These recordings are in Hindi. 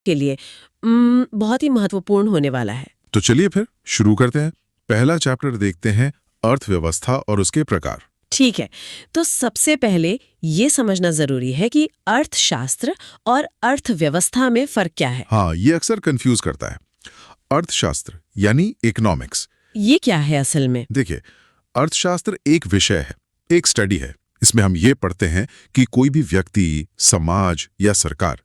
के लिए बहुत ही महत्वपूर्ण होने वाला है। तो चलिए फिर शुरू करते हैं। पहला चैप्टर देखते हैं, अर्थव्यवस्था और उसके प्रकार। ठीक है, तो सबसे पहले ये समझना जरूरी है कि अर्थशास्त्र और अर्थव्यवस्था में फर्क क्या है। हाँ, ये अक्सर कंफ्यूज करता है। अर्थशास्त्र यानी इकोनॉमिक्स। ये क्या है असल में? देखिए, अर्थशास्त्र एक विषय है, एक स्टडी है। इसमें हम ये पढ़ते हैं कि कोई भी व्यक्ति, समाज या सरकार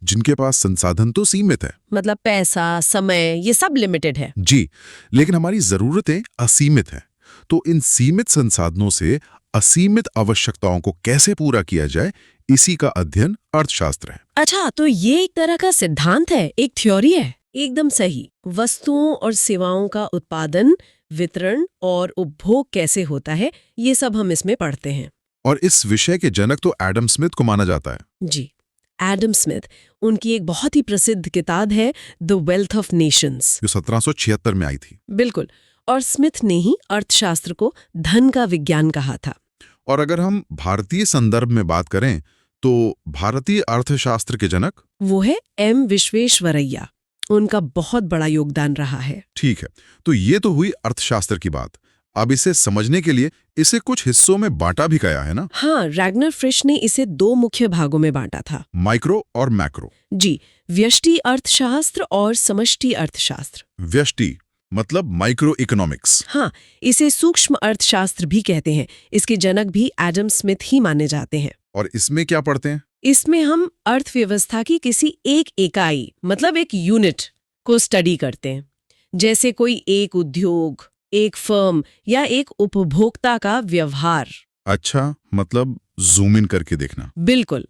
जिनके पास संसाधन तो सीमित है, मतलब पैसा, समय, ये सब लिमिटेड है। जी, लेकिन हमारी जरूरतें असीमित हैं। तो इन सीमित संसाधनों से असीमित आवश्यकताओं को कैसे पूरा किया जाए, इसी का अध्ययन अर्थशास्त्र है। अच्छा, तो ये एक तरह का सिद्धांत है, एक थ्योरी है। एकदम सही। वस्तुओं और सेवाओं का उत्पादन, वितरण और उपभोग कैसे होता है, ये सब हम इसमें पढ़ते हैं। और इस विषय के जनक तो एडम स्मिथ को माना जाता है। जी, एडम स्मिथ। उनकी एक बहुत ही प्रसिद्ध किताब है द वेल्थ ऑफ नेशंस, जो 1776 में आई थी। बिल्कुल। और स्मिथ ने ही अर्थशास्त्र को धन का विज्ञान कहा था। और अगर हम भारतीय संदर्भ में बात करें तो भारतीय अर्थशास्त्र के जनक वो है एम विश्वेश्वरैया। उनका बहुत बड़ा योगदान रहा है। ठीक है, तो ये तो हुई अर्थशास्त्र की बात। अब इसे समझने के लिए इसे कुछ हिस्सों में बांटा भी गया है ना। हाँ, रैग्नर फ्रिश ने इसे 2 मुख्य भागों में बांटा था, माइक्रो और मैक्रो। जी, व्यष्टि अर्थशास्त्र और समष्टि अर्थशास्त्र। व्यष्टि मतलब माइक्रो इकोनॉमिक्स। हाँ, इसे सूक्ष्म अर्थशास्त्र भी कहते हैं। इसके जनक भी एडम स्मिथ ही माने जाते हैं। और इसमें क्या पढ़ते हैं? इसमें हम अर्थव्यवस्था की किसी एक इकाई, मतलब एक यूनिट को स्टडी करते हैं। जैसे कोई एक उद्योग, एक फर्म या एक उपभोक्ता का व्यवहार। अच्छा, मतलब जूम इन करके देखना। बिल्कुल।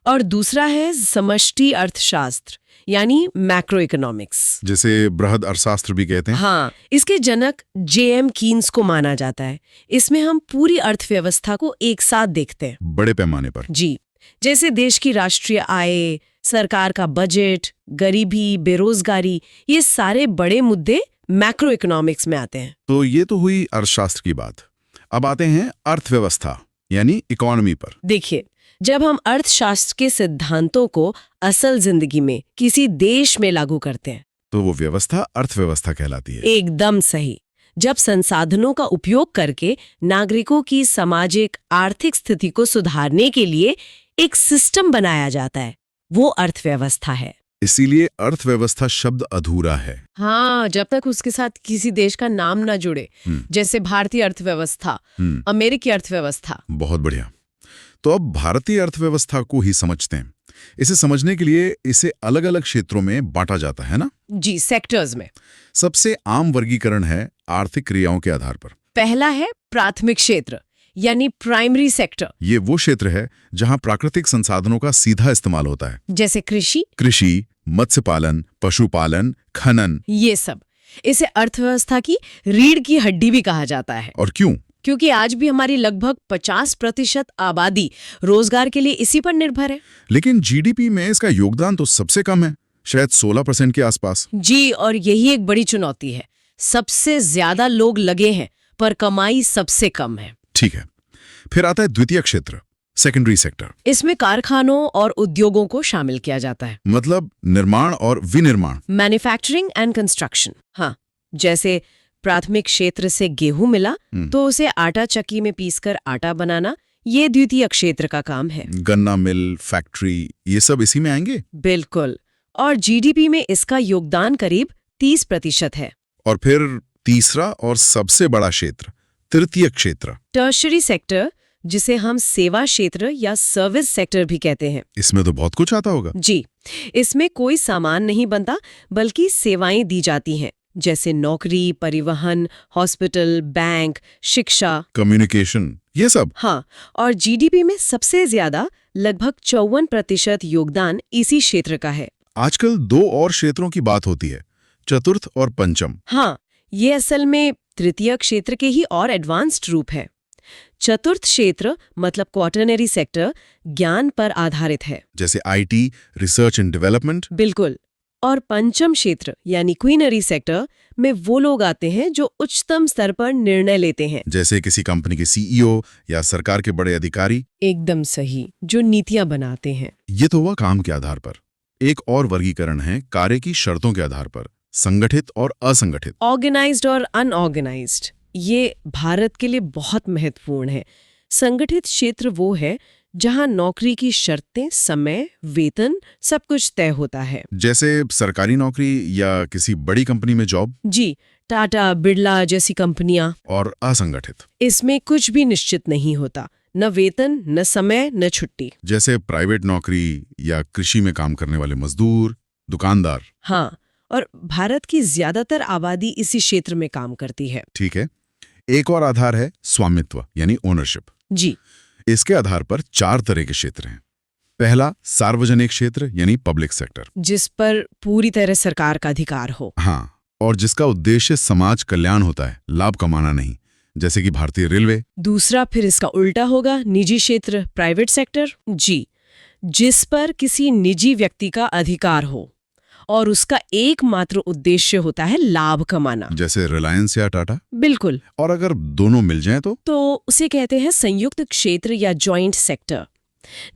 और दूसरा है समष्टि अर्थशास्त्र, यानी मैक्रो इकोनॉमिक्स, जिसे बृहद अर्थशास्त्र भी कहते हैं। हाँ, इसके जनक J.M. कीन्स को माना जाता है। इसमें हम पूरी अर्थव्यवस्था को एक साथ देखते हैं, बड़े पैमाने पर। जी, जैसे देश की राष्ट्रीय आय, सरकार का बजट, गरीबी, बेरोजगारी, ये सारे बड़े मुद्दे मैक्रो इकोनॉमिक्स में आते हैं। तो ये तो हुई अर्थशास्त्र की बात। अब आते हैं अर्थव्यवस्था यानी इकोनॉमी पर। देखिए, जब हम अर्थशास्त्र के सिद्धांतों को असल जिंदगी में किसी देश में लागू करते हैं तो वो व्यवस्था अर्थव्यवस्था कहलाती है। एकदम सही। जब संसाधनों का उपयोग करके नागरिकों की सामाजिक आर्थिक स्थिति को सुधारने के लिए एक सिस्टम बनाया जाता है, वो अर्थव्यवस्था है। इसीलिए अर्थव्यवस्था शब्द अधूरा है। हाँ, जब तक उसके साथ किसी देश का नाम ना जुड़े, जैसे भारतीय अर्थव्यवस्था, अमेरिकी अर्थव्यवस्था। बहुत बढ़िया। तो अब भारतीय अर्थव्यवस्था को ही समझते हैं। इसे समझने के लिए इसे अलग अलग क्षेत्रों में बांटा जाता है ना। जी, सेक्टर्स में। सबसे आम वर्गीकरण है आर्थिक क्रियाओं के आधार पर। पहला है प्राथमिक क्षेत्र, यानी प्राइमरी सेक्टर। ये वो क्षेत्र है जहां प्राकृतिक संसाधनों का सीधा इस्तेमाल होता है, जैसे कृषि, मत्स्य पालन, पशुपालन, खनन, ये सब। इसे अर्थव्यवस्था की रीढ़ की हड्डी भी कहा जाता है। और क्यों? क्योंकि आज भी हमारी लगभग 50% आबादी रोजगार के लिए इसी पर निर्भर है। लेकिन जीडीपी में इसका योगदान तो सबसे कम है, शायद 16% के आसपास। जी, और यही एक बड़ी चुनौती है। सबसे ज्यादा लोग लगे हैं पर कमाई सबसे कम है। ठीक है, फिर आता है द्वितीय क्षेत्र, सेकेंडरी सेक्टर। इसमें कारखानों और उद्योगों को शामिल किया जाता है, मतलब निर्माण और विनिर्माण। Manufacturing and construction. हाँ, जैसे प्राथमिक क्षेत्र से गेहूं मिला तो उसे आटा चक्की में पीसकर आटा बनाना, ये द्वितीय क्षेत्र का काम है। गन्ना मिल, फैक्ट्री, ये सब इसी में आएंगे। बिल्कुल। और जीडीपी में इसका योगदान करीब 30% है। और फिर तीसरा और सबसे बड़ा क्षेत्र, तृतीय क्षेत्र, टर्शरी सेक्टर, जिसे हम सेवा क्षेत्र या सर्विस सेक्टर भी कहते हैं। इसमें तो बहुत कुछ आता होगा। जी, इसमें कोई सामान नहीं बनता बल्कि सेवाएं दी जाती हैं, जैसे नौकरी, परिवहन, हॉस्पिटल, बैंक, शिक्षा, कम्युनिकेशन, ये सब। हाँ, और जीडीपी में सबसे ज्यादा लगभग 54% योगदान इसी क्षेत्र का है। आजकल 2 और क्षेत्रों की बात होती है, चतुर्थ और पंचम। हाँ, ये असल में तृतीय क्षेत्र के ही और एडवांस्ड रूप है। चतुर्थ क्षेत्र मतलब क्वाटरनरी सेक्टर ज्ञान पर आधारित है, जैसे आईटी, रिसर्च एंड डेवलपमेंट। बिल्कुल। और पंचम क्षेत्र यानी क्वीनरी सेक्टर में वो लोग आते हैं जो उच्चतम स्तर पर निर्णय लेते हैं, जैसे किसी कंपनी के सीईओ या सरकार के बड़े अधिकारी। एकदम सही, जो नीतियां बनाते हैं। ये तो हुआ काम के आधार पर। एक और वर्गीकरण है कार्य की शर्तों के आधार पर, संगठित और असंगठित। ऑर्गेनाइज्ड और अनऑर्गेनाइज्ड, ये भारत के लिए बहुत महत्वपूर्ण है। संगठित क्षेत्र वो है जहां नौकरी की शर्तें, समय, वेतन सब कुछ तय होता है। जैसे सरकारी नौकरी या किसी बड़ी कंपनी में जॉब। जी, टाटा, बिरला जैसी कंपनियां। और असंगठित, इसमें कुछ भी निश्चित नहीं होता, न वेतन, न समय, न छुट्टी। जैसे प्राइवेट नौकरी या कृषि में काम करने वाले मजदूर, दुकानदार। हाँ, और भारत की ज्यादातर आबादी इसी क्षेत्र में काम करती है। ठीक है। एक और आधार है स्वामित्व यानी ओनरशिप। जी, इसके आधार पर 4 तरह के क्षेत्र हैं। पहला सार्वजनिक क्षेत्र यानी पब्लिक सेक्टर। जिस पर पूरी तरह सरकार का अधिकार हो। हाँ, और जिसका उद्देश्य समाज कल्याण होता है, लाभ कमाना नहीं, जैसे कि भारतीय रेलवे। दूसरा फिर इसका उल्टा होगा, निजी क्षेत्र, प्राइवेट सेक्टर। जी, जिस पर किसी निजी व्यक्ति का अधिकार हो और उसका एकमात्र उद्देश्य होता है लाभ कमाना। जैसे रिलायंस या टाटा। बिल्कुल। और अगर दोनों मिल जाएं तो उसे कहते हैं संयुक्त क्षेत्र या जॉइंट सेक्टर,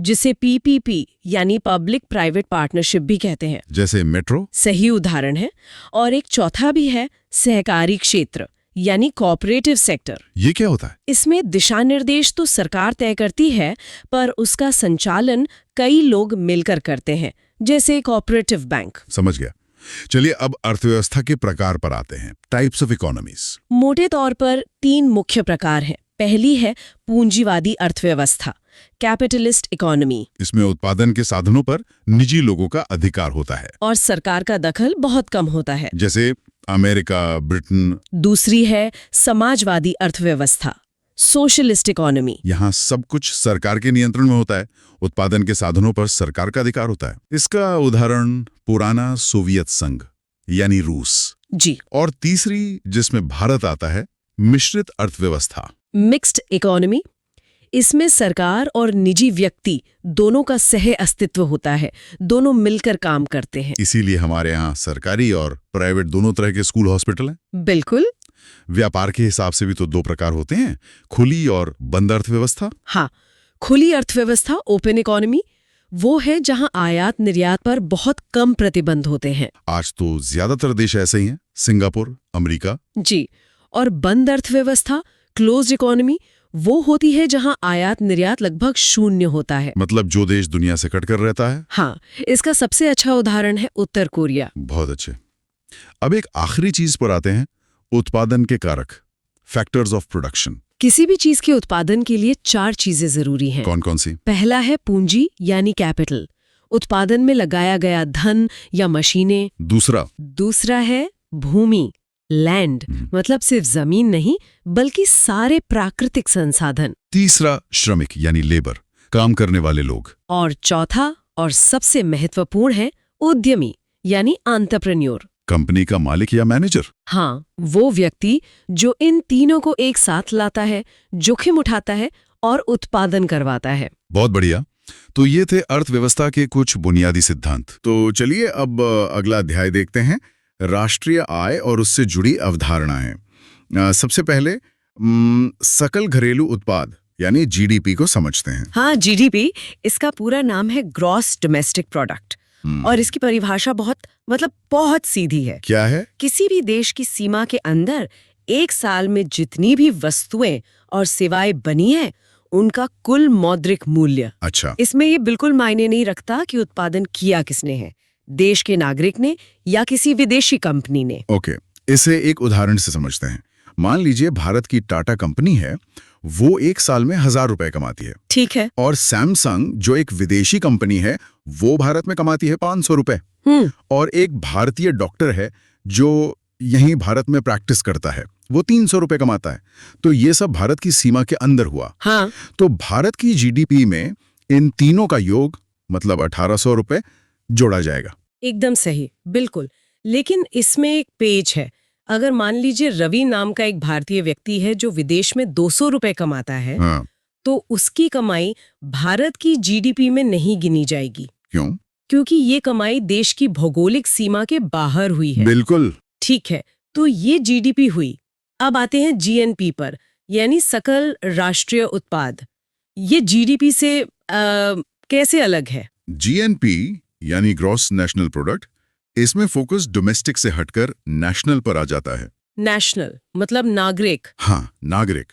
जिसे पीपीपी यानी पब्लिक प्राइवेट पार्टनरशिप भी कहते हैं। जैसे मेट्रो। सही उदाहरण है। और एक चौथा भी है सहकारी क्षेत्र यानी कोऑपरेटिव सेक्टर। ये क्या होता है? इसमें दिशा निर्देश तो सरकार तय करती है, पर उसका संचालन कई लोग मिलकर करते हैं, जैसे कोऑपरेटिव बैंक। समझ गया। चलिए अब अर्थव्यवस्था के प्रकार पर आते हैं, टाइप्स ऑफ इकोनॉमीज। मोटे तौर पर 3 मुख्य प्रकार हैं। पहली है पूंजीवादी अर्थव्यवस्था, कैपिटलिस्ट इकोनॉमी। इसमें उत्पादन के साधनों पर निजी लोगों का अधिकार होता है और सरकार का दखल बहुत कम होता है, जैसे अमेरिका, ब्रिटेन। दूसरी है समाजवादी अर्थव्यवस्था, सोशलिस्ट इकोनॉमी। यहाँ सब कुछ सरकार के नियंत्रण में होता है, उत्पादन के साधनों पर सरकार का अधिकार होता है। इसका उदाहरण पुराना सोवियत संघ यानी रूस। जी। और तीसरी जिसमें भारत आता है, मिश्रित अर्थव्यवस्था, मिक्स्ड इकोनॉमी। इसमें सरकार और निजी व्यक्ति दोनों का सह अस्तित्व होता है, दोनों मिलकर काम करते हैं। इसीलिए हमारे यहाँ सरकारी और प्राइवेट दोनों तरह के स्कूल, हॉस्पिटल हैं। बिल्कुल। व्यापार के हिसाब से भी तो 2 प्रकार होते हैं, खुली और बंद अर्थव्यवस्था। हाँ, खुली अर्थव्यवस्था ओपन इकोनॉमी वो है जहां आयात निर्यात पर बहुत कम प्रतिबंध होते हैं। आज तो ज्यादातर देश ऐसे ही हैं, सिंगापुर, अमेरिका। जी। और बंद अर्थव्यवस्था क्लोज्ड इकोनॉमी वो होती है जहां आयात निर्यात लगभग शून्य होता है। मतलब जो देश दुनिया से कटकर रहता है। हाँ, इसका सबसे अच्छा उदाहरण है उत्तर कोरिया। बहुत अच्छे। अब एक आखिरी चीज पर आते हैं, उत्पादन के कारक, फैक्टर्स ऑफ प्रोडक्शन। किसी भी चीज के उत्पादन के लिए 4 चीजें जरूरी हैं। कौन कौन सी? पहला है पूंजी यानी कैपिटल, उत्पादन में लगाया गया धन या मशीनें। दूसरा है भूमि, लैंड, मतलब सिर्फ जमीन नहीं बल्कि सारे प्राकृतिक संसाधन। तीसरा श्रमिक यानी लेबर, काम करने वाले लोग। और चौथा और सबसे महत्वपूर्ण है उद्यमी यानी एंटरप्रेन्योर, कंपनी का मालिक या मैनेजर। हाँ, वो व्यक्ति जो इन तीनों को एक साथ लाता है, जोखिम उठाता है और उत्पादन करवाता है। बहुत बढ़िया। तो ये थे अर्थव्यवस्था के कुछ बुनियादी सिद्धांत। तो चलिए अब अगला अध्याय देखते हैं, राष्ट्रीय आय और उससे जुड़ी अवधारणाएं। सबसे पहले सकल घरेलू उत्पाद यानी जीडीपी को समझते हैं। हाँ, जीडीपी, इसका पूरा नाम है ग्रॉस डोमेस्टिक प्रोडक्ट। और इसकी परिभाषा बहुत सीधी है। क्या है? किसी भी देश की सीमा के अंदर एक साल में जितनी भी वस्तुएं और सेवाएं बनी हैं, उनका कुल मौद्रिक मूल्य। अच्छा। इसमें ये बिल्कुल मायने नहीं रखता कि उत्पादन किया किसने है, देश के नागरिक ने या किसी विदेशी कंपनी ने। ओके, इसे एक उदाहरण से समझते हैं। मान लीजिए भारत की टाटा कंपनी है, वो एक साल में 1000 रुपए कमाती है। ठीक है। और सैमसंग जो एक विदेशी कंपनी है, वो भारत में कमाती है 500 रुपए। और एक भारतीय डॉक्टर है जो यहीं भारत में प्रैक्टिस करता है, वो 300 रुपए कमाता है। तो ये सब भारत की सीमा के अंदर हुआ। हाँ। तो भारत की जीडीपी में इन तीनों का योग मतलब 1800 रुपए जोड़ा जाएगा। एकदम सही, बिल्कुल। लेकिन इसमें एक पेच है। अगर मान लीजिए रवि नाम का एक भारतीय व्यक्ति है जो विदेश में 200 रुपए कमाता है, हाँ। तो उसकी कमाई भारत की जीडीपी में नहीं गिनी जाएगी। क्यों? क्योंकि ये कमाई देश की भौगोलिक सीमा के बाहर हुई है। बिल्कुल ठीक है, तो ये जीडीपी हुई। अब आते हैं जीएनपी पर, यानी सकल राष्ट्रीय उत्पाद। ये जीडीपी से कैसे अलग है? जीएनपी यानी ग्रॉस नेशनल प्रोडक्ट, इसमें फोकस डोमेस्टिक से हटकर नेशनल पर आ जाता है। नेशनल मतलब नागरिक। हाँ, नागरिक।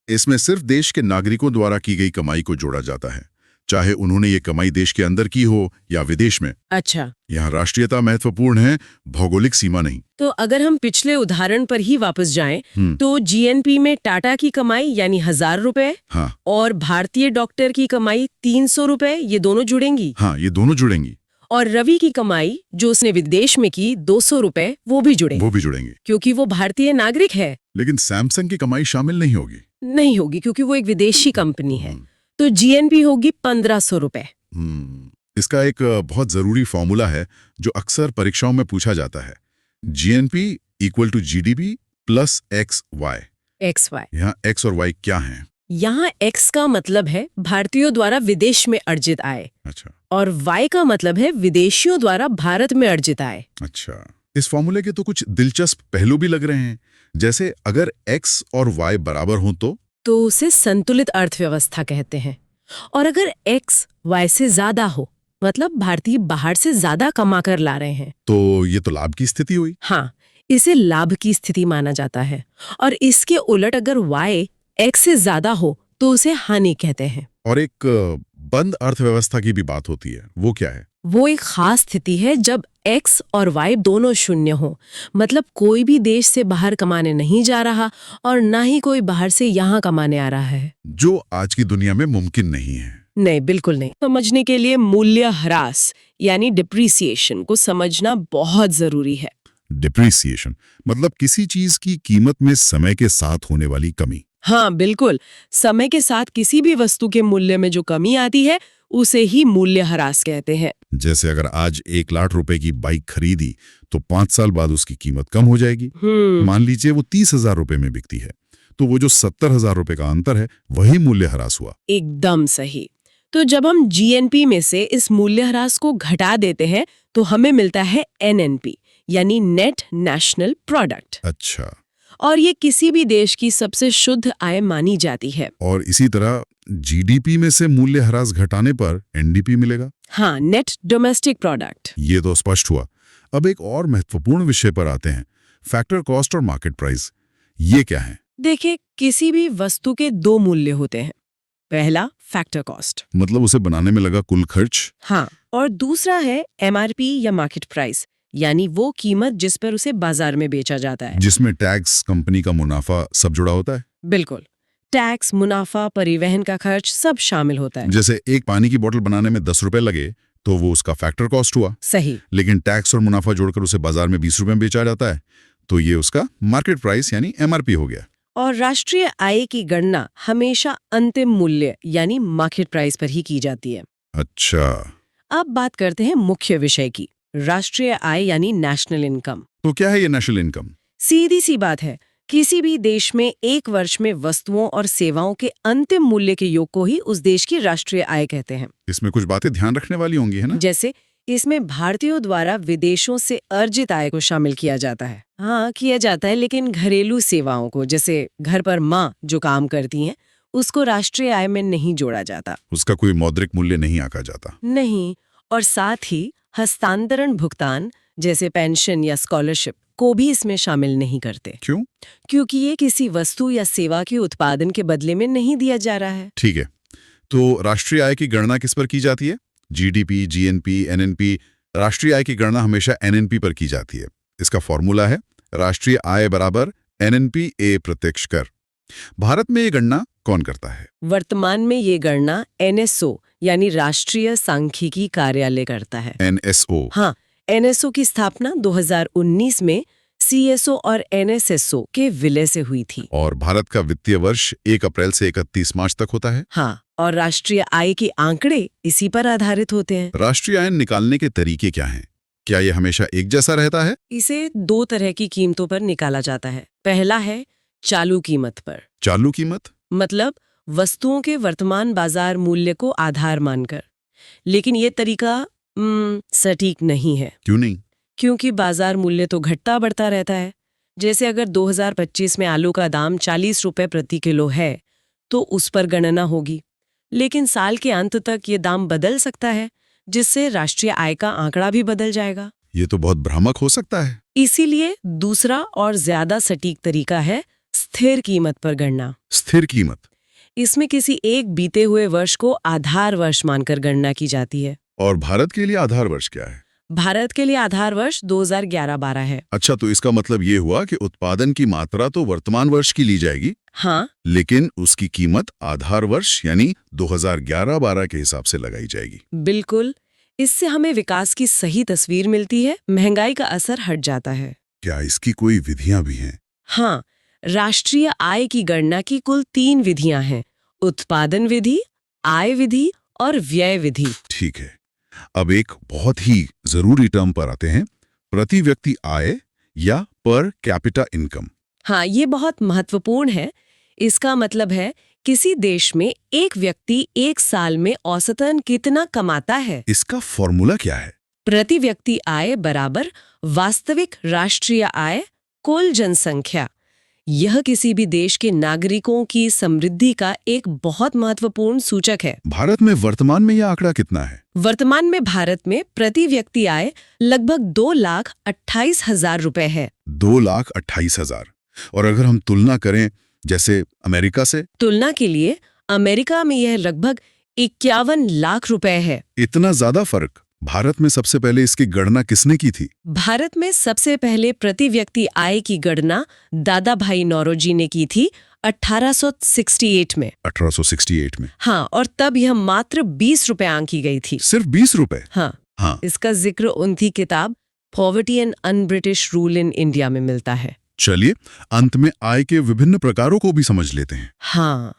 इसमें सिर्फ देश के नागरिकों द्वारा की गई कमाई को जोड़ा जाता है, चाहे उन्होंने ये कमाई देश के अंदर की हो या विदेश में। अच्छा, यहाँ राष्ट्रीयता महत्वपूर्ण है, भौगोलिक सीमा नहीं। तो अगर हम पिछले उदाहरण पर ही वापस जाएं, तो जीएनपी में टाटा की कमाई यानी 1000 रुपए हाँ और भारतीय डॉक्टर की कमाई 300 रुपए, ये दोनों जुड़ेंगी। हाँ, ये दोनों जुड़ेंगी। और रवि की कमाई जो उसने विदेश में की 200 रुपए, वो भी जुड़ेंगे क्योंकि वो भारतीय नागरिक है। लेकिन सैमसंग की कमाई शामिल नहीं होगी। नहीं होगी क्योंकि वो एक विदेशी कंपनी है। तो जीएनपी होगी 1500 रुपए। इसका एक बहुत जरूरी फॉर्मूला है जो अक्सर परीक्षाओं में पूछा जाता है। GNP equal to GDP plus X Y. यहाँ एक्स और वाई क्या है? यहाँ एक्स का मतलब है भारतीयों द्वारा विदेश में अर्जित आय। अच्छा। और वाई का मतलब है विदेशियों द्वारा भारत में अर्जित आय। अच्छा, इस फॉर्मूले के तो कुछ दिलचस्प पहलू भी लग रहे हैं। जैसे अगर एक्स और वाई बराबर हों तो उसे संतुलित अर्थव्यवस्था कहते हैं। और अगर एक्स वाई से ज्यादा हो, मतलब भारतीय बाहर से ज्यादा कमा कर ला रहे हैं, तो ये तो लाभ की स्थिति हुई। हाँ, इसे लाभ की स्थिति माना जाता है। और इसके उलट अगर वाई एक्स से ज्यादा हो तो उसे हानि कहते हैं। और एक बंद अर्थव्यवस्था की भी बात होती है, वो क्या है? वो एक खास स्थिति है जब एक्स और वाई दोनों शून्य हो, मतलब कोई भी देश से बाहर कमाने नहीं जा रहा और ना ही कोई बाहर से यहाँ कमाने आ रहा है, जो आज की दुनिया में मुमकिन नहीं है। नहीं, बिल्कुल नहीं। समझने के लिए मूल्य ह्रास यानी डिप्रिसिएशन को समझना बहुत जरूरी है। डिप्रिसिएशन मतलब किसी चीज की कीमत में समय के साथ होने वाली कमी। हाँ, बिल्कुल। समय के साथ किसी भी वस्तु के मूल्य में जो कमी आती है उसे ही मूल्य ह्रास कहते हैं। जैसे अगर आज 1 लाख रुपए की बाइक खरीदी तो 5 साल बाद उसकी कीमत कम हो जाएगी। मान लीजिए वो 30,000 रुपए में बिकती है, तो वो जो 70,000 रुपए का अंतर है वही मूल्य ह्रास हुआ। एकदम सही। तो जब हम जीएनपी में से इस मूल्य ह्रास को घटा देते हैं तो हमें मिलता है एनएनपी यानी नेट नेशनल प्रोडक्ट। अच्छा। और ये किसी भी देश की सबसे शुद्ध आय मानी जाती है। और इसी तरह जीडीपी में से मूल्य ह्रास घटाने पर एनडीपी मिलेगा। हाँ, नेट डोमेस्टिक प्रोडक्ट। ये तो स्पष्ट हुआ। अब एक और महत्वपूर्ण विषय पर आते हैं, फैक्टर कॉस्ट और मार्केट प्राइस। ये क्या है? देखिए, किसी भी वस्तु के दो मूल्य होते हैं। पहला फैक्टर कॉस्ट, मतलब उसे बनाने में लगा कुल खर्च। हाँ, और दूसरा है एमआरपी या मार्केट प्राइस, यानी वो कीमत जिस पर उसे बाजार में बेचा जाता है, जिसमें टैक्स, कंपनी का मुनाफा सब जुड़ा होता है। बिल्कुल, टैक्स, मुनाफा, परिवहन का खर्च सब शामिल होता है। जैसे एक पानी की बोतल बनाने में 10 रुपए लगे तो वो उसका फैक्टर कॉस्ट हुआ। सही। लेकिन टैक्स और मुनाफा जोड़कर उसे बाजार में 20 रुपए में बेचा जाता है, तो ये उसका मार्केट प्राइस यानी एमआरपी हो गया। और राष्ट्रीय आय की गणना हमेशा अंतिम मूल्य यानी मार्केट प्राइस पर ही की जाती है। अच्छा। अब बात करते हैं मुख्य विषय की, राष्ट्रीय आय यानी नेशनल इनकम। तो क्या है ये नेशनल इनकम? सीधी सी बात है, किसी भी देश में एक वर्ष में वस्तुओं और सेवाओं के अंतिम मूल्य के योग को ही उस देश की राष्ट्रीय आय कहते हैं। इसमें कुछ बातें ध्यान रखने वाली होंगी, है ना? जैसे इसमें भारतीयों द्वारा विदेशों से अर्जित आय को शामिल किया जाता है। हाँ, किया जाता है, लेकिन घरेलू सेवाओं को, जैसे घर पर माँ जो काम करती हैं, उसको राष्ट्रीय आय में नहीं जोड़ा जाता। उसका कोई मौद्रिक मूल्य नहीं आंका जाता। नहीं। और साथ ही हस्तांतरण भुगतान जैसे पेंशन या स्कॉलरशिप को भी इसमें शामिल नहीं करते। क्यों? क्योंकि ये किसी वस्तु या सेवा के उत्पादन के बदले में नहीं दिया जा रहा है। ठीक है, तो राष्ट्रीय आय की गणना किस पर की जाती है? GDP, GNP, NNP. राष्ट्रीय आय की गणना हमेशा एनएनपी पर की जाती है। इसका फॉर्मूला है राष्ट्रीय आय बराबर एनएनपी ए प्रत्यक्ष कर। भारत में ये गणना कौन करता है? वर्तमान में ये गणना एनएसओ यानी राष्ट्रीय सांख्यिकी कार्यालय करता है। एनएसओ? हाँ, एनएसओ की स्थापना 2019 में सीएसओ और एनएसएसओ के विलय से हुई थी। और भारत का वित्तीय वर्ष 1 अप्रैल से 31 मार्च तक होता है। हाँ, और राष्ट्रीय आय के आंकड़े इसी पर आधारित होते हैं। राष्ट्रीय आय निकालने के तरीके क्या हैं? क्या ये हमेशा एक जैसा रहता है? इसे दो तरह की कीमतों पर निकाला जाता है। पहला है चालू कीमत पर। चालू कीमत मतलब वस्तुओं के वर्तमान बाजार मूल्य को आधार मानकर। लेकिन ये तरीका सटीक नहीं है। क्यों नहीं? क्योंकि बाजार मूल्य तो घटता बढ़ता रहता है। जैसे अगर 2025 में आलू का दाम 40 रुपए प्रति किलो है तो उस पर गणना होगी, लेकिन साल के अंत तक ये दाम बदल सकता है, जिससे राष्ट्रीय आय का आंकड़ा भी बदल जाएगा। ये तो बहुत भ्रामक हो सकता है। इसीलिए दूसरा और ज्यादा सटीक तरीका है स्थिर कीमत पर गणना। स्थिर कीमत। इसमें किसी एक बीते हुए वर्ष को आधार वर्ष मानकर गणना की जाती है। और भारत के लिए आधार वर्ष क्या है? भारत के लिए आधार वर्ष 2011-12 है। अच्छा, तो इसका मतलब ये हुआ कि उत्पादन की मात्रा तो वर्तमान वर्ष की ली जाएगी, हाँ, लेकिन उसकी कीमत आधार वर्ष यानी 2011-12 के हिसाब से लगाई जाएगी। बिल्कुल। इससे हमें विकास की सही तस्वीर मिलती है, महंगाई का असर हट जाता है। क्या इसकी कोई विधियां भी हैं? हाँ, राष्ट्रीय आय की गणना की कुल 3 विधियां हैं: उत्पादन विधि, आय विधि और व्यय विधि। ठीक है। अब एक बहुत ही जरूरी टर्म पर आते हैं, प्रति व्यक्ति आय या पर कैपिटा इनकम। हाँ, ये बहुत महत्वपूर्ण है। इसका मतलब है किसी देश में एक व्यक्ति एक साल में औसतन कितना कमाता है। इसका फॉर्मूला क्या है? प्रति व्यक्ति आय बराबर वास्तविक राष्ट्रीय आय कुल जनसंख्या। यह किसी भी देश के नागरिकों की समृद्धि का एक बहुत महत्वपूर्ण सूचक है। भारत में वर्तमान में यह आंकड़ा कितना है? वर्तमान में भारत में प्रति व्यक्ति आय लगभग 2,28,000 रुपए है। 2,28,000। और अगर हम तुलना करें जैसे अमेरिका से? तुलना के लिए अमेरिका में यह लगभग 51 लाख रुपए है। इतना ज्यादा फर्क? भारत में सबसे पहले इसकी गणना किसने की थी? भारत में सबसे पहले प्रति व्यक्ति आय की गणना दादा भाई नौरोजी ने की थी 1868 में। 1868 में? हाँ, और तब यह मात्र 20 रुपए आंकी गई थी। सिर्फ 20 रुपए? हाँ। इसका जिक्र उनकी किताब poverty and un-British rule in India में मिलता है। चलिए, अंत में आय के विभिन्न प्रकारों को भी समझ लेते हैं। हाँ,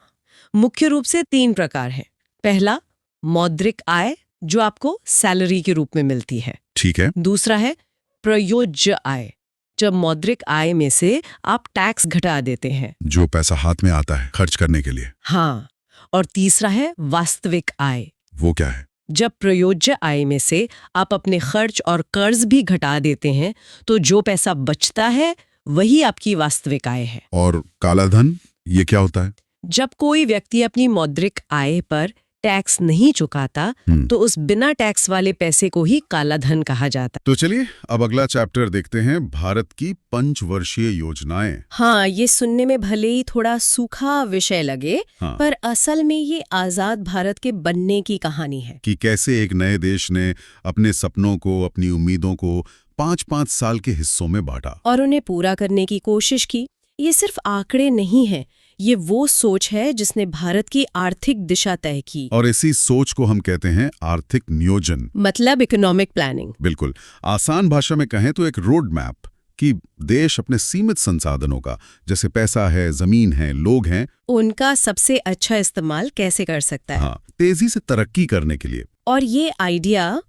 मुख्य रूप से 3 प्रकार हैं। पहला, मौद्रिक आय, जो आपको सैलरी के रूप में मिलती है। ठीक है। दूसरा है प्रयोज्य आय, जब मौद्रिक आय में से आप टैक्स घटा देते हैं, जो पैसा हाथ में आता है खर्च करने के लिए। हाँ। और तीसरा है वास्तविक आय। वो क्या है? जब प्रयोज्य आय में से आप अपने खर्च और कर्ज भी घटा देते हैं, तो जो पैसा बचता है वही आपकी वास्तविक आय है। और काला धन, ये क्या होता है? जब कोई व्यक्ति अपनी मौद्रिक आय पर टैक्स नहीं चुकाता, तो उस बिना टैक्स वाले पैसे को ही काला धन कहा जाता है। तो चलिए अब अगला चैप्टर देखते हैं, भारत की पंचवर्षीय योजनाएं। हाँ, ये सुनने में भले ही थोड़ा सूखा विषय लगे, पर असल में ये आजाद भारत के बनने की कहानी है कि कैसे एक नए देश ने अपने सपनों को, अपनी उम्मीदों को 5-5 साल के हिस्सों में बांटा और उन्हें पूरा करने की कोशिश की। ये सिर्फ आंकड़े नहीं है, ये वो सोच है जिसने भारत की आर्थिक दिशा तय की। और इसी सोच को हम कहते हैं आर्थिक नियोजन, मतलब इकोनॉमिक प्लानिंग। बिल्कुल। आसान भाषा में कहें तो एक रोड मैप कि देश अपने सीमित संसाधनों का, जैसे पैसा है, जमीन है, लोग हैं, उनका सबसे अच्छा इस्तेमाल कैसे कर सकता है। हाँ, तेजी से तरक्की करने के लिए। और ये आइडिया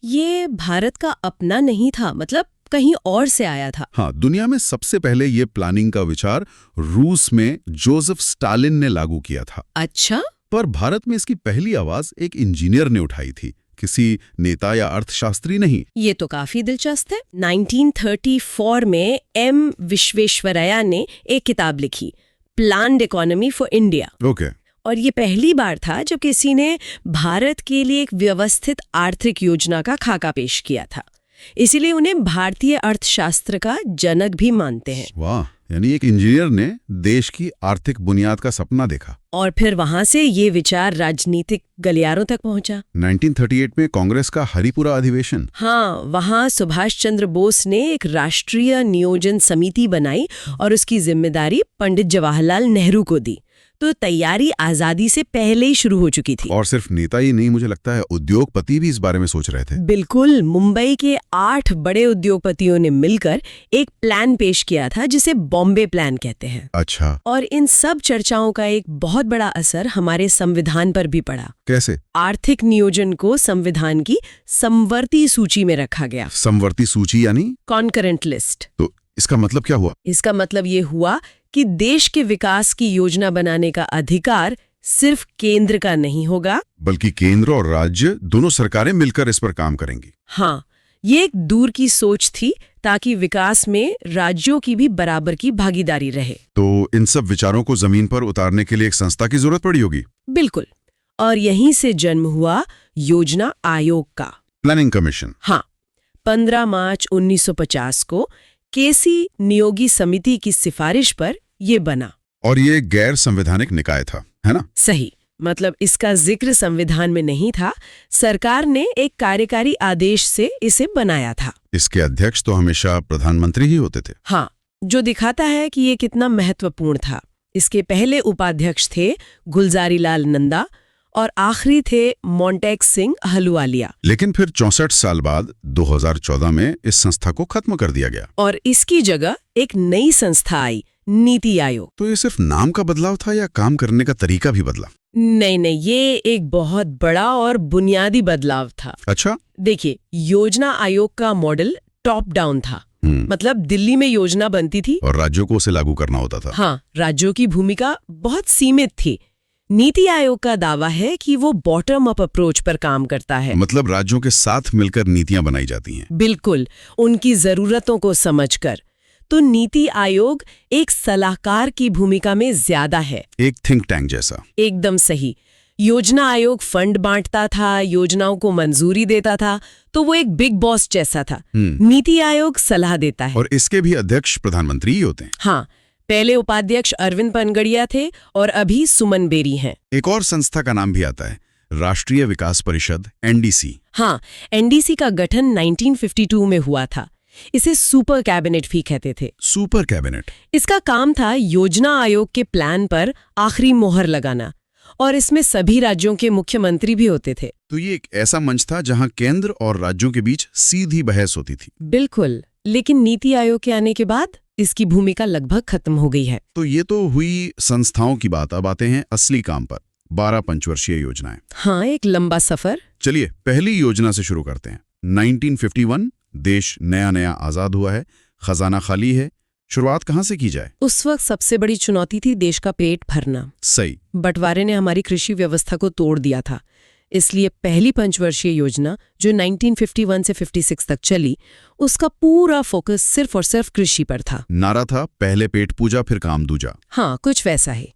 ये भारत का अपना नहीं था, मतलब कहीं और से आया था। हाँ, दुनिया में सबसे पहले ये प्लानिंग का विचार रूस में जोसेफ स्टालिन ने लागू किया था। अच्छा? पर भारत में इसकी पहली आवाज एक इंजीनियर ने उठाई थी, किसी नेता या अर्थशास्त्री नहीं। ये तो काफी दिलचस्प है। 1934 में एम विश्वेश्वरैया ने एक किताब लिखी, planned economy for India. Okay. और ये पहली बार था जब किसी ने भारत के लिए एक व्यवस्थित आर्थिक योजना का खाका पेश किया था। इसीलिए उन्हें भारतीय अर्थशास्त्र का जनक भी मानते हैं। वाह, यानी एक इंजीनियर ने देश की आर्थिक बुनियाद का सपना देखा। और फिर वहां से ये विचार राजनीतिक गलियारों तक पहुंचा। 1938 में कांग्रेस का हरिपुरा अधिवेशन। हाँ, वहां सुभाष चंद्र बोस ने एक राष्ट्रीय नियोजन समिति बनाई और उसकी जिम्मेदारी पंडित जवाहरलाल नेहरू को दी। तो तैयारी आजादी से पहले ही शुरू हो चुकी थी। और सिर्फ नेता ही नहीं, मुझे लगता है उद्योगपति भी इस बारे में सोच रहे थे। बिल्कुल। मुंबई के 8 बड़े उद्योगपतियों ने मिलकर एक प्लान पेश किया था जिसे बॉम्बे प्लान कहते हैं। अच्छा। और इन सब चर्चाओं का एक बहुत बड़ा असर हमारे संविधान पर भी पड़ा। कैसे? आर्थिक नियोजन को संविधान की समवर्ती सूची में रखा गया। समवर्ती सूची यानी? Concurrent list. तो इसका मतलब क्या हुआ? इसका मतलब ये हुआ कि देश के विकास की योजना बनाने का अधिकार सिर्फ केंद्र का नहीं होगा, बल्कि केंद्र और राज्य दोनों सरकारें मिलकर इस पर काम करेंगी। हाँ, ये एक दूर की सोच थी ताकि विकास में राज्यों की भी बराबर की भागीदारी रहे। तो इन सब विचारों को जमीन पर उतारने के लिए एक संस्था की जरूरत पड़ी होगी। बिल्कुल। और यहीं से जन्म हुआ योजना आयोग का। Planning commission. हाँ, 15 मार्च 1950 को केसी नियोगी समिति की सिफारिश पर ये बना। और ये गैर संवैधानिक निकाय था, है ना? सही, मतलब इसका जिक्र संविधान में नहीं था, सरकार ने एक कार्यकारी आदेश से इसे बनाया था। इसके अध्यक्ष तो हमेशा प्रधानमंत्री ही होते थे। हाँ, जो दिखाता है कि ये कितना महत्वपूर्ण था। इसके पहले उपाध्यक्ष थे गुलजारीलाल नंदा और आखिरी थे मोंटेक सिंह अहलुवालिया। लेकिन फिर 64 साल बाद 2014 में इस संस्था को खत्म कर दिया गया और इसकी जगह एक नई संस्था आई, नीति आयोग। तो ये सिर्फ नाम का बदलाव था या काम करने का तरीका भी बदला? नहीं, ये एक बहुत बड़ा और बुनियादी बदलाव था। अच्छा। देखिए, योजना आयोग का मॉडल टॉप डाउन था। मतलब दिल्ली में योजना बनती थी और राज्यों को उसे लागू करना होता था। हाँ, राज्यों की भूमिका बहुत सीमित थी। नीति आयोग का दावा है कि वो बॉटम अप अप्रोच पर काम करता है। मतलब राज्यों के साथ मिलकर नीतियां बनाई जाती हैं। बिल्कुल, उनकी जरूरतों को समझकर। तो नीति आयोग एक सलाहकार की भूमिका में ज्यादा है, एक थिंक टैंक जैसा। एकदम सही। योजना आयोग फंड बांटता था, योजनाओं को मंजूरी देता था, तो वो एक बिग बॉस जैसा था। नीति आयोग सलाह देता है। और इसके भी अध्यक्ष प्रधानमंत्री ही होते हैं। हाँ, पहले उपाध्यक्ष अरविंद पनगड़िया थे और अभी सुमन बेरी हैं। एक और संस्था का नाम भी आता है, राष्ट्रीय विकास परिषद, एनडीसी। हाँ, एनडीसी का गठन 1952 में हुआ था। इसे सुपर कैबिनेट भी कहते थे। Super cabinet. इसका काम था योजना आयोग के प्लान पर आखिरी मोहर लगाना, और इसमें सभी राज्यों के मुख्यमंत्री भी होते थे। तो ये एक ऐसा मंच था जहां केंद्र और राज्यों के बीच सीधी बहस होती थी। बिल्कुल, लेकिन नीति आयोग के आने के बाद इसकी भूमिका लगभग खत्म हो गई है। तो ये तो हुई संस्थाओं की बात। अब आते हैं असली काम पर। 12 पंचवर्षीय योजनाएं। हाँ, एक लंबा सफर। चलिए पहली योजना से शुरू करते हैं। 1951, देश नया नया आजाद हुआ है, खजाना खाली है। शुरुआत कहाँ से की जाए? उस वक्त सबसे बड़ी चुनौती थी देश का पेट भरना। सही। बंटवारे ने हमारी कृषि व्यवस्था को तोड़ दिया था। इसलिए पहली पंचवर्षीय योजना जो 1951 से 56 तक चली, उसका पूरा फोकस सिर्फ और सिर्फ कृषि पर था। नारा था, पहले पेट पूजा फिर काम दूजा। हाँ, कुछ वैसा है।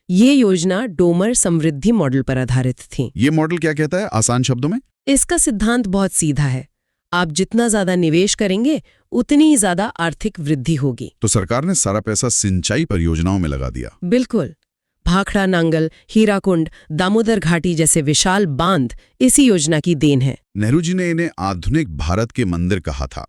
ये योजना डोमर समृद्धि मॉडल पर आधारित थी। ये मॉडल क्या कहता है आसान शब्दों में? इसका सिद्धांत बहुत सीधा है। आप जितना ज्यादा निवेश करेंगे उतनी ही ज्यादा आर्थिक वृद्धि होगी। तो सरकार ने सारा पैसा सिंचाई परियोजनाओं में लगा दिया। बिल्कुल। भाखड़ा नांगल, हीराकुंड, दामोदर घाटी जैसे विशाल बांध इसी योजना की देन है। नेहरू जी ने इन्हें आधुनिक भारत के मंदिर कहा था।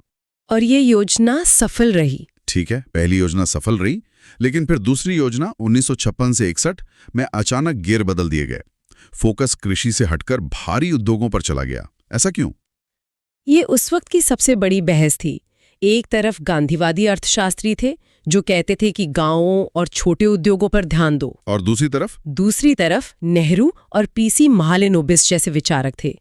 और ये योजना सफल रही। ठीक है, पहली योजना सफल रही, लेकिन फिर दूसरी योजना 1956 से 61 में अचानक गियर बदल दिए गए। फोकस कृषि से हटकर भारी उद्योगों पर चला गया। ऐसा क्यों? ये उस वक्त की सबसे बड़ी बहस थी। एक तरफ गांधीवादी अर्थशास्त्री थे जो कहते थे कि गांवों और छोटे उद्योगों पर ध्यान दो, और दूसरी तरफ नेहरू और पीसी महालेनोबिस जैसे विचारक थे।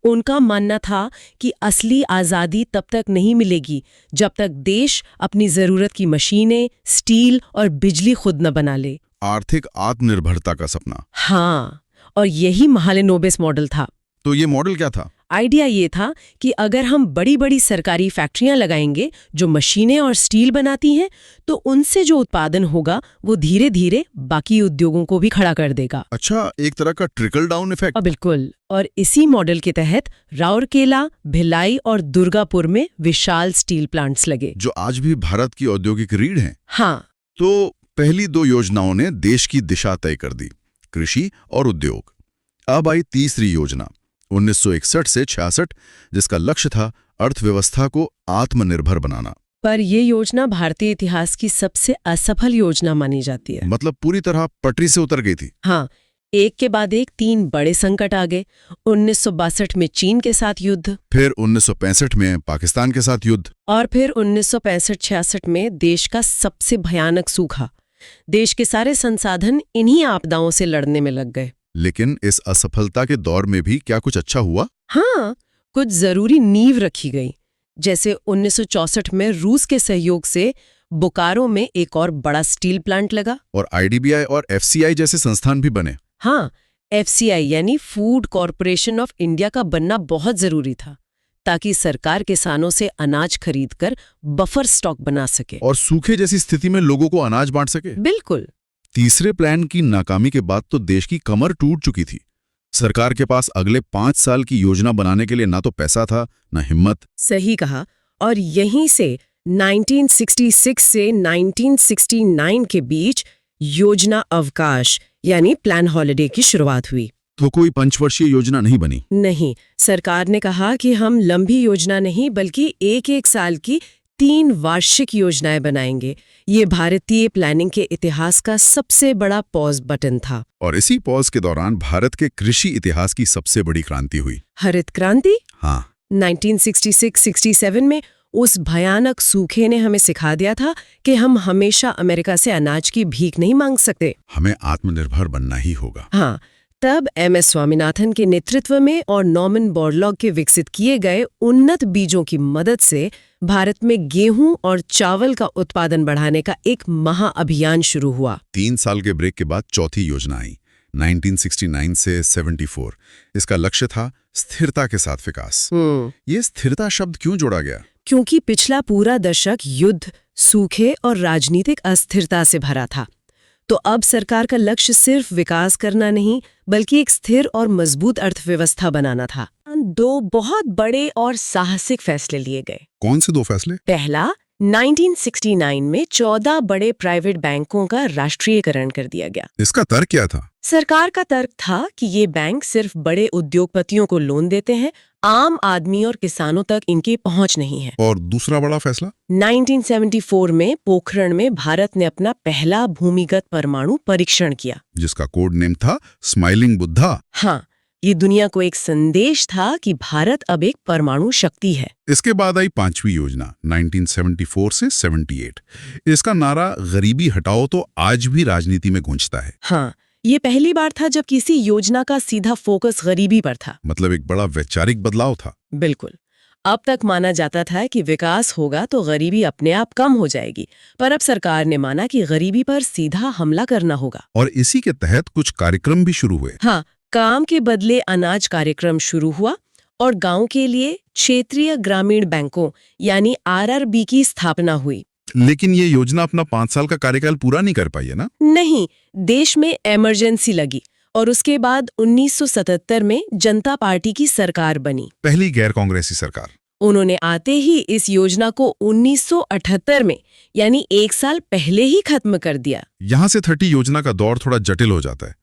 उनका मानना था कि असली आज़ादी तब तक नहीं मिलेगी जब तक देश अपनी जरूरत की मशीनें, स्टील और बिजली खुद न बना ले। आर्थिक आत्मनिर्भरता का सपना। हाँ, और यही महालेनोबिस मॉडल था। तो ये मॉडल क्या था? आइडिया ये था कि अगर हम बड़ी बड़ी सरकारी फैक्ट्रियां लगाएंगे जो मशीनें और स्टील बनाती हैं, तो उनसे जो उत्पादन होगा वो धीरे धीरे बाकी उद्योगों को भी खड़ा कर देगा। अच्छा, एक तरह का ट्रिकल डाउन इफेक्ट। बिल्कुल। और इसी मॉडल के तहत राउरकेला, भिलाई और दुर्गापुर में विशाल स्टील प्लांट्स लगे, जो आज भी भारत की औद्योगिक रीढ़ हैं। हाँ। तो पहली दो योजनाओं ने देश की दिशा तय कर दी, कृषि और उद्योग। अब आई तीसरी योजना 1961 से 66, जिसका लक्ष्य था अर्थव्यवस्था को आत्मनिर्भर बनाना। पर यह योजना भारतीय इतिहास की सबसे असफल योजना मानी जाती है। मतलब पूरी तरह पटरी से उतर गई थी। हाँ, एक के बाद एक 3 बड़े संकट आ गए। 1962 में चीन के साथ युद्ध, फिर 1965 में पाकिस्तान के साथ युद्ध, और फिर 1965-66 में देश का सबसे भयानक सूखा। देश के सारे संसाधन इन्हीं आपदाओं से लड़ने में लग गए। लेकिन इस असफलता के दौर में भी क्या कुछ अच्छा हुआ? हाँ, कुछ जरूरी नींव रखी गई। जैसे 1964 में रूस के सहयोग से बोकारो में एक और बड़ा स्टील प्लांट लगा, और आईडीबीआई और एफसीआई जैसे संस्थान भी बने। हाँ, एफसीआई यानी फूड कॉरपोरेशन ऑफ इंडिया का बनना बहुत जरूरी था, ताकि सरकार किसानों से अनाज खरीदकर बफर स्टॉक बना सके और सूखे जैसी स्थिति में लोगों को अनाज बांट सके। बिल्कुल। तीसरे प्लान की नाकामी के बाद तो देश की कमर टूट चुकी थी। सरकार के पास अगले 5 साल की योजना बनाने के लिए ना तो पैसा था, ना हिम्मत। सही कहा। और यहीं से 1966 से 1969 के बीच योजना अवकाश यानी प्लान हॉलिडे की शुरुआत हुई। तो कोई पंचवर्षीय योजना नहीं बनी। नहीं, सरकार ने कहा कि हम लंबी योजना नहीं बल्कि एक साल की 3 वार्षिक योजनाएं बनाएंगे। ये भारतीय प्लानिंग के इतिहास का सबसे बड़ा पॉज बटन था। और इसी पॉज के दौरान भारत के कृषि इतिहास की सबसे बड़ी क्रांति हुई। हरित क्रांति। हाँ, 1966-67 में उस भयानक सूखे ने हमें सिखा दिया था कि हम हमेशा अमेरिका से अनाज की भीख नहीं मांग सकते, हमें आत्मनिर्भर बनना ही होगा। हाँ, तब एम.एस. स्वामीनाथन के नेतृत्व में और नॉर्मन बोरलॉग के विकसित किए गए उन्नत बीजों की मदद से भारत में गेहूं और चावल का उत्पादन बढ़ाने का एक महाअभियान शुरू हुआ। 3 साल के ब्रेक के बाद चौथी योजना आई, 1969 से 74। इसका लक्ष्य था स्थिरता के साथ विकास। ये स्थिरता शब्द क्यों जोड़ा गया? क्योंकि पिछला पूरा दशक युद्ध, सूखे और राजनीतिक अस्थिरता से भरा था। तो अब सरकार का लक्ष्य सिर्फ विकास करना नहीं, बल्कि एक स्थिर और मजबूत अर्थव्यवस्था बनाना था। 2 बहुत बड़े और साहसिक फैसले लिए गए। कौन से 2 फैसले? पहला, 1969 में 14 बड़े प्राइवेट बैंकों का राष्ट्रीयकरण कर दिया गया। इसका तर्क क्या था? सरकार का तर्क था कि ये बैंक सिर्फ बड़े उद्योगपतियों को लोन देते हैं, आम आदमी और किसानों तक इनकी पहुंच नहीं है। और दूसरा बड़ा फैसला? 1974 में पोखरण में भारत ने अपना पहला भूमिगत परमाणु परीक्षण किया, जिसका कोड नेम था स्माइलिंग बुद्धा। हाँ, ये दुनिया को एक संदेश था कि भारत अब एक परमाणु शक्ति है। इसके बाद आई 5वीं योजना, 1974 से 78। इसका नारा गरीबी हटाओ तो आज भी राजनीति में गूंजता है। हाँ, ये पहली बार था जब किसी योजना का सीधा फोकस गरीबी पर था। मतलब एक बड़ा वैचारिक बदलाव था। बिल्कुल। अब तक माना जाता था कि विकास होगा तो गरीबी अपने आप कम हो जाएगी, पर अब सरकार ने माना कि गरीबी पर सीधा हमला करना होगा। और इसी के तहत कुछ कार्यक्रम भी शुरू हुए। हाँ, काम के बदले अनाज कार्यक्रम शुरू हुआ और गांव के लिए क्षेत्रीय ग्रामीण बैंकों यानी आरआरबी की स्थापना हुई। लेकिन ये योजना अपना 5 साल का कार्यकाल पूरा नहीं कर पाई है ना? नहीं, देश में इमरजेंसी लगी और उसके बाद 1977 में जनता पार्टी की सरकार बनी, पहली गैर कांग्रेसी सरकार। उन्होंने आते ही इस योजना को 1978 में यानी 1 साल पहले ही खत्म कर दिया। यहां से 30 योजना का दौर थोड़ा जटिल हो जाता है।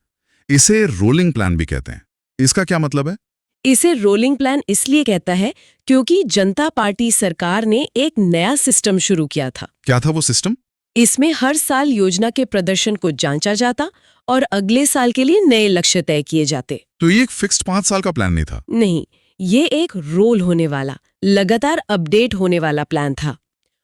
इसे रोलिंग प्लान भी कहते हैं। इसका क्या मतलब है? इसे रोलिंग प्लान इसलिए कहता है क्योंकि जनता पार्टी सरकार ने एक नया सिस्टम शुरू किया था। क्या था वो सिस्टम? इसमें हर साल योजना के प्रदर्शन को जांचा जाता और अगले साल के लिए नए लक्ष्य तय किए जाते। तो ये एक फिक्स्ड 5 साल का प्लान नहीं था? नहीं, ये एक रोल होने वाला, लगातार अपडेट होने वाला प्लान था।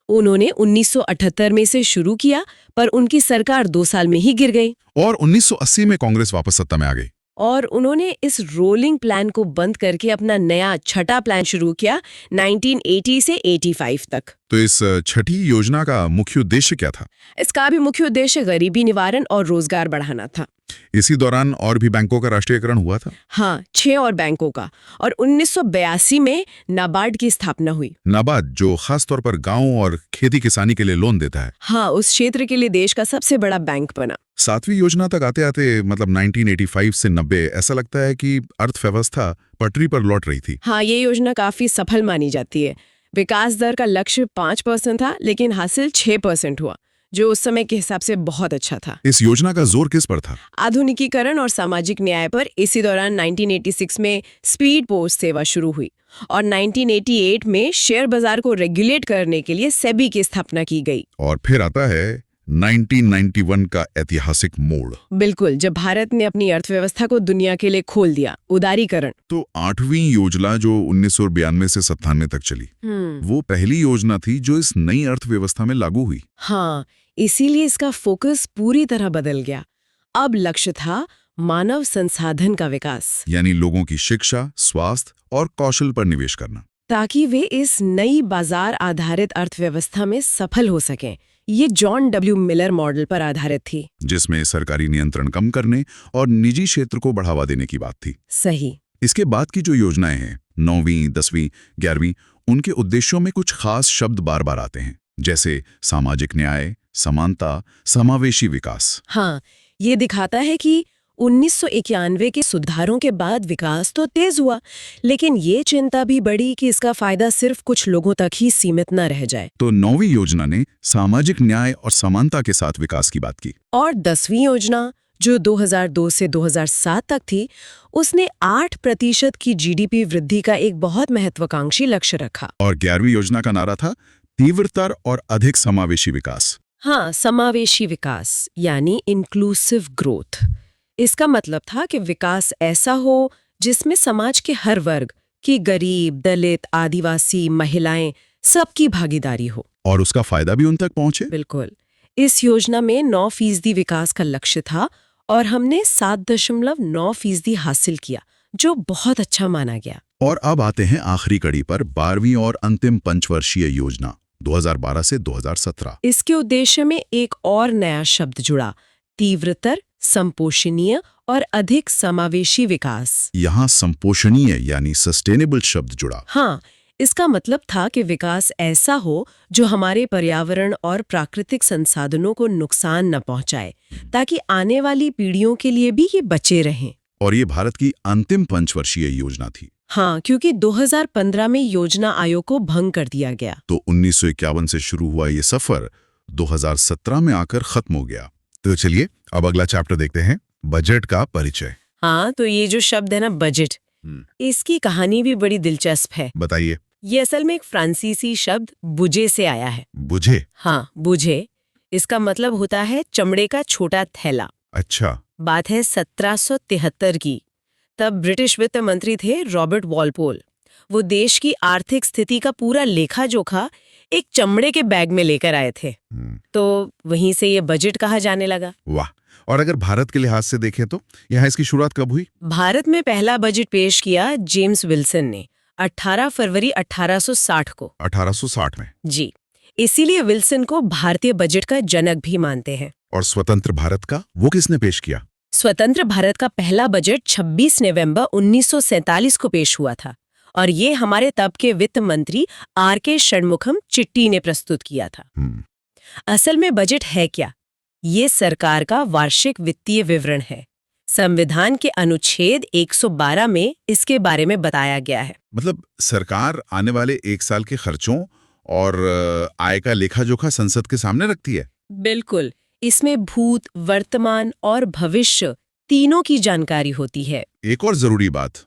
उन्होंने 1978 में से शुरू किया, पर उनकी सरकार 2 साल में ही गिर गई। और 1980 में कांग्रेस वापस सत्ता में आ गई। और उन्होंने इस रोलिंग प्लान को बंद करके अपना नया छठा प्लान शुरू किया 1980 से 85 तक। तो इस छठी योजना का मुख्य उद्देश्य क्या था? इसका भी मुख्य उद्देश्य गरीबी निवारण और रोजगार बढ़ाना था। इसी दौरान और भी बैंकों का राष्ट्रीयकरण हुआ था? हाँ, 6 और बैंकों का। और 1982 में नाबार्ड की स्थापना हुई। नाबार्ड, जो खास तौर पर गांव और खेती किसानी के लिए लोन देता है। हाँ, उस क्षेत्र के लिए देश का सबसे बड़ा बैंक बना। 7वीं योजना तक आते आते मतलब 1985 से 90 ऐसा लगता है कि अर्थव्यवस्था पटरी पर लौट रही थी। हाँ, ये योजना काफी सफल मानी जाती है। विकास दर का लक्ष्य 5% था, लेकिन हासिल 6% हुआ, जो उस समय के हिसाब से बहुत अच्छा था। इस योजना का जोर किस पर था? आधुनिकीकरण और सामाजिक न्याय पर। इसी दौरान 1986 में स्पीड पोस्ट सेवा शुरू हुई और 1988 में शेयर बाजार को रेगुलेट करने के लिए सेबी की स्थापना की गई। और फिर आता है 1991 का ऐतिहासिक मोड़। बिल्कुल, जब भारत ने अपनी अर्थव्यवस्था को दुनिया के लिए खोल दिया, उदारीकरण। तो 8वीं योजना जो 1992 से 97 तक चली, वो पहली योजना थी जो इस नई अर्थव्यवस्था में लागू हुई। हाँ, इसीलिए इसका फोकस पूरी तरह बदल गया। अब लक्ष्य था मानव संसाधन का विकास, यानी लोगों की शिक्षा, स्वास्थ्य और कौशल पर निवेश करना, ताकि वे इस नई बाजार आधारित अर्थव्यवस्था में सफल हो सकें। ये जॉन डब्ल्यू मिलर मॉडल पर आधारित थी, जिसमें सरकारी नियंत्रण कम करने और निजी क्षेत्र को बढ़ावा देने की बात थी। सही। इसके बाद की जो योजनाएं हैं, 9वीं, 10वीं, 11वीं, उनके उद्देश्यों में कुछ खास शब्द बार बार आते हैं, जैसे सामाजिक न्याय, समानता, समावेशी विकास। हाँ, ये दिखाता है कि 1991 के सुधारों के बाद विकास तो तेज हुआ, लेकिन ये चिंता भी बढ़ी कि इसका फायदा सिर्फ कुछ लोगों तक ही सीमित न रह जाए। तो 9वीं योजना ने सामाजिक न्याय और समानता के साथ विकास की बात की। और 10वीं योजना, जो 2002 से 2007 तक थी, उसने 8% की जीडीपी वृद्धि का एक बहुत महत्वाकांक्षी लक्ष्य रखा। और 11वीं योजना का नारा था तीव्रतर और अधिक समावेशी विकास। हाँ, समावेशी विकास यानी इंक्लूसिव ग्रोथ। इसका मतलब था कि विकास ऐसा हो जिसमें समाज के हर वर्ग की, गरीब, दलित, आदिवासी, महिलाएं, सबकी भागीदारी हो। और उसका फायदा भी उन तक पहुंचे। बिल्कुल। इस योजना में 9% विकास का लक्ष्य था और हमने 7.9% हासिल किया, जो बहुत अच्छा माना गया। और अब आते हैं आखिरी कड़ी पर, 12वीं और अंतिम पंचवर्षीय योजना 2012 से 2017। इसके उद्देश्य में एक और नया शब्द जुड़ा, तीव्रतर, संपोषणीय और अधिक समावेशी विकास। यहाँ संपोषणीय यानी सस्टेनेबल शब्द जुड़ा। हाँ, इसका मतलब था कि विकास ऐसा हो जो हमारे पर्यावरण और प्राकृतिक संसाधनों को नुकसान न पहुंचाए, ताकि आने वाली पीढ़ियों के लिए भी ये बचे रहें। और ये भारत की अंतिम पंचवर्षीय योजना थी। हाँ, क्योंकि 2015 में योजना आयोग को भंग कर दिया गया। तो 1951 से शुरू हुआ ये सफर 2017 में आकर खत्म हो गया। तो चलिए अब अगला चैप्टर देखते हैं, बजट का परिचय। हाँ, तो ये जो शब्द है ना, बजट, इसकी कहानी भी बड़ी दिलचस्प है। बताइए। ये असल में एक फ्रांसीसी शब्द बुझे से आया है। बुझे? हाँ, बुझे। इसका मतलब होता है चमड़े का छोटा थैला। अच्छा। बात है 1773 की। तब ब्रिटिश वित्त मंत्री थे रॉबर्ट वॉलपोल। वो देश की आर्थिक स्थिति का पूरा लेखा जोखा एक चमड़े के बैग में लेकर आए थे। तो वहीं से ये बजट कहा जाने लगा। वाह। और अगर भारत के लिहाज से देखें तो यहाँ इसकी शुरुआत कब हुई? भारत में पहला बजट पेश किया जेम्स विल्सन ने 18 फरवरी 1860 को। 1860 में? जी, इसीलिए विल्सन को भारतीय बजट का जनक भी मानते हैं। और स्वतंत्र भारत का वो किसने पेश किया? स्वतंत्र भारत का पहला बजट 26 नवंबर 1947 को पेश हुआ था और ये हमारे तब के वित्त मंत्री आर.के. षणमुखम चिट्टी ने प्रस्तुत किया था। असल में बजट है क्या? ये सरकार का वार्षिक वित्तीय विवरण है। संविधान के अनुच्छेद 112 में इसके बारे में बताया गया है। मतलब सरकार आने वाले एक साल के खर्चों और आय का लेखा जोखा संसद के सामने रखती है। बिल्कुल। इसमें भूत, वर्तमान और भविष्य तीनों की जानकारी होती है। एक और जरूरी बात,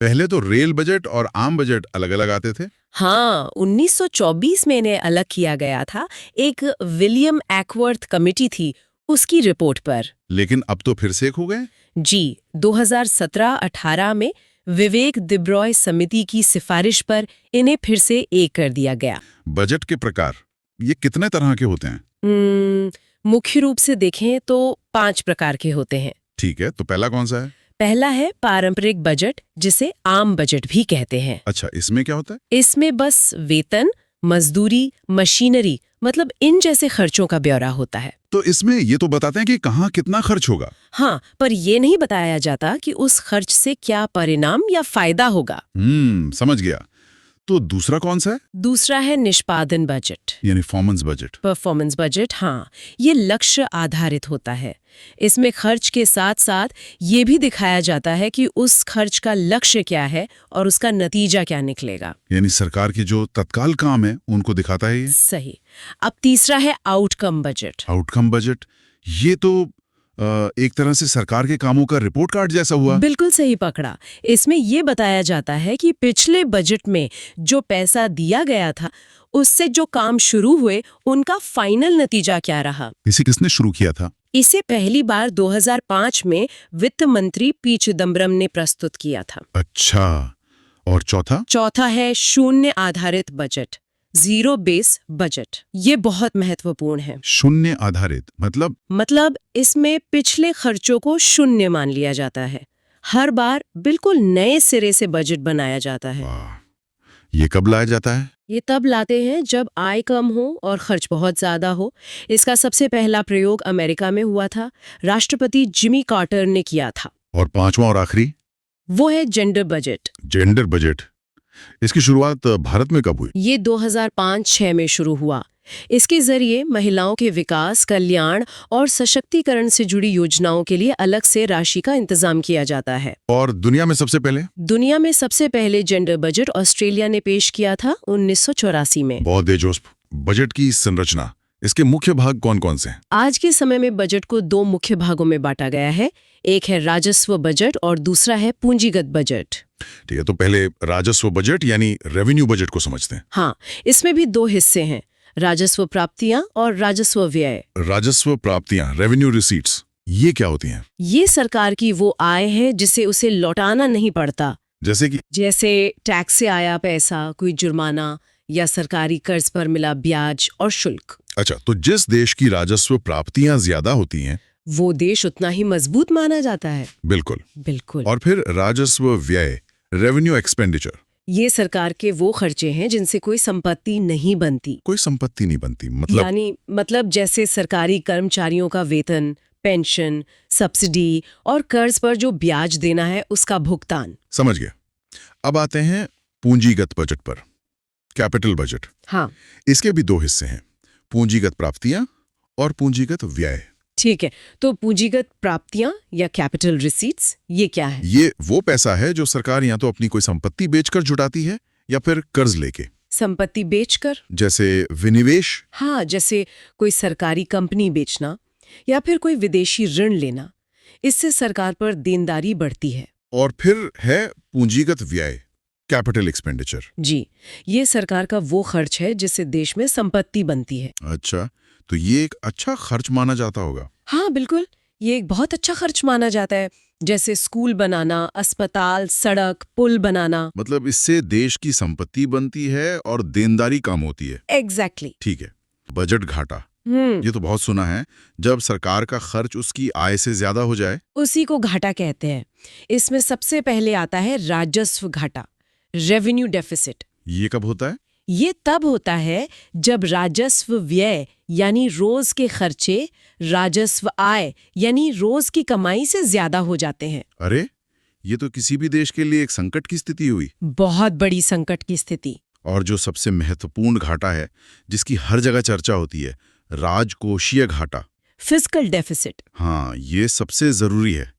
पहले तो रेल बजट और आम बजट अलग अलग आते थे। हाँ, 1924 में इन्हें अलग किया गया था। एक विलियम एक्वर्थ कमेटी थी उसकी रिपोर्ट पर। लेकिन अब तो फिर से एक हो गए। जी, 2017-18 में विवेक दिब्रॉय समिति की सिफारिश पर इन्हें फिर से एक कर दिया गया। बजट के प्रकार ये कितने तरह के होते हैं? मुख्य रूप से देखें तो 5 प्रकार के होते हैं। ठीक है, तो पहला कौन सा है? पहला है पारंपरिक बजट, जिसे आम बजट भी कहते हैं। अच्छा, इसमें क्या होता है? इसमें बस वेतन, मजदूरी, मशीनरी, मतलब इन जैसे खर्चों का ब्यौरा होता है। तो इसमें ये तो बताते हैं कि कहाँ कितना खर्च होगा। हाँ, पर ये नहीं बताया जाता कि उस खर्च से क्या परिणाम या फायदा होगा। समझ गया। तो दूसरा कौन सा है? दूसरा है निष्पादन बजट यानी परफॉर्मेंस बजट। हाँ, ये लक्ष्य आधारित होता है। इसमें खर्च के साथ साथ ये भी दिखाया जाता है कि उस खर्च का लक्ष्य क्या है और उसका नतीजा क्या निकलेगा। यानी सरकार की जो तत्काल काम है उनको दिखाता है ये। सही। अब तीसरा है आउटकम बजट। ये तो एक तरह से सरकार के कामों का रिपोर्ट कार्ड जैसा हुआ। बिल्कुल सही पकड़ा। इसमें ये बताया जाता है कि पिछले बजट में जो पैसा दिया गया था उससे जो काम शुरू हुए उनका फाइनल नतीजा क्या रहा। इसे किसने शुरू किया था? इसे पहली बार 2005 में वित्त मंत्री पी चिदम्बरम ने प्रस्तुत किया था। अच्छा, और चौथा है शून्य आधारित बजट, जीरो बेस बजट। ये बहुत महत्वपूर्ण है। शून्य आधारित मतलब इसमें पिछले खर्चों को शून्य मान लिया जाता है। हर बार बिल्कुल नए सिरे से बजट बनाया जाता है। ये कब लाया जाता है? ये तब लाते हैं जब आय कम हो और खर्च बहुत ज्यादा हो। इसका सबसे पहला प्रयोग अमेरिका में हुआ था। राष्ट्रपति जिमी कार्टर ने किया था। और पांचवा और आखिरी? वो है जेंडर बजट। इसकी शुरुआत भारत में कब हुई? ये 2005-06 में शुरू हुआ। इसके जरिए महिलाओं के विकास, कल्याण और सशक्तिकरण से जुड़ी योजनाओं के लिए अलग से राशि का इंतजाम किया जाता है। और दुनिया में सबसे पहले? दुनिया में सबसे पहले जेंडर बजट ऑस्ट्रेलिया ने पेश किया था 1984 में। बहुत दिलचस्प। बजट की संरचना, इसके मुख्य भाग कौन कौन से हैं? आज के समय में बजट को 2 मुख्य भागों में बांटा गया है। एक है राजस्व बजट और दूसरा है पूंजीगत बजट। ठीक है, तो पहले राजस्व बजट यानी रेवेन्यू बजट को समझते हैं। हाँ, इसमें भी 2 हिस्से हैं, राजस्व प्राप्तियां और राजस्व व्यय। राजस्व प्राप्तियां, रेवेन्यू रिसीट्स, ये क्या होती हैं? ये सरकार की वो आय है जिसे उसे लौटाना नहीं पड़ता, जैसे टैक्स से आया पैसा, कोई जुर्माना या सरकारी कर्ज पर मिला ब्याज और शुल्क। अच्छा, तो जिस देश की राजस्व प्राप्तियां ज्यादा होती हैं, वो देश उतना ही मजबूत माना जाता है। बिल्कुल। बिल्कुल। और फिर राजस्व व्यय, रेवेन्यू एक्सपेंडिचर, ये सरकार के वो खर्चे हैं जिनसे कोई संपत्ति नहीं बनती। कोई संपत्ति नहीं बनती, मतलब जैसे सरकारी कर्मचारियों का वेतन, पेंशन, सब्सिडी और कर्ज पर जो ब्याज देना है उसका भुगतान। समझ गया। अब आते हैं पूंजीगत बजट पर, कैपिटल बजट। हाँ, इसके भी 2 हिस्से हैं, पूंजीगत प्राप्तियां और पूंजीगत व्यय। ठीक है, तो पूंजीगत प्राप्तियां या कैपिटल रिसीट्स ये क्या है? ये वो पैसा है जो सरकार या तो अपनी कोई संपत्ति बेचकर जुटाती है या फिर कर्ज लेके। संपत्ति बेचकर? जैसे विनिवेश। हाँ, जैसे कोई सरकारी कंपनी बेचना या फिर कोई विदेशी ऋण लेना। इससे सरकार पर देनदारी बढ़ती है। और फिर है पूंजीगत व्यय, कैपिटल एक्सपेंडिचर। जी, ये सरकार का वो खर्च है जिससे देश में संपत्ति बनती है। अच्छा, तो ये एक अच्छा खर्च माना जाता होगा। हाँ बिल्कुल, ये एक बहुत अच्छा खर्च माना जाता है, जैसे स्कूल बनाना, अस्पताल, सड़क, पुल बनाना। मतलब इससे देश की संपत्ति बनती है और देनदारी कम होती है। एग्जैक्टली। ठीक है। बजट घाटा, ये तो बहुत सुना है, जब सरकार का खर्च उसकी आय से ज्यादा हो जाए। उसी को घाटा कहते हैं। इसमें सबसे पहले आता है राजस्व घाटा, रेवेन्यू डेफिसिट। ये कब होता है? ये तब होता है जब राजस्व व्यय यानी रोज के खर्चे राजस्व आय यानी रोज की कमाई से ज्यादा हो जाते हैं। अरे, ये तो किसी भी देश के लिए एक संकट की स्थिति हुई। बहुत बड़ी संकट की स्थिति। और जो सबसे महत्वपूर्ण घाटा है, जिसकी हर जगह चर्चा होती है, राजकोषीय घाटा, फिस्कल डेफिसिट। हाँ, ये सबसे जरूरी है।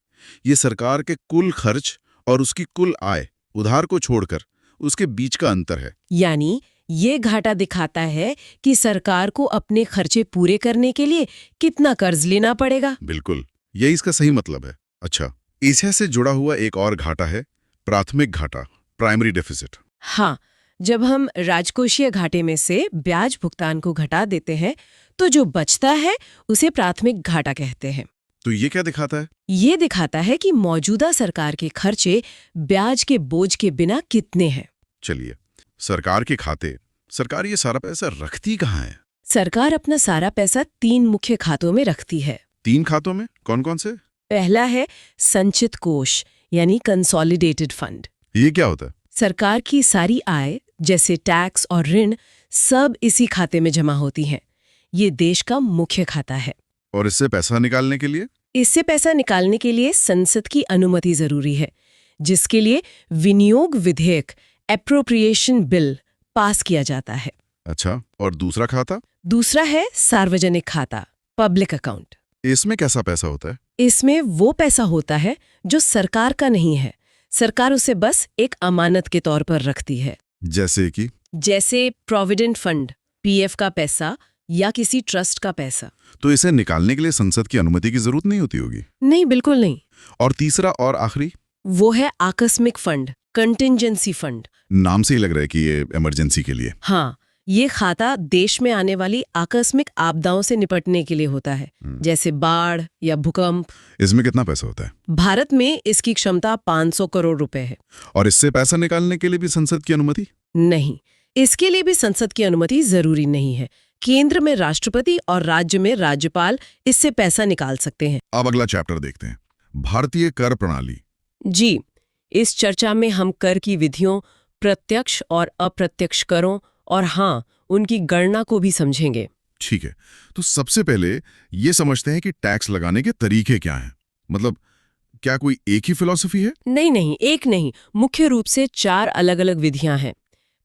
ये सरकार के कुल खर्च और उसकी कुल आय, उधार को छोड़कर, उसके बीच का अंतर है। यानी ये घाटा दिखाता है कि सरकार को अपने खर्चे पूरे करने के लिए कितना कर्ज लेना पड़ेगा। बिल्कुल, यही इसका सही मतलब है। अच्छा, इसी से जुड़ा हुआ एक और घाटा है, प्राथमिक घाटा, प्राइमरी डेफिसिट। हाँ, जब हम राजकोषीय घाटे में से ब्याज भुगतान को घटा देते हैं तो जो बचता है उसे प्राथमिक घाटा कहते हैं। तो ये क्या दिखाता है? ये दिखाता है कि मौजूदा सरकार के खर्चे ब्याज के बोझ के बिना कितने हैं। चलिए, सरकार के खाते, सरकार ये सारा पैसा रखती कहाँ है? सरकार अपना सारा पैसा 3 मुख्य खातों में रखती है। 3 खातों में? कौन कौन से? पहला है संचित कोष यानी कंसोलिडेटेड फंड। ये क्या होता है? सरकार की सारी आय जैसे टैक्स और ऋण सब इसी खाते में जमा होती हैं। ये देश का मुख्य खाता है। और इससे पैसा निकालने के लिए? इससे पैसा निकालने के लिए संसद की अनुमति जरूरी है, जिसके लिए विनियोग विधेयक एप्रोप्रिएशन बिल पास किया जाता है। अच्छा, और दूसरा खाता? दूसरा है सार्वजनिक खाता, पब्लिक अकाउंट। इसमें कैसा पैसा होता है? इसमें वो पैसा होता है जो सरकार का नहीं है, सरकार उसे बस एक अमानत के तौर पर रखती है। जैसे प्रोविडेंट फंड, पीएफ का पैसा या किसी ट्रस्ट का पैसा। तो इसे निकालने के लिए संसद की अनुमति की जरूरत नहीं होती होगी? नहीं, बिल्कुल नहीं। और तीसरा और आखिरी? वो है आकस्मिक फंड, कंटिंजेंसी फंड। नाम से ही लग रहा है कि ये इमरजेंसी के लिए। हाँ, ये खाता देश में आने वाली आकस्मिक आपदाओं से निपटने के लिए होता है, जैसे बाढ़ या भूकंप। इसमें कितना पैसा होता है? भारत में इसकी क्षमता 500 करोड़ रुपए है। और इससे पैसा निकालने के लिए भी संसद की अनुमति? नहीं, इसके लिए भी संसद की अनुमति जरूरी नहीं है। केंद्र में राष्ट्रपति और राज्य में राज्यपाल इससे पैसा निकाल सकते हैं। अब अगला चैप्टर देखते हैं, भारतीय कर प्रणाली। जी, इस चर्चा में हम कर की विधियों, प्रत्यक्ष और अप्रत्यक्ष करों और हाँ, उनकी गणना को भी समझेंगे। ठीक है, तो सबसे पहले ये समझते हैं कि टैक्स लगाने के तरीके क्या हैं। मतलब क्या कोई एक ही फिलॉसफी है? नहीं, एक नहीं, मुख्य रूप से 4 अलग अलग विधियां हैं।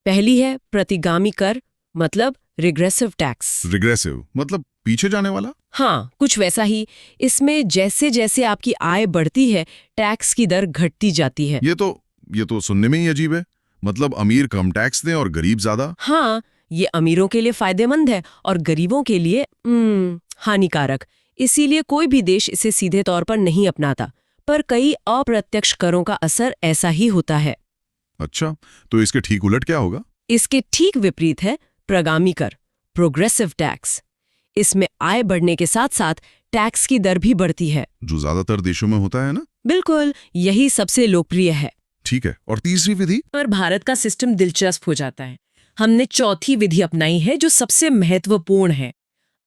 पहली है प्रतिगामी कर, मतलब रिग्रेसिव टैक्स। रिग्रेसिव मतलब पीछे जाने वाला? हाँ, कुछ वैसा ही। इसमें जैसे जैसे आपकी आय बढ़ती है, टैक्स की दर घटती जाती है। ये तो सुनने में ही अजीब है। मतलब अमीर कम टैक्स दें और गरीब ज्यादा? हाँ, ये अमीरों के लिए फायदेमंद है और गरीबों के लिए हानिकारक। इसीलिए कोई भी देश इसे सीधे तौर पर नहीं अपनाता, पर कई अप्रत्यक्ष करों का असर ऐसा ही होता है। अच्छा, तो इसके ठीक उलट क्या होगा? इसके ठीक विपरीत है प्रगामी कर, प्रोग्रेसिव टैक्स। इसमें आय बढ़ने के साथ साथ टैक्स की दर भी बढ़ती है। जो ज्यादातर देशों में होता है ना? बिल्कुल, यही सबसे लोकप्रिय है। ठीक है, और तीसरी विधि? पर भारत का सिस्टम दिलचस्प हो जाता है। हमने चौथी विधि अपनाई है जो सबसे महत्वपूर्ण है,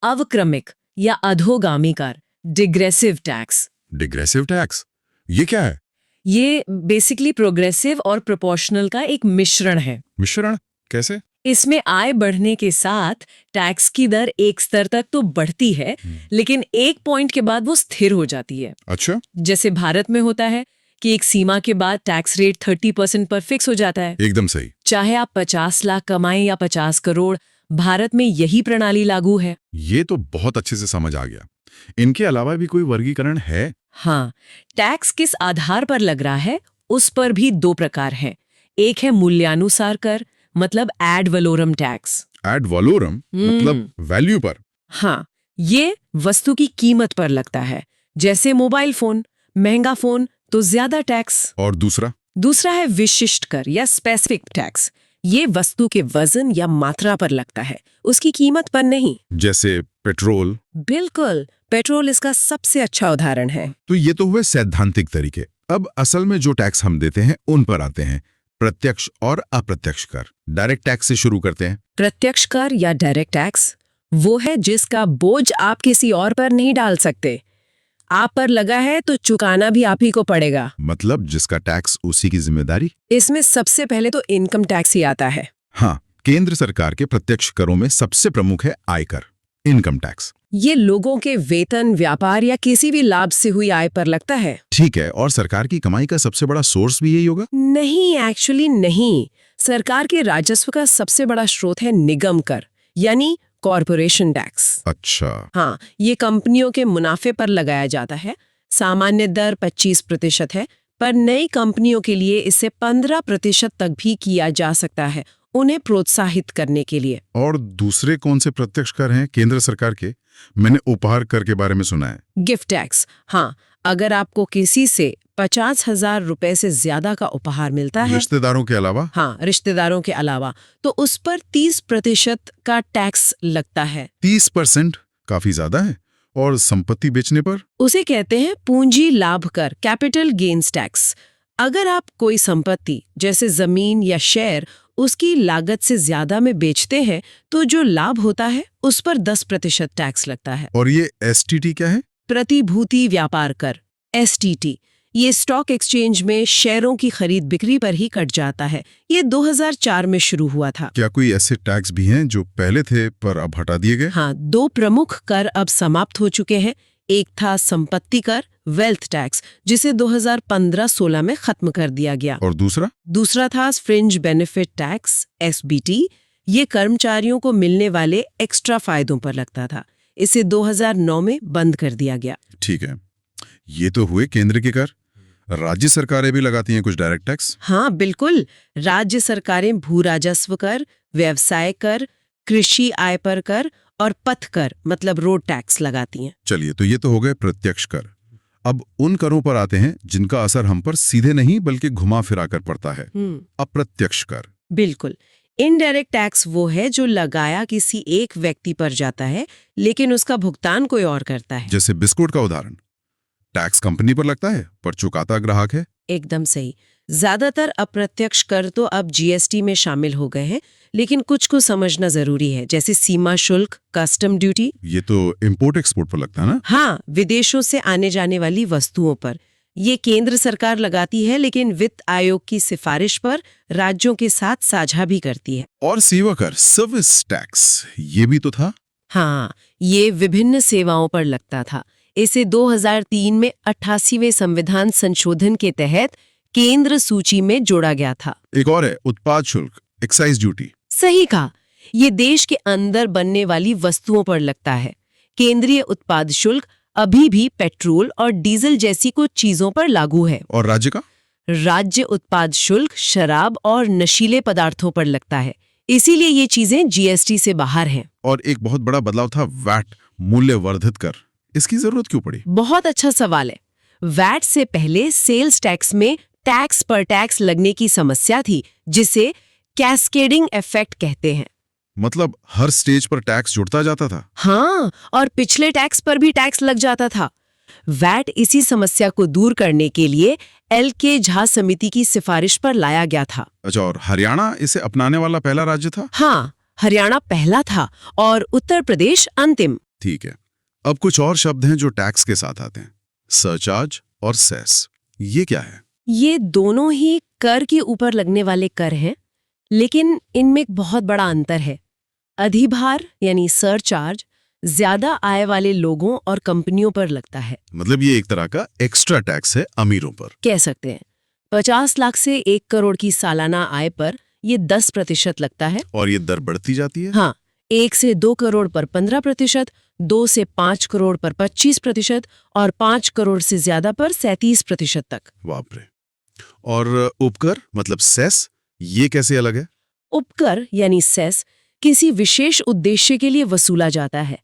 अवक्रमिक या अधोगामी कर, डिग्रेसिव टैक्स। डिग्रेसिव टैक्स, ये क्या है? ये बेसिकली प्रोग्रेसिव और प्रोपोर्शनल का एक मिश्रण है। मिश्रण कैसे? इसमें आय बढ़ने के साथ टैक्स की दर एक स्तर तक तो बढ़ती है, लेकिन एक पॉइंट के बाद वो स्थिर हो जाती है। अच्छा, जैसे भारत में होता है कि एक सीमा के बाद टैक्स रेट 30% पर फिक्स हो जाता है। एकदम सही। चाहे आप 50 लाख कमाएं या 50 करोड़, भारत में यही प्रणाली लागू है। ये तो बहुत अच्छे से समझ आ गया। इनके अलावा भी कोई वर्गीकरण है? हाँ, टैक्स किस आधार पर लग रहा है उस पर भी दो प्रकार हैं। एक है मूल्यानुसार कर, मतलब ad valorem tax. Ad valorem मतलब वैल्यू पर? हाँ, ये वस्तु की कीमत पर लगता है। जैसे मोबाइल फोन, महंगा फोन तो ज्यादा टैक्स। और दूसरा है विशिष्ट कर या स्पेसिफिक टैक्स। ये वस्तु के वजन या मात्रा पर लगता है, उसकी कीमत पर नहीं। जैसे पेट्रोल? बिल्कुल, पेट्रोल इसका सबसे अच्छा उदाहरण है। तो ये तो हुए सैद्धांतिक तरीके। अब असल में जो टैक्स हम देते हैं उन पर आते हैं, प्रत्यक्ष और अप्रत्यक्ष कर। डायरेक्ट टैक्स से शुरू करते हैं। प्रत्यक्ष कर या डायरेक्ट टैक्स वो है जिसका बोझ आप किसी और पर नहीं डाल सकते। आप पर लगा है तो चुकाना भी आप ही को पड़ेगा। मतलब जिसका टैक्स उसी की जिम्मेदारी? इसमें सबसे पहले तो इनकम टैक्स ही आता है। हाँ, केंद्र सरकार के प्रत्यक्ष करों में सबसे प्रमुख है आयकर, इनकम टैक्स। ये लोगों के वेतन, व्यापार या किसी भी लाभ से हुई आय पर लगता है। ठीक है, और सरकार की कमाई का सबसे बड़ा सोर्स भी यही होगा? नहीं, एक्चुअली नहीं। सरकार के राजस्व का सबसे बड़ा स्रोत है निगम कर, यानी कॉरपोरेशन टैक्स। अच्छा। हाँ, ये कंपनियों के मुनाफे पर लगाया जाता है। सामान्य दर 25% है, पर नई कंपनियों के लिए इसे 15% तक भी किया जा सकता है, उन्हें प्रोत्साहित करने के लिए। और दूसरे कौन से प्रत्यक्ष कर हैं केंद्र सरकार के? मैंने उपहार कर के बारे में सुना है। गिफ्ट टैक्स, हाँ, अगर आपको किसी से 50,000 रुपए से ज्यादा का उपहार मिलता है, रिश्तेदारों के अलावा? हाँ, रिश्तेदारों के अलावा, तो उस पर 30% का टैक्स लगता है। 30% काफी ज्यादा है। और संपत्ति बेचने पर? उसे कहते हैं पूंजी लाभ कर, कैपिटल गेन्स टैक्स। अगर आप कोई संपत्ति जैसे जमीन या शेयर उसकी लागत से ज्यादा में बेचते हैं, तो जो लाभ होता है उस पर 10% टैक्स लगता है। और ये एसटीटी क्या है? प्रतिभूति व्यापार कर, एसटीटी। ये स्टॉक एक्सचेंज में शेयरों की खरीद बिक्री पर ही कट जाता है। ये 2004 में शुरू हुआ था। क्या कोई ऐसे टैक्स भी हैं जो पहले थे पर अब हटा दिए गए? हाँ, दो प्रमुख कर अब समाप्त हो चुके हैं। एक था संपत्ति कर, वेल्थ टैक्स, जिसे 2015-16 में खत्म कर दिया गया। और दूसरा था फ्रिंज बेनिफिट टैक्स, एसबीटी। ये कर्मचारियों को मिलने वाले एक्स्ट्रा फायदों पर लगता था। इसे 2009 में बंद कर दिया गया। ठीक है, ये तो हुए केंद्र के कर। राज्य सरकारें भी लगाती हैं कुछ डायरेक्ट टैक्स? हाँ, बिल्कुल। राज्य सरकारें भू राजस्व कर, व्यवसाय कर, कृषि आय पर कर और पथ कर मतलब रोड टैक्स लगाती हैं। चलिए, तो ये तो हो गए प्रत्यक्ष कर। अब उन करों पर आते हैं जिनका असर हम पर सीधे नहीं बल्कि घुमा फिरा कर पड़ता है, अप्रत्यक्ष कर। बिल्कुल। इनडायरेक्ट टैक्स वो है जो लगाया किसी एक व्यक्ति पर जाता है, लेकिन उसका भुगतान कोई और करता है। जैसे बिस्कुट का उदाहरण, टैक्स कंपनी पर लगता है पर चुकाता ग्राहक है। एकदम सही। ज्यादातर अप्रत्यक्ष कर तो अब जीएसटी में शामिल हो गए हैं, लेकिन कुछ को समझना जरूरी है, जैसे सीमा शुल्क, कस्टम ड्यूटी। ये तो इंपोर्ट एक्सपोर्ट पर लगता है ना? हाँ, विदेशों से आने जाने वाली वस्तुओं पर। ये केंद्र सरकार लगाती है, लेकिन वित्त आयोग की सिफारिश पर राज्यों के साथ साझा भी करती है। और सेवा कर, सर्विस टैक्स, ये भी तो था? हाँ, ये विभिन्न सेवाओं पर लगता था। इसे 2003 में 88वें संविधान संशोधन के तहत केंद्र सूची में जोड़ा गया था। एक और है उत्पाद शुल्क, एक्साइज ड्यूटी। सही कहा। ये देश के अंदर बनने वाली वस्तुओं पर लगता है। केंद्रीय उत्पाद शुल्क अभी भी पेट्रोल और डीजल जैसी कुछ चीजों पर लागू है। और राज्य का? राज्य उत्पाद शुल्क शराब और नशीले पदार्थों पर लगता है, इसीलिए ये चीजें जीएसटी से बाहर हैं। और एक बहुत बड़ा बदलाव था वैट, मूल्य वर्धित कर। इसकी जरूरत क्यों पड़ी? बहुत अच्छा सवाल है। वैट से पहले सेल्स टैक्स में टैक्स पर टैक्स लगने की समस्या थी, जिसे कैस्केडिंग इफेक्ट कहते हैं। मतलब हर स्टेज पर टैक्स जुड़ता जाता था? हाँ, और पिछले टैक्स पर भी टैक्स लग जाता था। वैट इसी समस्या को दूर करने के लिए एल.के. झा समिति की सिफारिश पर लाया गया था। अच्छा, और हरियाणा इसे अपनाने वाला पहला राज्य था? हाँ, हरियाणा पहला था और उत्तर प्रदेश अंतिम। ठीक है। अब कुछ और शब्द हैं जो टैक्स के साथ आते हैं, सरचार्ज और सेस। ये क्या है? ये दोनों ही कर के ऊपर लगने वाले कर हैं, लेकिन इनमें एक बहुत बड़ा अंतर है। अधिभार यानी सरचार्ज ज्यादा आय वाले लोगों और कंपनियों पर लगता है। मतलब ये एक तरह का एक्स्ट्रा टैक्स है अमीरों पर। कह सकते हैं 50 लाख से 1 करोड़ की सालाना आय पर ये 10% लगता है। और ये दर बढ़ती जाती है? हाँ, 1 से 2 करोड़ पर 15%, 2 से 5 करोड़ पर 25% और 5 करोड़ से ज्यादा पर 37% तक। बाप रे। और उपकर मतलब सेस, ये कैसे अलग है? उपकर यानी सेस किसी विशेष उद्देश्य के लिए वसूला जाता है,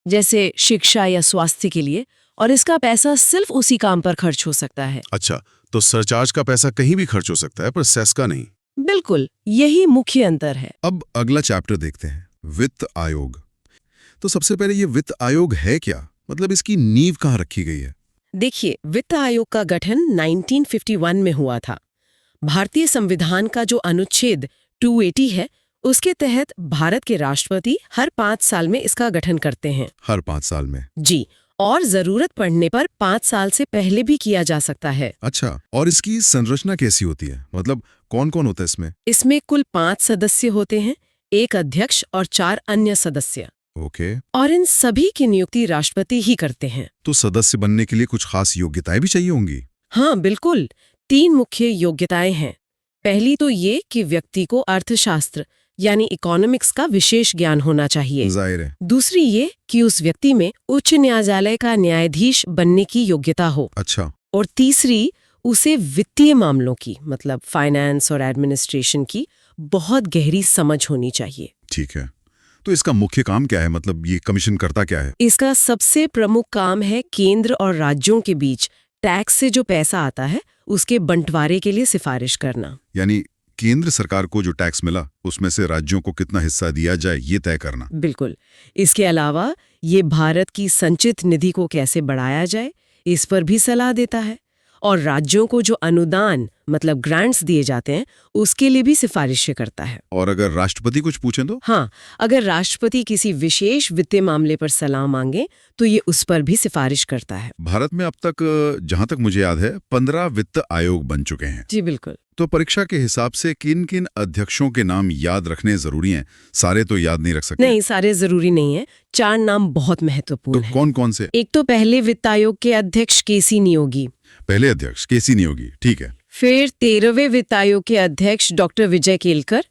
जैसे शिक्षा या स्वास्थ्य के लिए, और इसका पैसा सिर्फ उसी काम पर खर्च हो सकता है। अच्छा, तो सरचार्ज का पैसा कहीं भी खर्च हो सकता है पर सेस का नहीं। बिल्कुल, यही मुख्य अंतर है। अब अगला चैप्टर देखते हैं, वित्त आयोग। तो सबसे पहले ये वित्त आयोग है क्या? मतलब इसकी नींव कहाँ रखी गई है? देखिए, वित्त आयोग का गठन 1951 में हुआ था। भारतीय संविधान का जो अनुच्छेद 280 है, उसके तहत भारत के राष्ट्रपति हर 5 साल में इसका गठन करते हैं। हर 5 साल में? जी, और जरूरत पड़ने पर 5 साल से पहले भी किया जा सकता है। अच्छा, और इसकी संरचना कैसी होती है? मतलब कौन कौन होता है इसमें? इसमें कुल 5 सदस्य होते हैं, 1 अध्यक्ष और 4 अन्य सदस्य। ओके। और इन सभी की नियुक्ति राष्ट्रपति ही करते हैं। तो सदस्य बनने के लिए कुछ खास योग्यताएं भी चाहिए होंगी? हाँ, बिल्कुल। 3 मुख्य योग्यताएं हैं। पहली तो ये कि व्यक्ति को अर्थशास्त्र यानी इकोनॉमिक्स का विशेष ज्ञान होना चाहिए। जाहिर है। दूसरी ये कि उस व्यक्ति में उच्च न्यायालय का न्यायाधीश बनने की योग्यता हो। अच्छा। और तीसरी, उसे वित्तीय मामलों की मतलब फाइनेंस और एडमिनिस्ट्रेशन की बहुत गहरी समझ होनी चाहिए। ठीक है। तो इसका मुख्य काम क्या है? मतलब ये कमीशन करता क्या है? इसका सबसे प्रमुख काम है केंद्र और राज्यों के बीच टैक्स से जो पैसा आता है उसके बंटवारे के लिए सिफारिश करना। यानी केंद्र सरकार को जो टैक्स मिला उसमें से राज्यों को कितना हिस्सा दिया जाए ये तय करना। बिल्कुल। इसके अलावा ये भारत की संचित निधि को कैसे बढ़ाया जाए इस पर भी सलाह देता है, और राज्यों को जो अनुदान मतलब ग्रांट्स दिए जाते हैं उसके लिए भी सिफारिशें करता है। और अगर राष्ट्रपति कुछ पूछें तो? हाँ, अगर राष्ट्रपति किसी विशेष वित्तीय मामले पर सलाह मांगे तो ये उस पर भी सिफारिश करता है। भारत में अब तक जहां तक मुझे याद है 15 वित्त आयोग बन चुके हैं। जी बिल्कुल। तो परीक्षा के हिसाब से किन किन अध्यक्षों के नाम याद रखने जरूरी हैं? सारे तो याद नहीं रख सकते। नहीं, सारे जरूरी नहीं है। 4 नाम बहुत महत्वपूर्ण तो हैं। कौन कौन से? एक तो पहले वित्त आयोग के अध्यक्ष के.सी. नियोगी। पहले अध्यक्ष के.सी. नियोगी, ठीक है। फिर 13वें वित्त आयोग के अध्यक्ष डॉक्टर विजय केलकर,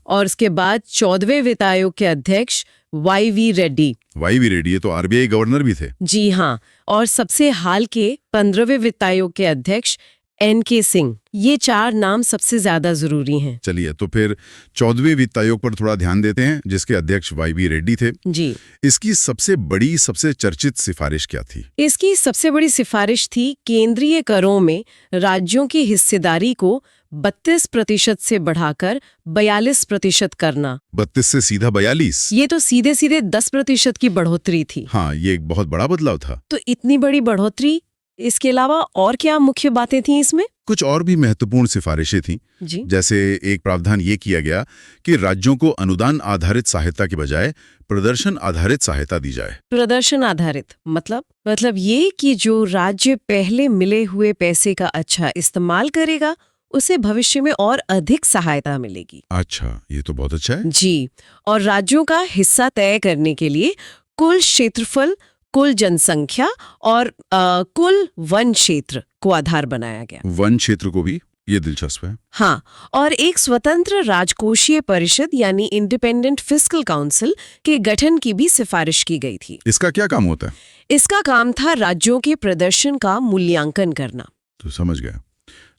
और उसके बाद 14वें वित्त आयोग के अध्यक्ष वाई.वी. रेड्डी। वाई.वी. रेड्डी, ये तो आरबीआई गवर्नर भी थे। जी हाँ, और सबसे हाल के 15वें वित्त आयोग के अध्यक्ष N.K. सिंह। ये 4 नाम सबसे ज्यादा जरूरी हैं। चलिए, तो फिर 14वें वित्त आयोग पर थोड़ा ध्यान देते हैं, जिसके अध्यक्ष वाई.वी. रेड्डी थे। जी। इसकी सबसे बड़ी, सबसे चर्चित सिफारिश क्या थी? इसकी सबसे बड़ी सिफारिश थी केंद्रीय करों में राज्यों की हिस्सेदारी को 32% से बढ़ाकर 42% करना। 32 से सीधा 42? ये तो सीधे सीधे 10% की बढ़ोतरी थी। हाँ, ये एक बहुत बड़ा बदलाव था। तो इतनी बड़ी बढ़ोतरी, इसके अलावा और क्या मुख्य बातें थीं इसमें? कुछ और भी महत्वपूर्ण सिफारिशें थीं। जी। जैसे एक प्रावधान ये किया गया कि राज्यों को अनुदान आधारित सहायता के बजाय प्रदर्शन आधारित सहायता दी जाए। प्रदर्शन आधारित मतलब ये कि जो राज्य पहले मिले हुए पैसे का अच्छा इस्तेमाल करेगा उसे भविष्य में और अधिक सहायता मिलेगी। अच्छा, ये तो बहुत अच्छा है। जी, और राज्यों का हिस्सा तय करने के लिए कुल क्षेत्रफल, कुल जनसंख्या और कुल वन क्षेत्र को आधार बनाया गया। वन क्षेत्र को भी ये दिलचस्प है। हाँ, और एक स्वतंत्र राजकोषीय परिषद यानी इंडिपेंडेंट फिस्कल काउंसिल के गठन की भी सिफारिश की गई थी। इसका क्या काम होता है? इसका काम था राज्यों के प्रदर्शन का मूल्यांकन करना। तो समझ गया।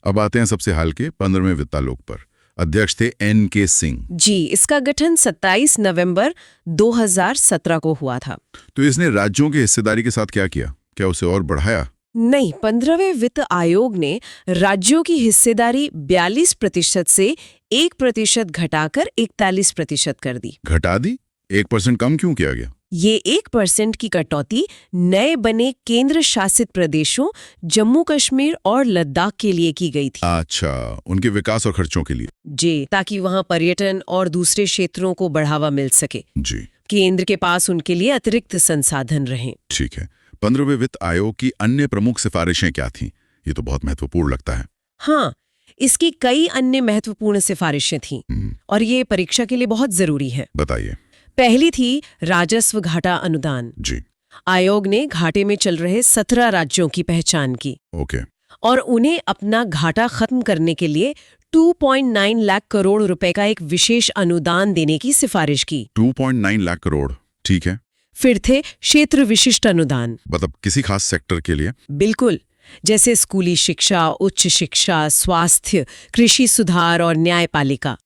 अब आते हैं सबसे हाल के 15वें वित्त आयोग पर। अध्यक्ष थे N.K. सिंह। जी, इसका गठन 27 नवंबर 2017 को हुआ था। तो इसने राज्यों की हिस्सेदारी के साथ क्या किया? क्या उसे और बढ़ाया? नहीं, 15वें वित्त आयोग ने राज्यों की हिस्सेदारी 42% से 1% घटाकर 41% कर दी। घटा दी? 1% कम क्यों किया गया? ये 1% की कटौती नए बने केंद्र शासित प्रदेशों जम्मू कश्मीर और लद्दाख के लिए की गई थी। अच्छा, उनके विकास और खर्चों के लिए। जी, ताकि वहां पर्यटन और दूसरे क्षेत्रों को बढ़ावा मिल सके। जी, केंद्र के पास उनके लिए अतिरिक्त संसाधन रहें। ठीक है। 15वें वित्त आयोग की अन्य प्रमुख सिफारिशें क्या थीं? ये तो बहुत महत्वपूर्ण लगता है। हाँ, इसकी कई अन्य महत्वपूर्ण सिफारिशें थीं और ये परीक्षा के लिए बहुत जरूरी है। बताइए। पहली थी राजस्व घाटा अनुदान। जी, आयोग ने घाटे में चल रहे 17 राज्यों की पहचान की ओके। और उन्हें अपना घाटा खत्म करने के लिए 2.9 लाख करोड़ रुपए का एक विशेष अनुदान देने की सिफारिश की। 2.9 लाख करोड़, ठीक है। फिर थे क्षेत्र विशिष्ट अनुदान। मतलब किसी खास सेक्टर के लिए? बिल्कुल, जैसे स्कूली शिक्षा, उच्च शिक्षा, स्वास्थ्य, कृषि सुधार और न्यायपालिका।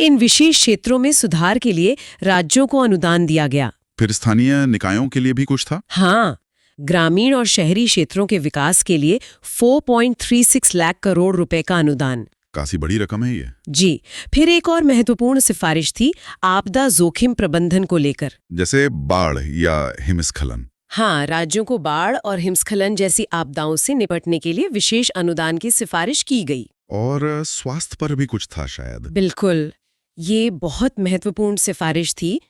इन विशेष क्षेत्रों में सुधार के लिए राज्यों को अनुदान दिया गया। फिर स्थानीय निकायों के लिए भी कुछ था? हाँ, ग्रामीण और शहरी क्षेत्रों के विकास के लिए 4.36 लाख करोड़ रुपए का अनुदान। काफी बड़ी रकम है ये। जी, फिर एक और महत्वपूर्ण सिफारिश थी आपदा जोखिम प्रबंधन को लेकर। जैसे बाढ़ या हिमस्खलन। हाँ, राज्यों को बाढ़ और हिमस्खलन जैसी आपदाओं से निपटने के लिए विशेष अनुदान की सिफारिश की गई। और स्वास्थ्य पर भी कुछ था शायद। बिल्कुल, ये बहुत महत्वपूर्ण सिफारिश थी।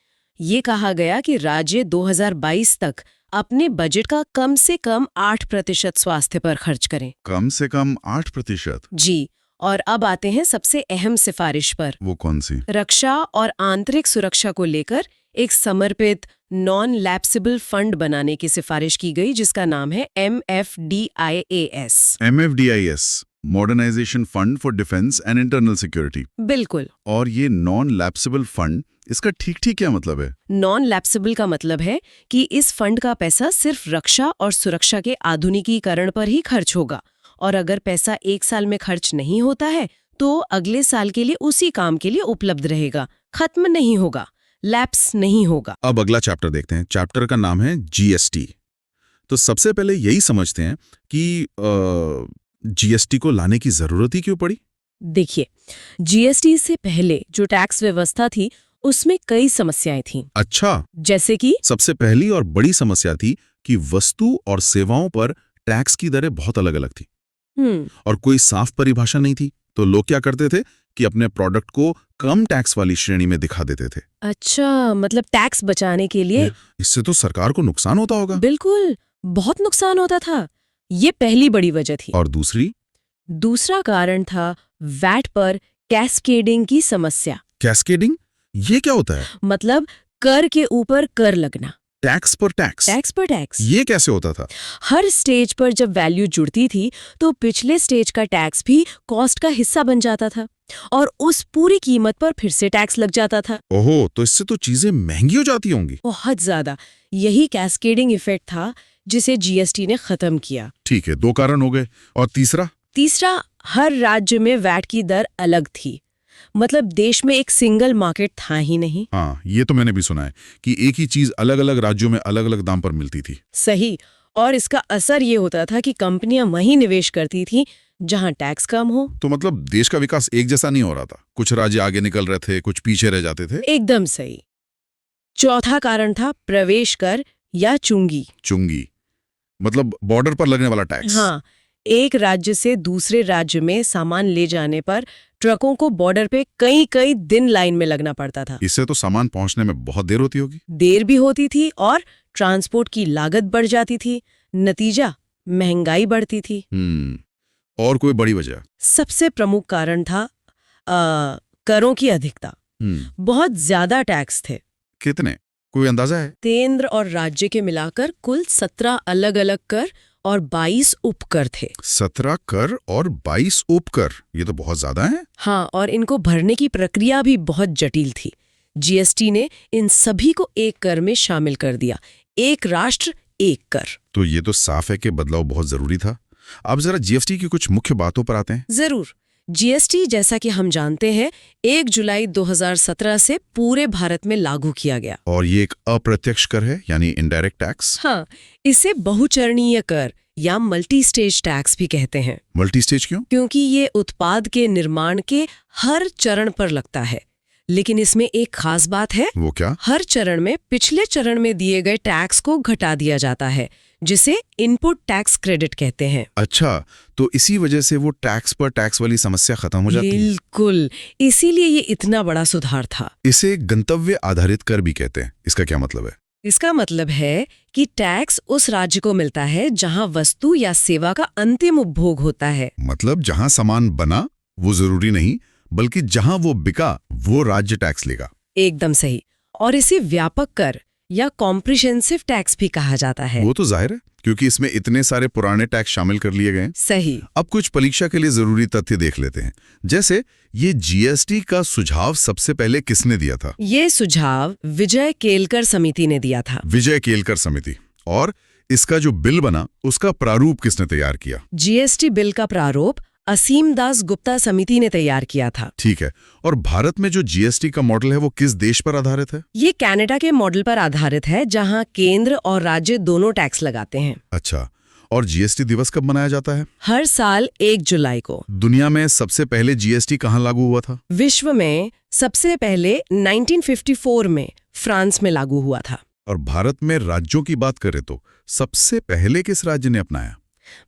ये कहा गया कि राज्य 2022 तक अपने बजट का कम से कम 8% स्वास्थ्य पर खर्च करें। कम से कम 8%? जी, और अब आते हैं सबसे अहम सिफारिश पर। वो कौन सी? रक्षा और आंतरिक सुरक्षा को लेकर एक समर्पित नॉन लैप्सिबल फंड बनाने की सिफारिश की गई, जिसका नाम है MFDIAS। MFDIS, modernisation fund for defence and internal security. बिल्कुल। और ये नॉन लैप्सिबल फंड, इसका ठीक क्या मतलब है? नॉन लैप्सिबल का मतलब है कि इस फंड का पैसा सिर्फ रक्षा और सुरक्षा के आधुनिकीकरण पर ही खर्च होगा, और अगर पैसा एक साल में खर्च नहीं होता है तो अगले साल के लिए उसी काम के लिए उपलब्ध रहेगा, खत्म नहीं होगा, लैप्स नहीं होगा। अब अगला चैप्टर देखते हैं। चैप्टर का नाम है GST। तो सबसे पहले यही समझते हैं कि GST को लाने की जरूरत ही क्यों पड़ी? देखिए, GST से पहले जो टैक्स व्यवस्था थी उसमें कई समस्याएं थीं। अच्छा, जैसे कि सबसे पहली और बड़ी समस्या थी कि वस्तु और सेवाओं पर टैक्स की दरें बहुत अलग-अलग थी और कोई साफ परिभाषा नहीं थी। तो लोग क्या करते थे कि अपने प्रोडक्ट को कम टैक्स वाली श्रेणी में दिखा देते थे। अच्छा, मतलब टैक्स बचाने के लिए? इससे तो सरकार को नुकसान होता होगा। बिल्कुल, बहुत नुकसान होता था। ये पहली बड़ी वजह थी। और दूसरा कारण था वैट पर कैस्केडिंग की समस्या। कैस्केडिंग? ये क्या होता है? मतलब कर के ऊपर कर लगना। टैक्स पर टैक्स? टैक्स पर टैक्स। ये कैसे होता था? हर स्टेज पर जब वैल्यू जुड़ती थी तो पिछले स्टेज का टैक्स भी कॉस्ट का हिस्सा बन जाता था और उस पूरी कीमत पर फिर से टैक्स लग जाता था। ओहो, तो इससे तो चीजें महंगी हो जाती होंगी। बहुत ज्यादा। यही कैस्केडिंग इफेक्ट था जिसे GST ने खत्म किया। ठीक है, 2 कारण हो गए। और तीसरा, हर राज्य में वैट की दर अलग थी। मतलब देश में एक सिंगल मार्केट था ही नहीं। हाँ, ये तो मैंने भी सुना है कि एक ही चीज अलग-अलग राज्यों में अलग-अलग दाम पर मिलती थी। सही। और इसका असर ये होता था कि कंपनियां वहीं निवेश करती थी जहां टैक्स कम हो। तो मतलब देश का विकास एक जैसा नहीं हो रहा था। कुछ राज्य आगे निकल रहे थे, कुछ पीछे रह जाते थे। एकदम सही। चौथा कारण था प्रवेश कर या चुंगी। मतलब बॉर्डर पर लगने वाला टैक्स। हाँ, एक राज्य से दूसरे राज्य में सामान ले जाने पर ट्रकों को बॉर्डर पे कई दिन लाइन में लगना पड़ता था। इससे तो सामान पहुंचने में बहुत देर होती होगी। देर भी होती थी और ट्रांसपोर्ट की लागत बढ़ जाती थी। नतीजा, महंगाई बढ़ती थी। और कोई बड़ी वजह? सबसे प्रमुख कारण था करों की अधिकता। बहुत ज्यादा टैक्स थे। कितने? कोई अंदाजा है? केंद्र और राज्य के मिलाकर कुल 17 अलग-अलग कर और 22 उपकर थे। 17 कर और 22 उपकर, ये तो बहुत ज्यादा है। हाँ, और इनको भरने की प्रक्रिया भी बहुत जटिल थी। जीएसटी ने इन सभी को एक कर में शामिल कर दिया। एक राष्ट्र एक कर। तो ये तो साफ है कि बदलाव बहुत जरूरी था। अब जरा जीएसटी की कुछ मुख्य बातों पर आते हैं। जरूर। जीएसटी, जैसा कि हम जानते हैं, 1 जुलाई 2017 से पूरे भारत में लागू किया गया। और ये एक अप्रत्यक्ष कर है, यानी इनडायरेक्ट टैक्स। हाँ, इसे बहुचरणीय कर या मल्टी स्टेज टैक्स भी कहते हैं। मल्टी स्टेज क्यों? क्योंकि ये उत्पाद के निर्माण के हर चरण पर लगता है। लेकिन इसमें एक खास बात है। वो क्या? हर चरण में पिछले चरण में दिए गए टैक्स को घटा दिया जाता है, जिसे इनपुट टैक्स क्रेडिट कहते हैं। अच्छा, तो इसी वजह से वो टैक्स पर टैक्स वाली समस्या खत्म हो जाती है। बिल्कुल, इसीलिए ये इतना बड़ा सुधार था। इसे गंतव्य आधारित कर भी कहते हैं। इसका क्या मतलब है? इसका मतलब है कि टैक्स उस राज्य को मिलता है जहां वस्तु या सेवा का अंतिम उपभोग होता है। मतलब जहां सामान बना वो जरूरी नहीं, बल्कि जहां वो बिका वो राज्य टैक्स लेगा। एकदम सही। और इसे व्यापक कर या कॉम्प्रिहेंसिव टैक्स भी कहा जाता है। वो तो जाहिर है, क्योंकि इसमें इतने सारे पुराने टैक्स शामिल कर लिए गए हैं। सही। अब कुछ परीक्षा के लिए जरूरी तथ्य देख लेते हैं। जैसे ये जीएसटी का सुझाव सबसे पहले किसने दिया था? ये सुझाव विजय केलकर समिति ने दिया था। विजय केलकर समिति। और इसका जो बिल बना उसका प्रारूप किसने तैयार किया? जीएसटी बिल का प्रारूप असीम दास गुप्ता समिति ने तैयार किया था। ठीक है। और भारत में जो जीएसटी का मॉडल है वो किस देश पर आधारित है? ये कनाडा के मॉडल पर आधारित है, जहां केंद्र और राज्य दोनों टैक्स लगाते हैं। अच्छा, और जीएसटी दिवस कब मनाया जाता है? हर साल 1 जुलाई को। दुनिया में सबसे पहले जीएसटी कहाँ लागू हुआ था? विश्व में सबसे पहले 1954 में फ्रांस में लागू हुआ था। और भारत में राज्यों की बात करें तो सबसे पहले किस राज्य ने अपनाया?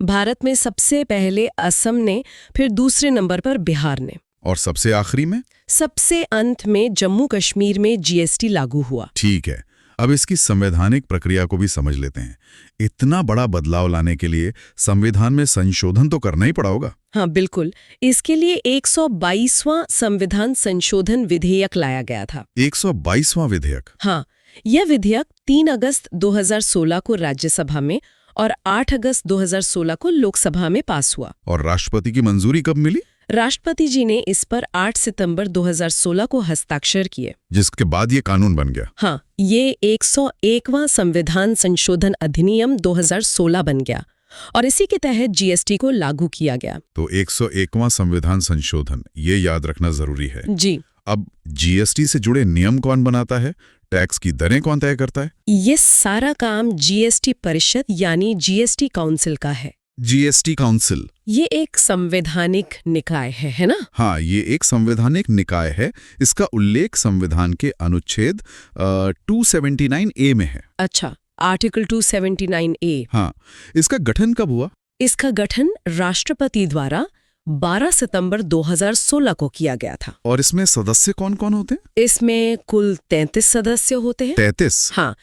भारत में सबसे पहले असम ने, फिर दूसरे नंबर पर बिहार ने, और सबसे आखिरी में? सबसे अंत में जम्मू कश्मीर में जीएसटी लागू हुआ। ठीक है, अब इसकी संवैधानिक प्रक्रिया को भी समझ लेते हैं। इतना बड़ा बदलाव लाने के लिए संविधान में संशोधन तो करना ही पड़ा होगा। हाँ बिल्कुल, इसके लिए 122वां संविधान संशोधन विधेयक लाया गया था। 122वां विधेयक? हाँ, यह विधेयक 3 अगस्त 2016 को राज्यसभा में और 8 अगस्त 2016 को लोकसभा में पास हुआ। और राष्ट्रपति की मंजूरी कब मिली? राष्ट्रपति जी ने इस पर 8 सितंबर 2016 को हस्ताक्षर किए, जिसके बाद ये कानून बन गया। हाँ, ये 101वां संविधान संशोधन अधिनियम 2016 बन गया और इसी के तहत जीएसटी को लागू किया गया। तो 101वां संविधान संशोधन, ये याद रखना जरूरी है। जी। अब जीएसटी से जुड़े नियम कौन बनाता है? टैक्स की दरें कौन तय करता है? ये सारा काम जीएसटी परिषद यानी जीएसटी काउंसिल का है। जीएसटी काउंसिल, ये एक संवैधानिक निकाय है ना? हाँ, ये एक संवैधानिक निकाय है। इसका उल्लेख संविधान के अनुच्छेद 279A में है। अच्छा, आर्टिकल 279A। हाँ, इसका गठन कब हुआ? इसका गठन राष्ट्रपति द्वारा 12 सितंबर 2016 को किया गया था। और इसमें सदस्य कौन कौन होते हैं? इसमें कुल 33 सदस्य होते हैं। 33? हाँ,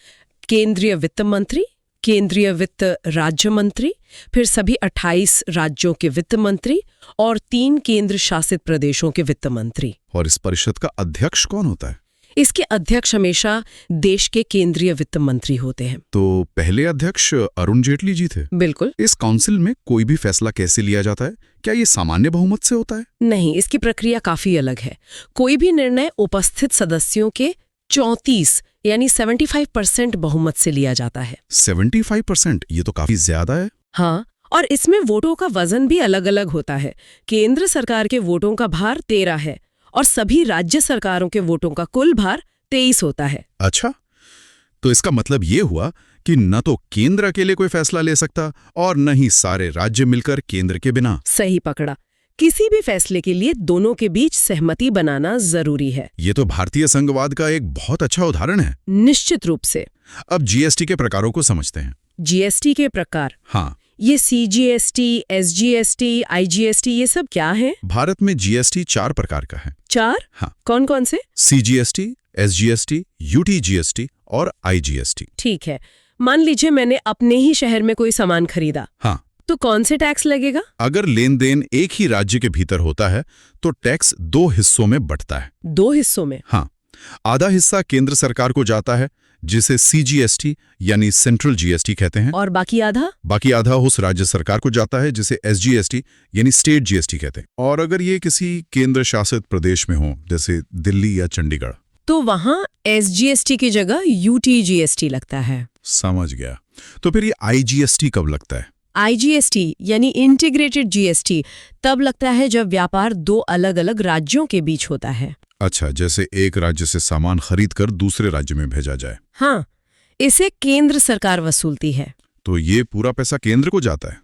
केंद्रीय वित्त मंत्री, केंद्रीय वित्त राज्य मंत्री, फिर सभी 28 राज्यों के वित्त मंत्री और 3 केंद्र शासित प्रदेशों के वित्त मंत्री। और इस परिषद का अध्यक्ष कौन होता है? इसके अध्यक्ष हमेशा देश के केंद्रीय वित्त मंत्री होते हैं। तो पहले अध्यक्ष अरुण जेटली जी थे? बिल्कुल। इस काउंसिल में कोई भी फैसला कैसे लिया जाता है? क्या ये सामान्य बहुमत से होता है? नहीं, इसकी प्रक्रिया काफी अलग है। कोई भी निर्णय उपस्थित सदस्यों के 34 यानी 75% बहुमत से लिया जाता है। 75%? ये तो काफी ज्यादा है। हाँ, और इसमें वोटों का वजन भी अलग अलग होता है। केंद्र सरकार के वोटों का भार 13 है और सभी राज्य सरकारों के वोटों का कुल भार 23 होता है। अच्छा, तो इसका मतलब ये हुआ कि न तो केंद्र अकेले कोई फैसला ले सकता और न ही सारे राज्य मिलकर केंद्र के बिना। सही पकड़ा। किसी भी फैसले के लिए दोनों के बीच सहमति बनाना जरूरी है। ये तो भारतीय संघवाद का एक बहुत अच्छा उदाहरण है। निश्चित रूप से। अब जीएसटी के प्रकारों को समझते हैं। जीएसटी के प्रकार? हाँ, ये सीजीएसटी, एसजीएसटी, आईजीएसटी, ये सब क्या है? भारत में जीएसटी 4 प्रकार का है। 4? हाँ। कौन कौन से? सीजीएसटी, एसजीएसटी, यूटीजीएसटी और आईजीएसटी। ठीक है, मान लीजिए मैंने अपने ही शहर में कोई सामान खरीदा। हाँ, तो कौन से टैक्स लगेगा? अगर लेन देन एक ही राज्य के भीतर होता है तो टैक्स 2 हिस्सों में बंटता है। 2 हिस्सों में? हाँ, आधा हिस्सा केंद्र सरकार को जाता है जिसे सीजीएसटी यानी सेंट्रल जीएसटी कहते हैं, और बाकी आधा? बाकी आधा उस राज्य सरकार को जाता है जिसे एसजीएसटी यानी स्टेट जीएसटी कहते हैं। और अगर ये किसी केंद्र शासित प्रदेश में हो जैसे दिल्ली या चंडीगढ़, तो वहां एसजीएसटी की जगह यूटीजीएसटी लगता है। समझ गया। तो फिर ये आईजीएसटी कब लगता है? आईजीएसटी यानी इंटीग्रेटेड जीएसटी तब लगता है जब व्यापार दो अलग अलग राज्यों के बीच होता है। अच्छा, जैसे एक राज्य से सामान खरीद कर दूसरे राज्य में भेजा जाए। हाँ, इसे केंद्र सरकार वसूलती है। तो ये पूरा पैसा केंद्र को जाता है?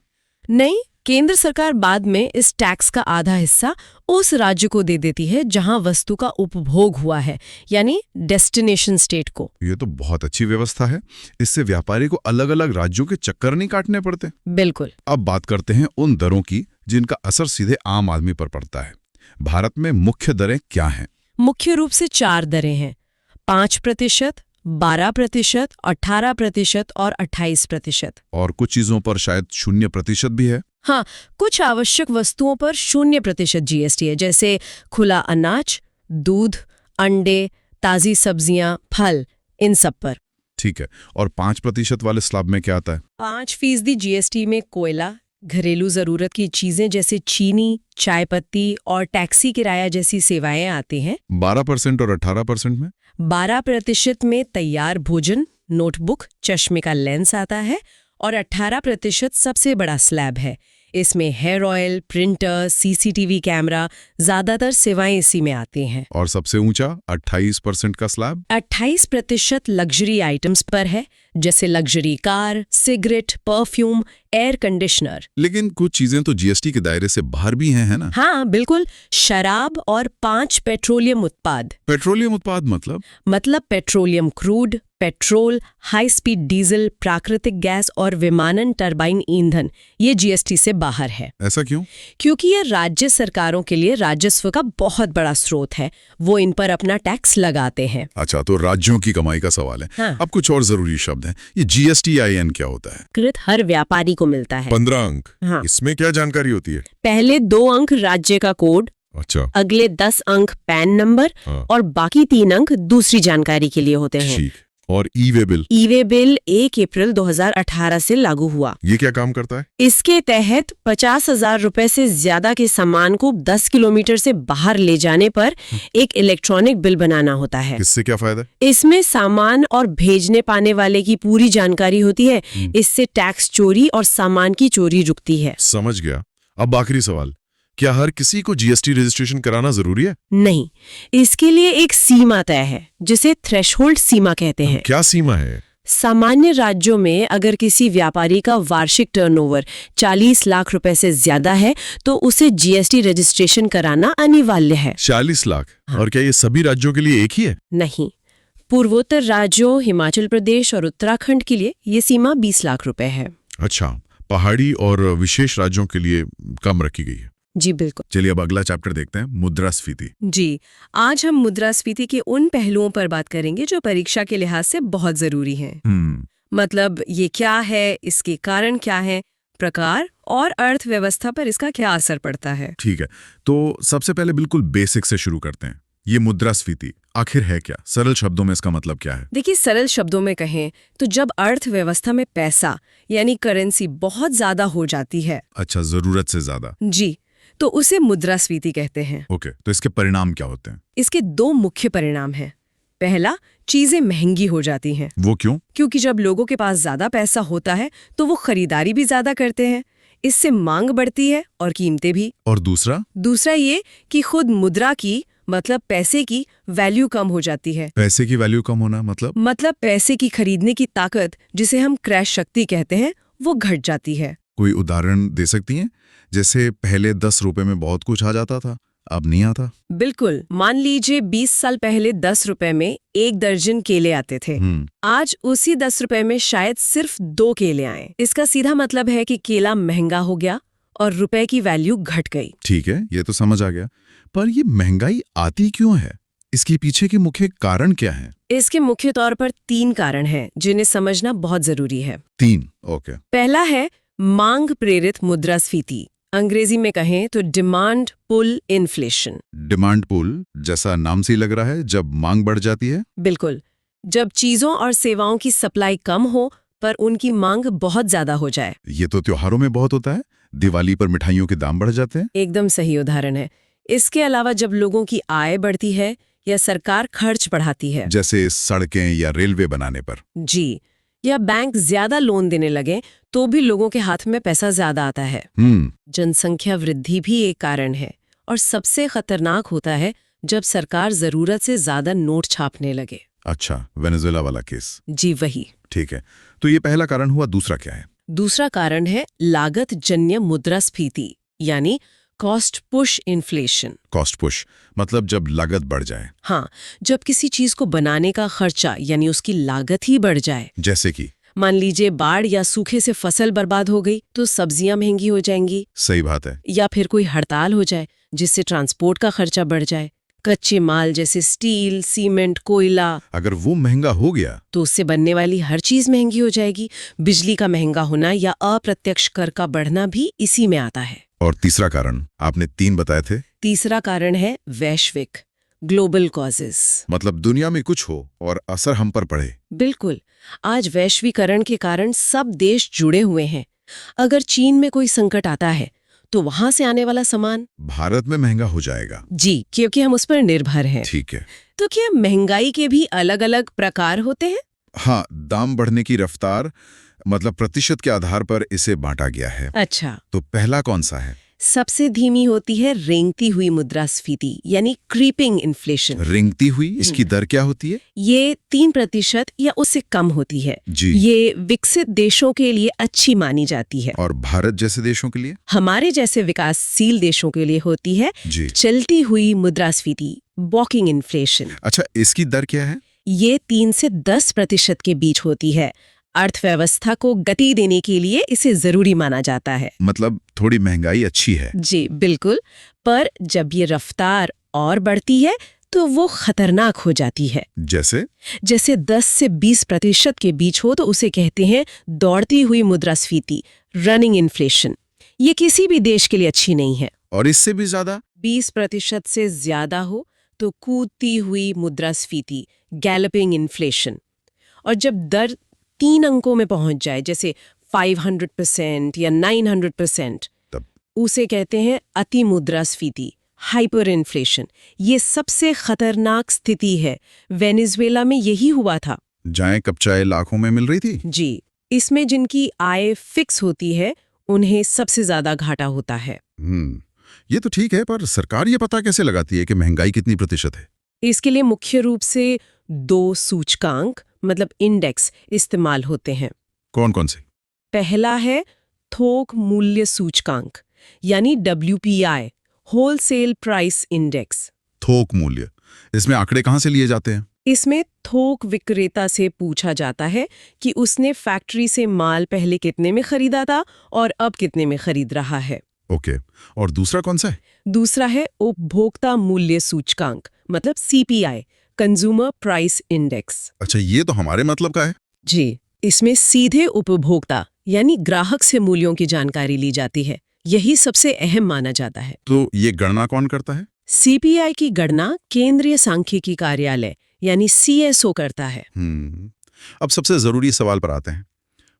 नहीं, केंद्र सरकार बाद में इस टैक्स का आधा हिस्सा उस राज्य को दे देती है जहां वस्तु का उपभोग हुआ है, यानी डेस्टिनेशन स्टेट को। ये तो बहुत अच्छी व्यवस्था है। इससे व्यापारी को अलग अलग राज्यों के चक्कर नहीं काटने पड़ते। बिल्कुल। अब बात करते हैं उन दरों की जिनका असर सीधे आम आदमी पर पड़ता है। भारत में मुख्य दरें क्या हैं? मुख्य रूप से 4 दरें हैं: 5%, 12%, 18% और 28%। और कुछ चीजों पर शायद 0% भी है। हाँ, कुछ आवश्यक वस्तुओं पर 0% जीएसटी है, जैसे खुला अनाज, दूध, अंडे, ताजी सब्जियां, फल, इन सब पर। ठीक है। और 5% वाले स्लैब में क्या आता है? 5% जीएसटी में कोयला, घरेलू जरूरत की चीजें जैसे चीनी, चाय पत्ती और टैक्सी किराया जैसी सेवाएं आती हैं। 12% और 18% में? 12% में तैयार भोजन, नोटबुक, चश्मे का लेंस आता है और 18% सबसे बड़ा स्लैब है। इसमें hair oil, printer, CCTV camera, ज्यादातर सेवाएं इसी में आती हैं। और सबसे ऊंचा 28% का स्लैब? 28% लग्जरी आइटम्स पर है, जैसे luxury car, cigarette, perfume, air conditioner. लेकिन कुछ चीजें तो जीएसटी के दायरे से बाहर भी हैं, है ना? हाँ, बिल्कुल। शराब और 5 पेट्रोलियम उत्पाद। पेट्रोलियम उत्पाद मतलब petroleum crude, petrol, high speed diesel, प्राकृतिक गैस और विमानन टरबाइन ईंधन, ये जीएसटी से बाहर है। ऐसा क्यों? क्योंकि ये राज्य सरकारों के लिए राजस्व का बहुत बड़ा स्रोत है, वो इन पर अपना टैक्स लगाते हैं। अच्छा, तो राज्यों की कमाई का सवाल है। हाँ। अब कुछ और जरूरी शब्द हैं। ये जीएसटीआईएन क्या होता है? कृत हर व्यापारी को मिलता है। 15 अंक। हाँ। इसमें क्या जानकारी होती है? पहले 2 अंक राज्य का कोड, अच्छा, अगले 10 अंक पैन नंबर, हाँ। और बाकी 3 अंक दूसरी जानकारी के लिए होते हैं। ठीक। और ई-वे बिल? ई-वे बिल 1 अप्रैल 2018 से लागू हुआ। ये क्या काम करता है? इसके तहत 50,000 रुपए से ज्यादा के सामान को 10 किलोमीटर से बाहर ले जाने पर एक इलेक्ट्रॉनिक बिल बनाना होता है। इससे क्या फायदा? इसमें सामान और भेजने पाने वाले की पूरी जानकारी होती है। इससे टैक्स चोरी और सामान की चोरी रुकती है। समझ गया। अब आखिरी सवाल, क्या हर किसी को जीएसटी रजिस्ट्रेशन कराना जरूरी है? नहीं, इसके लिए एक सीमा तय है, जिसे थ्रेशहोल्ड सीमा कहते हैं। क्या सीमा है? सामान्य राज्यों में अगर किसी व्यापारी का वार्षिक टर्नओवर 40 लाख रुपए से ज्यादा है तो उसे जीएसटी रजिस्ट्रेशन कराना अनिवार्य है। 40 लाख? हाँ। और क्या ये सभी राज्यों के लिए एक ही है? नहीं, पूर्वोत्तर राज्यों, हिमाचल प्रदेश और उत्तराखंड के लिए ये सीमा 20 लाख रुपए है। अच्छा, पहाड़ी और विशेष राज्यों के लिए कम रखी गई है। जी बिल्कुल। चलिए अब अगला चैप्टर देखते हैं, मुद्रास्फीति। जी, आज हम मुद्रास्फीति के उन पहलुओं पर बात करेंगे जो परीक्षा के लिहाज से बहुत जरूरी हैं। मतलब ये क्या है, इसके कारण क्या है, प्रकार और अर्थव्यवस्था पर इसका क्या असर पड़ता है। ठीक है, तो सबसे पहले बिल्कुल बेसिक से शुरू करते हैं। ये मुद्रास्फीति आखिर है क्या? सरल शब्दों में इसका मतलब क्या है? देखिए, सरल शब्दों में कहें तो जब अर्थव्यवस्था में पैसा यानी करेंसी बहुत ज्यादा हो जाती है। अच्छा, जरूरत से ज्यादा। जी, तो उसे मुद्रास्फीति कहते हैं। ओके, तो इसके परिणाम क्या होते हैं? इसके 2 मुख्य परिणाम हैं। पहला, चीजें महंगी हो जाती हैं। वो क्यों? क्योंकि जब लोगों के पास ज्यादा पैसा होता है तो वो खरीदारी भी ज्यादा करते हैं। इससे मांग बढ़ती है और कीमतें भी। और दूसरा ये कि खुद मुद्रा की मतलब पैसे की वैल्यू कम हो जाती है। पैसे की वैल्यू कम होना मतलब पैसे की खरीदने की ताकत, जिसे हम क्रय शक्ति कहते हैं, वो घट जाती है। कोई उदाहरण दे सकती हैं? जैसे पहले 10 रुपए में बहुत कुछ आ जाता था, अब नहीं आता। बिल्कुल। मान लीजिए 20 साल पहले 10 रुपए में 1 दर्जन केले आते थे। आज उसी 10 रुपए में शायद सिर्फ 2 केले आए। इसका सीधा मतलब है कि केला महंगा हो गया और रुपए की वैल्यू घट गई। ठीक है, ये तो समझ आ गया। पर ये महंगाई आती क्यों है? इसके पीछे के मुख्य कारण क्या हैं? इसके मुख्य तौर पर 3 कारण हैं जिन्हें समझना बहुत जरूरी है। 3? ओके। पहला है मांग प्रेरित मुद्रास्फीति, अंग्रेजी में कहें तो demand pull inflation. Demand pull, जैसा नाम से ही लग रहा है, जब मांग बढ़ जाती है। बिल्कुल। जब चीजों और सेवाओं की सप्लाई कम हो पर उनकी मांग बहुत ज्यादा हो जाए। ये तो त्योहारों में बहुत होता है। दिवाली पर मिठाइयों के दाम बढ़ जाते हैं। एकदम सही उदाहरण है। इसके अलावा जब लोगों की आय बढ़ती है या सरकार खर्च बढ़ाती है, जैसे सड़कें या रेलवे बनाने पर। जी, या बैंक ज्यादा लोन देने लगे तो भी लोगों के हाथ में पैसा ज्यादा आता है। जनसंख्या वृद्धि भी एक कारण है और सबसे खतरनाक होता है जब सरकार जरूरत से ज्यादा नोट छापने लगे। अच्छा, वेनेजुएला वाला केस। जी वही। ठीक है, तो ये पहला कारण हुआ। दूसरा क्या है? दूसरा कारण है लागत जन्य मुद्रास्फीति, यानी cost push inflation. Cost push मतलब जब लागत बढ़ जाए। हाँ, जब किसी चीज को बनाने का खर्चा यानी उसकी लागत ही बढ़ जाए। जैसे कि मान लीजिए बाढ़ या सूखे से फसल बर्बाद हो गई तो सब्जियां महंगी हो जाएंगी। सही बात है। या फिर कोई हड़ताल हो जाए जिससे ट्रांसपोर्ट का खर्चा बढ़ जाए। कच्चे माल जैसे स्टील, सीमेंट, कोयला, अगर वो महंगा हो गया तो उससे बनने वाली हर चीज महंगी हो जाएगी। बिजली का महंगा होना या अप्रत्यक्ष कर का बढ़ना भी इसी में आता है। और तीसरा कारण आपने 3 बताए थे। तीसरा कारण है वैश्विक, ग्लोबल कॉजेस। मतलब दुनिया में कुछ हो और असर हम पर पड़े। बिल्कुल। आज वैश्वीकरण के कारण सब देश जुड़े हुए हैं। अगर चीन में कोई संकट आता है तो वहां से आने वाला सामान भारत में महंगा हो जाएगा। जी, क्योंकि हम उस पर निर्भर हैं। ठीक है। तो क्या महंगाई के भी अलग-अलग प्रकार होते हैं? हाँ, दाम बढ़ने की रफ्तार मतलब प्रतिशत के आधार पर इसे बांटा गया है। अच्छा, तो पहला कौन सा है? सबसे धीमी होती है रेंगती हुई मुद्रास्फीति यानी क्रीपिंग इन्फ्लेशन। रेंगती हुई, इसकी दर क्या होती है? ये 3% या उससे कम होती है। जी। ये विकसित देशों के लिए अच्छी मानी जाती है। और भारत जैसे देशों के लिए? हमारे जैसे विकासशील देशों के लिए होती है जी। चलती हुई मुद्रास्फीति, वॉकिंग इन्फ्लेशन। अच्छा, इसकी दर क्या है? ये 3 से 10% के बीच होती है। अर्थव्यवस्था को गति देने के लिए इसे जरूरी माना जाता है। मतलब थोड़ी महंगाई अच्छी है। जी बिल्कुल, पर जब ये रफ्तार और बढ़ती है तो वो खतरनाक हो जाती है। जैसे 10 से 20% के बीच हो तो उसे कहते हैं दौड़ती हुई मुद्रास्फीति, रनिंग इन्फ्लेशन। ये किसी भी देश के लिए अच्छी नहीं है। और इससे भी ज्यादा? 20% से ज्यादा हो तो कूदती हुई मुद्रास्फीति, गैलपिंग इन्फ्लेशन। और जब दर 3 अंकों में पहुंच जाए, जैसे 500% या 900%, तब उसे कहते हैं अति मुद्रास्फीति, हाइपर इन्फ्लेशन। ये सबसे खतरनाक स्थिति है। वेनेजुएला में यही हुआ था। जाएं कब चाय लाखों में मिल रही थी। जी, इसमें जिनकी आय फिक्स होती है उन्हें सबसे ज्यादा घाटा होता है। ये तो ठीक है, पर सरकार ये पता कैसे लगाती है कि महंगाई कितनी प्रतिशत है? इसके लिए मुख्य रूप से 2 सूचकांक मतलब इंडेक्स इस्तेमाल होते हैं। कौन कौन से? पहला है थोक मूल्य सूचकांक यानी WPI, होलसेल प्राइस इंडेक्स। थोक मूल्य, इसमें आंकड़े कहाँ से लिए जाते हैं? इसमें थोक विक्रेता से पूछा जाता है कि उसने फैक्ट्री से माल पहले कितने में खरीदा था और अब कितने में खरीद रहा है। ओके, और दूसरा कौन सा है? दूसरा है उपभोक्ता मूल्य सूचकांक मतलब CPI, कंज्यूमर प्राइस इंडेक्स। अच्छा, ये तो हमारे मतलब का है। जी, इसमें सीधे उपभोक्ता यानी ग्राहक से मूल्यों की जानकारी ली जाती है। यही सबसे अहम माना जाता है। तो ये गणना कौन करता है? CPI की गणना केंद्रीय सांख्यिकी कार्यालय यानी CSO करता है। अब सबसे जरूरी सवाल पर आते हैं।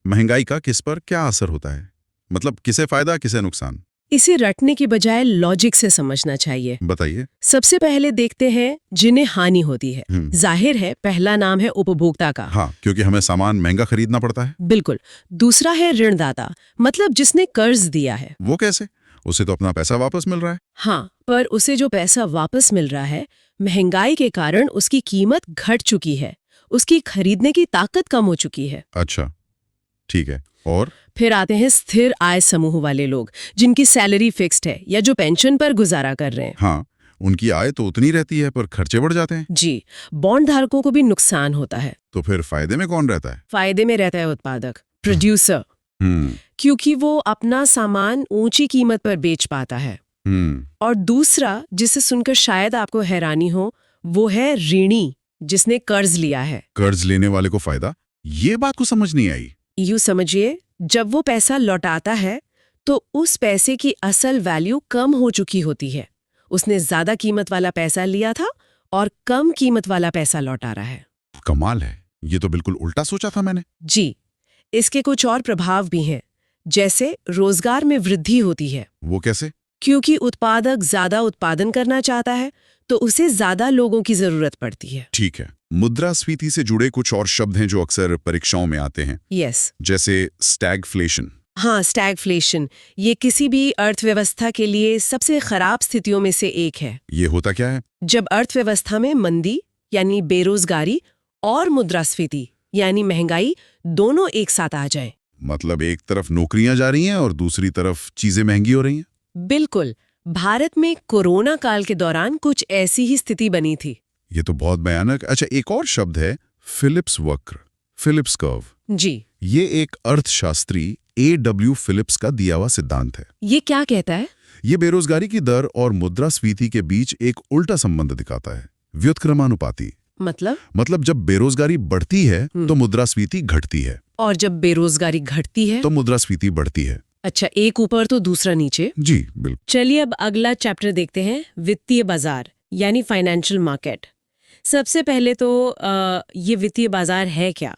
महंगाई का किस पर क्या असर होता है? मतलब किसे फायदा, किसे नुकसान? इसे रटने की बजाय लॉजिक से समझना चाहिए। बताइए। सबसे पहले देखते हैं जिन्हें हानि होती है। जाहिर है पहला नाम है उपभोक्ता का। हाँ, क्योंकि हमें सामान महंगा खरीदना पड़ता है। बिल्कुल। दूसरा है ऋणदाता, मतलब जिसने कर्ज दिया है। वो कैसे? उसे तो अपना पैसा वापस मिल रहा है। हाँ, पर उसे जो पैसा वापस मिल रहा है, महंगाई के कारण उसकी कीमत घट चुकी है, उसकी खरीदने की ताकत कम हो चुकी है। अच्छा, ठीक है। और फिर आते हैं स्थिर आय समूह वाले लोग, जिनकी सैलरी फिक्स्ड है या जो पेंशन पर गुजारा कर रहे हैं। हाँ, उनकी आय तो उतनी रहती है पर खर्चे बढ़ जाते हैं। जी, बॉन्ड धारकों को भी नुकसान होता है। तो फिर फायदे में कौन रहता है? फायदे में रहता है उत्पादक, प्रोड्यूसर, क्योंकि वो अपना सामान ऊंची कीमत पर बेच पाता है। और दूसरा, जिसे सुनकर शायद आपको हैरानी हो, वो है ऋणी, जिसने कर्ज लिया है। कर्ज लेने वाले को फायदा? ये बात को समझ नहीं आई। यूं समझिए, जब वो पैसा लौटाता है तो उस पैसे की असल वैल्यू कम हो चुकी होती है। उसने ज्यादा कीमत वाला पैसा लिया था और कम कीमत वाला पैसा लौटा रहा है। कमाल है, ये तो बिल्कुल उल्टा सोचा था मैंने। जी, इसके कुछ और प्रभाव भी हैं, जैसे रोजगार में वृद्धि होती है, वो कैसे? क्योंकि उत्पादक ज्यादा उत्पादन करना चाहता है तो उसे ज्यादा लोगों की जरूरत पड़ती है। ठीक है। मुद्रास्फीति से जुड़े कुछ और शब्द हैं जो अक्सर परीक्षाओं में आते हैं, यस, जैसे स्टैगफ्लेशन। हाँ, स्टैगफ्लेशन, ये किसी भी अर्थव्यवस्था के लिए सबसे खराब स्थितियों में से एक है। ये होता क्या है? जब अर्थव्यवस्था में मंदी यानी बेरोजगारी और मुद्रास्फीति यानी महंगाई दोनों एक साथ आ जाएं। मतलब एक तरफ नौकरियां जा रही हैं और दूसरी तरफ चीजें महंगी हो रही हैं। बिल्कुल, भारत में कोरोना काल के दौरान कुछ ऐसी ही स्थिति बनी थी। ये तो बहुत भयानक। अच्छा, एक और शब्द है फिलिप्स वक्र, फिलिप्स कर्व। जी, ये एक अर्थशास्त्री A.W. फिलिप्स का दिया हुआ सिद्धांत है। ये क्या कहता है? ये बेरोजगारी की दर और मुद्रास्फीति के बीच एक उल्टा संबंध दिखाता है, व्युत्क्रमानुपाती। मतलब जब बेरोजगारी बढ़ती है तो मुद्रास्फीति घटती है, और जब बेरोजगारी घटती है तो मुद्रास्फीति बढ़ती है। अच्छा, एक ऊपर तो दूसरा नीचे। जी बिल्कुल। चलिए अब अगला चैप्टर देखते हैं, वित्तीय बाजार यानी फाइनेंशियल मार्केट। सबसे पहले तो ये वित्तीय बाजार है क्या?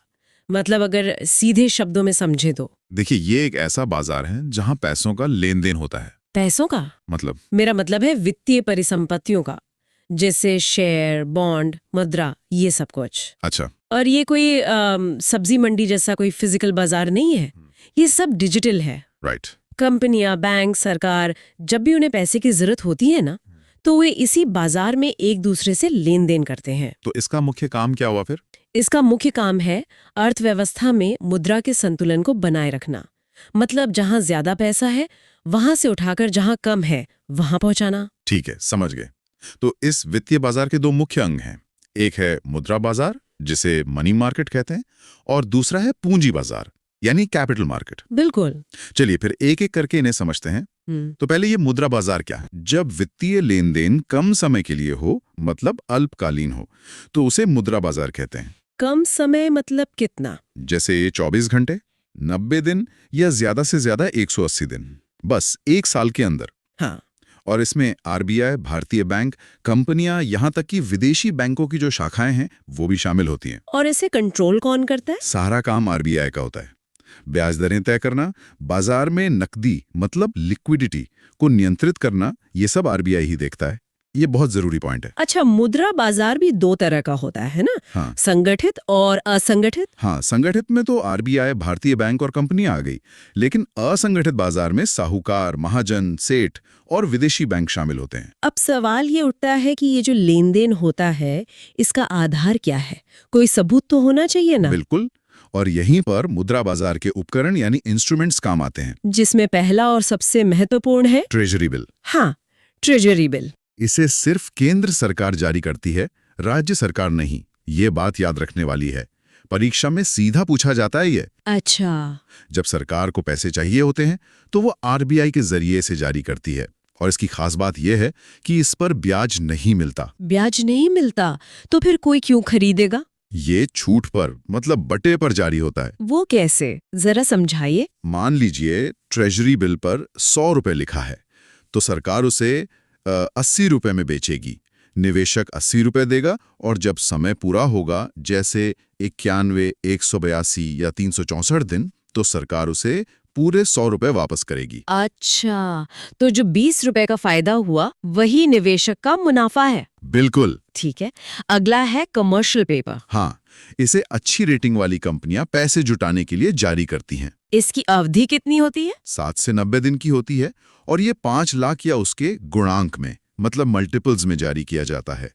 मतलब अगर सीधे शब्दों में समझे तो। देखिए, ये एक ऐसा बाजार है जहां पैसों का लेन देन होता है। पैसों का? मतलब मेरा मतलब है वित्तीय परिसंपत्तियों का, जैसे शेयर, बॉन्ड, मुद्रा, ये सब कुछ। अच्छा, और ये कोई सब्जी मंडी जैसा कोई फिजिकल बाजार नहीं है, ये सब डिजिटल है। राइट। कंपनियां, बैंक, सरकार जब भी उन्हें पैसे की जरूरत होती है ना, तो वे इसी बाजार में एक दूसरे से लेन देन करते हैं। तो इसका मुख्य काम क्या हुआ फिर? इसका मुख्य काम है अर्थव्यवस्था में मुद्रा के संतुलन को बनाए रखना। मतलब जहां ज्यादा पैसा है वहां से उठाकर जहां कम है वहां पहुंचाना। ठीक है, समझ गए। तो इस वित्तीय बाजार के दो मुख्य अंग हैं। एक है मुद्रा बाजार, जिसे मनी मार्केट कहते हैं, और दूसरा है पूंजी बाजार यानी कैपिटल मार्केट। बिल्कुल। चलिए फिर एक एक करके इन्हें समझते हैं। तो पहले ये मुद्रा बाजार क्या है? जब वित्तीय लेन देन कम समय के लिए हो, मतलब अल्पकालीन हो, तो उसे मुद्रा बाजार कहते हैं। कम समय मतलब कितना? जैसे 24 घंटे, 90 दिन या ज्यादा से ज्यादा 180 दिन, बस एक साल के अंदर। हाँ। और इसमें आरबीआई, भारतीय बैंक, कंपनियां, यहां तक कि विदेशी बैंकों की जो शाखाएं हैं वो भी शामिल होती हैं। और इसे कंट्रोल कौन करता है? सारा काम आरबीआई का होता है। ब्याज दरें तय करना, बाजार में नकदी मतलब लिक्विडिटी को नियंत्रित करना, ये सब आरबीआई ही देखता है। ये बहुत जरूरी पॉइंट है। अच्छा, मुद्रा बाजार भी दो तरह का होता है ना? हाँ। संगठित और असंगठित। हाँ, संगठित में तो आरबीआई, भारतीय बैंक और कंपनियां आ गई, लेकिन असंगठित बाजार में साहूकार, महाजन, सेठ और विदेशी बैंक शामिल होते हैं। अब सवाल ये उठता है कि ये जो लेन देन होता है, इसका आधार क्या है? कोई सबूत तो होना चाहिए ना? बिल्कुल। और यहीं पर मुद्रा बाजार के उपकरण यानी इंस्ट्रूमेंट्स काम आते हैं, जिसमें पहला और सबसे महत्वपूर्ण है ट्रेजरी बिल। हाँ, ट्रेजरी बिल। इसे सिर्फ केंद्र सरकार जारी करती है, राज्य सरकार नहीं। ये बात याद रखने वाली है, परीक्षा में सीधा पूछा जाता है ये। अच्छा। जब सरकार को पैसे चाहिए होते हैं तो वो आरबीआई के जरिए से जारी करती है, और इसकी खास बात यह है कि इस पर ब्याज नहीं मिलता। ब्याज नहीं मिलता तो फिर कोई क्यों खरीदेगा? ये छूट पर, मतलब बटे पर जारी होता है। वो कैसे, जरा समझाइए। मान लीजिए ट्रेजरी बिल पर 100 रुपए लिखा है, तो सरकार उसे 80 रुपए में बेचेगी। निवेशक 80 रुपए देगा, और जब समय पूरा होगा, जैसे 91, 182 या 364 दिन, तो सरकार उसे पूरे 100 रुपए वापस करेगी। अच्छा, तो जो 20 रुपए का फायदा हुआ वही निवेशक का मुनाफा है। बिल्कुल। ठीक है। अगला है कमर्शियल पेपर। हाँ, इसे अच्छी रेटिंग वाली कंपनियां पैसे जुटाने के लिए जारी करती हैं। इसकी अवधि कितनी होती है? 7 से 90 दिन की होती है, और ये 5 लाख या उसके गुणांक में, मतलब मल्टीपल्स में जारी किया जाता है।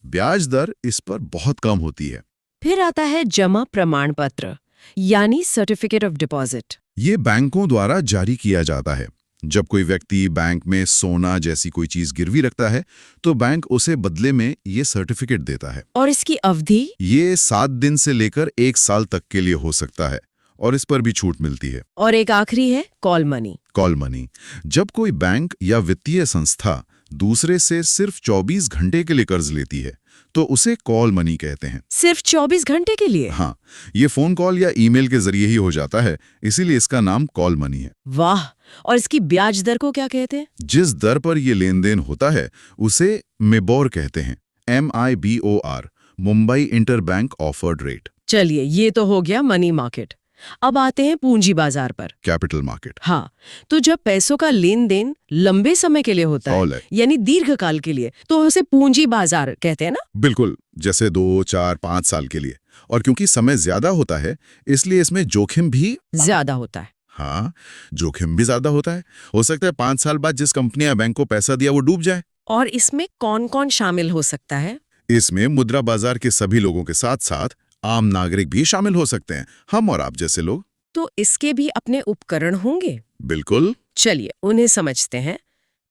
ब्याज दर इस पर बहुत कम होती है। फिर आता है जमा प्रमाण पत्र यानी सर्टिफिकेट ऑफ डिपॉजिट। ये बैंकों द्वारा जारी किया जाता है। जब कोई व्यक्ति बैंक में सोना जैसी कोई चीज गिरवी रखता है, तो बैंक उसे बदले में ये सर्टिफिकेट देता है। और इसकी अवधि? ये 7 दिन से लेकर 1 साल तक के लिए हो सकता है, और इस पर भी छूट मिलती है। और एक आखिरी है कॉल मनी। कॉल मनी, जब कोई बैंक या वित्तीय संस्था दूसरे से सिर्फ 24 घंटे के लिए कर्ज लेती है, तो उसे कॉल मनी कहते हैं। सिर्फ 24 घंटे के लिए? हाँ, ये फोन कॉल या ईमेल के जरिए ही हो जाता है, इसीलिए इसका नाम कॉल मनी है। वाह! और इसकी ब्याज दर को क्या कहते हैं? जिस दर पर ये लेन देन होता है उसे मिबोर कहते हैं, MIBOR, Mumbai interbank offered rate, चलिए, ये तो हो गया मनी मार्केट। अब आते हैं पूंजी बाजार पर। Capital market. हाँ, तो जब पैसों का लेन देन लंबे समय के लिए होता सॉल है, है। यानी दीर्घकाल के लिए, तो उसे पूंजी बाजार कहते हैं ना। बिल्कुल, जैसे 2, 4, 5 साल के लिए। और क्योंकि समय ज्यादा होता है, इसलिए इसमें जोखिम भी ज्यादा होता है। हाँ, जोखिम भी ज्यादा होता है। हो सकता है 5 साल बाद जिस कंपनी या बैंक को पैसा दिया वो डूब जाए। और इसमें कौन कौन शामिल हो सकता है? इसमें मुद्रा बाजार के सभी लोगों के साथ साथ आम नागरिक भी शामिल हो सकते हैं, हम और आप जैसे लोग। तो इसके भी अपने उपकरण होंगे। बिल्कुल। चलिए, उन्हें समझते हैं।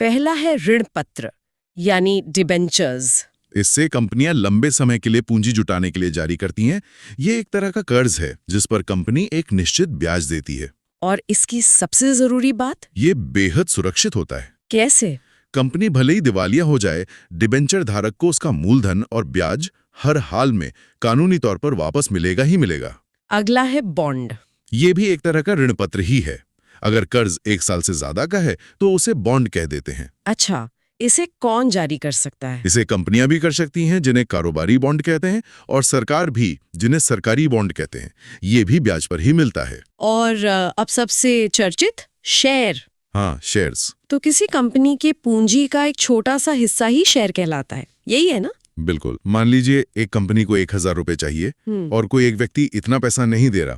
पहला है ऋण पत्र, यानी डिबेंचर्स। इससे कंपनियां लंबे समय के लिए पूंजी जुटाने के लिए जारी करती हैं। ये एक तरह का कर्ज है जिस पर कंपनी एक निश्चित ब्याज देती है। और इसकी सबसे जरूरी बात, ये बेहद सुरक्षित होता है। कैसे? कंपनी भले ही दिवालिया हो जाए, डिबेंचर धारक को उसका मूलधन और ब्याज हर हाल में कानूनी तौर पर वापस मिलेगा ही मिलेगा। अगला है बॉन्ड। ये भी एक तरह का ऋण पत्र ही है। अगर कर्ज 1 साल से ज्यादा का है तो उसे बॉन्ड कह देते हैं। अच्छा, इसे कौन जारी कर सकता है? इसे कंपनियां भी कर सकती हैं, जिन्हें कारोबारी बॉन्ड कहते हैं, और सरकार भी, जिन्हें सरकारी बॉन्ड कहते हैं। ये भी ब्याज पर ही मिलता है। और अब सबसे चर्चित शेयर। हाँ, शेयर्स। तो किसी कंपनी के पूंजी का एक छोटा सा हिस्सा ही शेयर कहलाता है, यही है ना? बिल्कुल। मान लीजिए एक कंपनी को 1000 रुपए चाहिए और कोई एक व्यक्ति इतना पैसा नहीं दे रहा,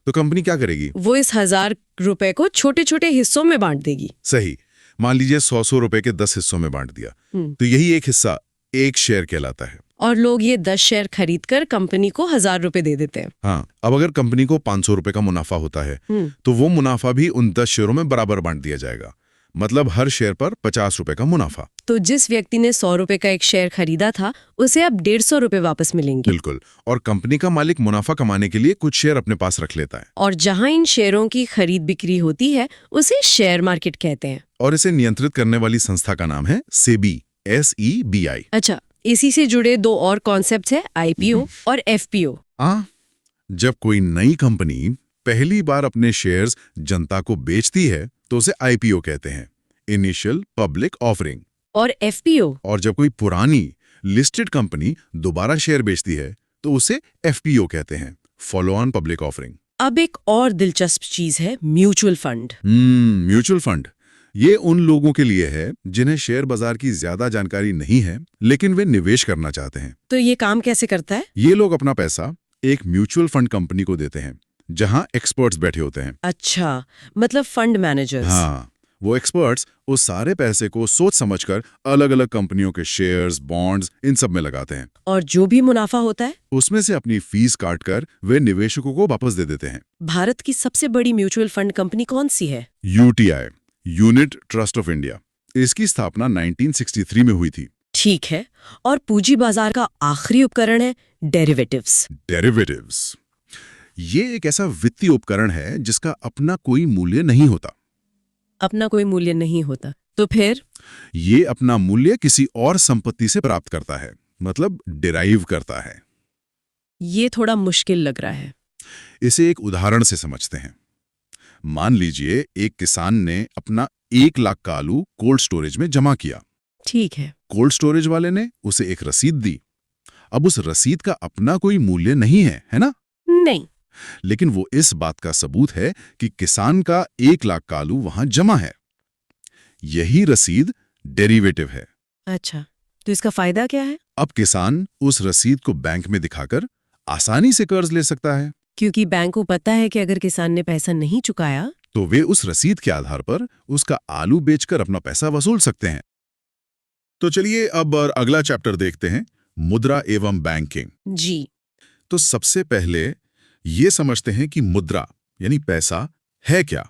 तो कंपनी क्या करेगी? वो इस 1000 रुपए को छोटे छोटे हिस्सों में बांट देगी। सही। मान लीजिए 100 रुपए के 10 हिस्सों में बांट दिया, तो यही एक हिस्सा एक शेयर कहलाता है। और लोग ये 10 शेयर खरीदकर कंपनी को 1000 रुपए दे देते हैं। हाँ, अब अगर कंपनी को 500 रुपए का मुनाफा होता है, तो वो मुनाफा भी उन 10 शेयरों में बराबर बांट दिया जाएगा। मतलब हर शेयर पर 50 रुपए का मुनाफा। तो जिस व्यक्ति ने 100 रुपए का एक शेयर खरीदा था, उसे अब 150 रुपए वापस मिलेंगे। बिल्कुल। और कंपनी का मालिक मुनाफा कमाने के लिए कुछ शेयर अपने पास रख लेता है। और जहां इन शेयरों की खरीद बिक्री होती है, उसे शेयर मार्केट कहते हैं। और इसे नियंत्रित करने वाली संस्था का नाम है सेबी, SEBI। अच्छा, इसी से जुड़े 2 और कॉन्सेप्ट है, IPO और FPO। जब कोई नई कंपनी पहली बार अपने शेयर्स जनता को बेचती है तो उसे IPO कहते हैं, इनिशियल पब्लिक ऑफरिंग। और FPO? और जब कोई पुरानी लिस्टेड कंपनी दोबारा शेयर बेचती है तो उसे FPO कहते हैं, फॉलो ऑन पब्लिक ऑफरिंग। अब एक और दिलचस्प चीज है, म्यूचुअल फंड। Mutual fund. ये उन लोगों के लिए है जिन्हें शेयर बाजार की ज्यादा जानकारी नहीं है, लेकिन वे निवेश करना चाहते हैं। तो ये काम कैसे करता है? ये लोग अपना पैसा एक म्यूचुअल फंड कंपनी को देते हैं, जहां एक्सपर्ट्स बैठे होते हैं। अच्छा, मतलब फंड मैनेजर्स। हाँ, वो एक्सपर्ट्स उस सारे पैसे को सोच समझकर अलग अलग कंपनियों के शेयर्स, बॉन्ड्स, इन सब में लगाते हैं। और जो भी मुनाफा होता है, उसमें से अपनी फीस काटकर वे निवेशकों को वापस दे देते हैं। भारत की सबसे बड़ी म्यूचुअल फंड कंपनी कौन सी है? UTI, unit trust of India. इसकी स्थापना 1963 में हुई थी। ठीक है। और पूंजी बाजार का आखिरी उपकरण है डेरिवेटिव्स। डेरिवेटिव्स। ये एक ऐसा वित्तीय उपकरण है जिसका अपना कोई मूल्य नहीं होता। अपना कोई मूल्य नहीं होता, तो फिर? ये अपना मूल्य किसी और संपत्ति से प्राप्त करता है, मतलब डिराइव करता है। ये थोड़ा मुश्किल लग रहा है। इसे एक उदाहरण से समझते हैं। मान लीजिए एक किसान ने अपना 1 लाख का आलू कोल्ड स्टोरेज में जमा किया। ठीक है। कोल्ड स्टोरेज वाले ने उसे एक रसीद दी। अब उस रसीद का अपना कोई मूल्य नहीं है, है ना? नहीं। लेकिन वो इस बात का सबूत है कि किसान का 1 लाख का आलू वहां जमा है। यही रसीद डेरिवेटिव है। अच्छा, तो इसका फायदा क्या है? अब किसान उस रसीद को बैंक में दिखाकर आसानी से कर्ज ले सकता है, क्योंकि बैंक को पता है कि अगर किसान ने पैसा नहीं चुकाया, तो वे उस रसीद के आधार पर उसका आलू बेचकर अपना पैसा वसूल सकते हैं। तो चलिए अब अगला चैप्टर देखते हैं, मुद्रा एवं बैंकिंग। जी। तो सबसे पहले ये समझते हैं कि मुद्रा यानी पैसा है क्या।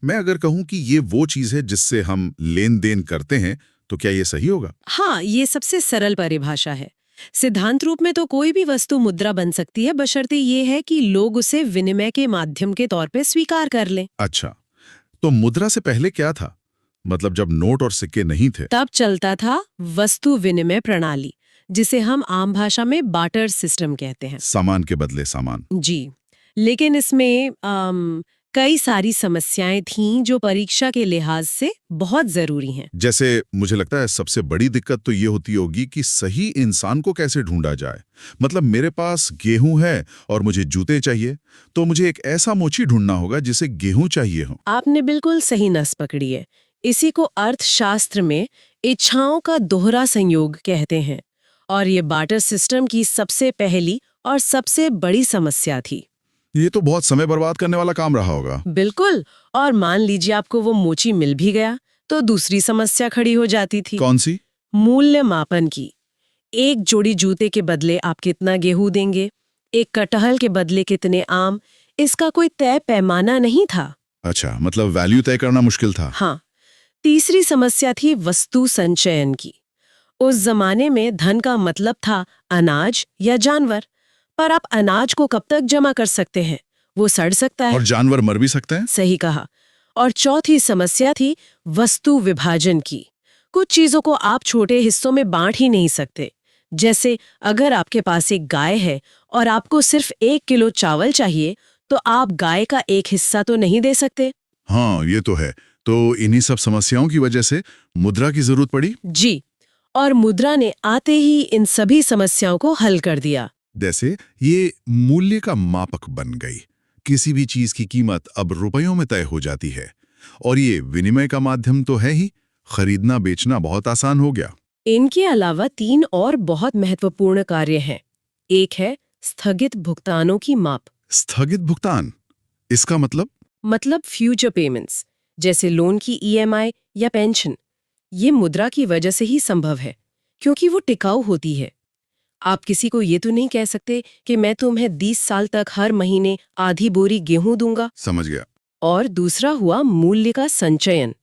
मैं अगर कहूं कि ये वो चीज है जिससे हम लेन देन करते हैं, तो क्या ये सही होगा? हाँ, ये सबसे सरल परिभाषा है। सिद्धांत रूप में तो कोई भी वस्तु मुद्रा बन सकती है, बशर्ते ये है कि लोग उसे विनिमय के माध्यम के तौर पे स्वीकार कर लें। अच्छा, तो मुद्रा से पहले क्या था? मतलब जब नोट और सिक्के नहीं थे, तब चलता था वस्तु विनिमय प्रणाली, जिसे हम आम भाषा में बार्टर सिस्टम कहते हैं। सामान के बदले सामान। जी। लेकिन इसमें कई सारी समस्याएं थीं जो परीक्षा के लिहाज से बहुत जरूरी हैं। जैसे मुझे लगता है सबसे बड़ी दिक्कत तो ये होती होगी कि सही इंसान को कैसे ढूंढा जाए। मतलब मेरे पास गेहूं है और मुझे जूते चाहिए, तो मुझे एक ऐसा मोची ढूंढना होगा जिसे गेहूं चाहिए हो। आपने बिल्कुल सही नस पकड़ी है। इसी को अर्थशास्त्र में इच्छाओं का दोहरा संयोग कहते हैं, और ये बार्टर सिस्टम की सबसे पहली और सबसे बड़ी समस्या थी। ये तो बहुत समय बर्बाद करने वाला काम रहा होगा। बिल्कुल। और मान लीजिए आपको वो मोची मिल भी गया तो दूसरी समस्या खड़ी हो जाती थी, कौन सी? मूल्य मापन की। एक जोड़ी जूते के बदले आप कितना गेहूं देंगे, एक कटहल के बदले कितने आम, इसका कोई तय पैमाना नहीं था। अच्छा, मतलब वैल्यू तय करना मुश्किल था। हाँ। तीसरी समस्या थी वस्तु संचयन की। उस जमाने में धन का मतलब था अनाज या जानवर, पर आप अनाज को कब तक जमा कर सकते हैं? वो सड़ सकता है। और जानवर मर भी सकते हैं। सही कहा। और चौथी समस्या थी वस्तु विभाजन की। कुछ चीजों को आप छोटे हिस्सों में बांट ही नहीं सकते। जैसे अगर आपके पास एक गाय है और आपको सिर्फ 1 किलो चावल चाहिए, तो आप गाय का एक हिस्सा तो नहीं दे सकते। हाँ, ये तो है। तो इन्हीं सब समस्याओं की वजह से मुद्रा की जरूरत पड़ी। जी। और मुद्रा ने आते ही इन सभी समस्याओं को हल कर दिया। जैसे ये मूल्य का मापक बन गई। किसी भी चीज की कीमत अब रुपयों में तय हो जाती है, और ये विनिमय का माध्यम तो है ही। खरीदना बेचना बहुत आसान हो गया। इनके अलावा 3 और बहुत महत्वपूर्ण कार्य हैं। एक है स्थगित भुगतानों की माप। स्थगित भुगतान, इसका मतलब फ्यूचर पेमेंट्स, जैसे लोन की EMI या पेंशन। ये मुद्रा की वजह से ही संभव है, क्योंकि वो टिकाऊ होती है। आप किसी को ये तो नहीं कह सकते कि मैं तुम्हें 20 साल तक हर महीने आधी बोरी गेहूं दूंगा। समझ गया। और दूसरा हुआ मूल्य का संचयन।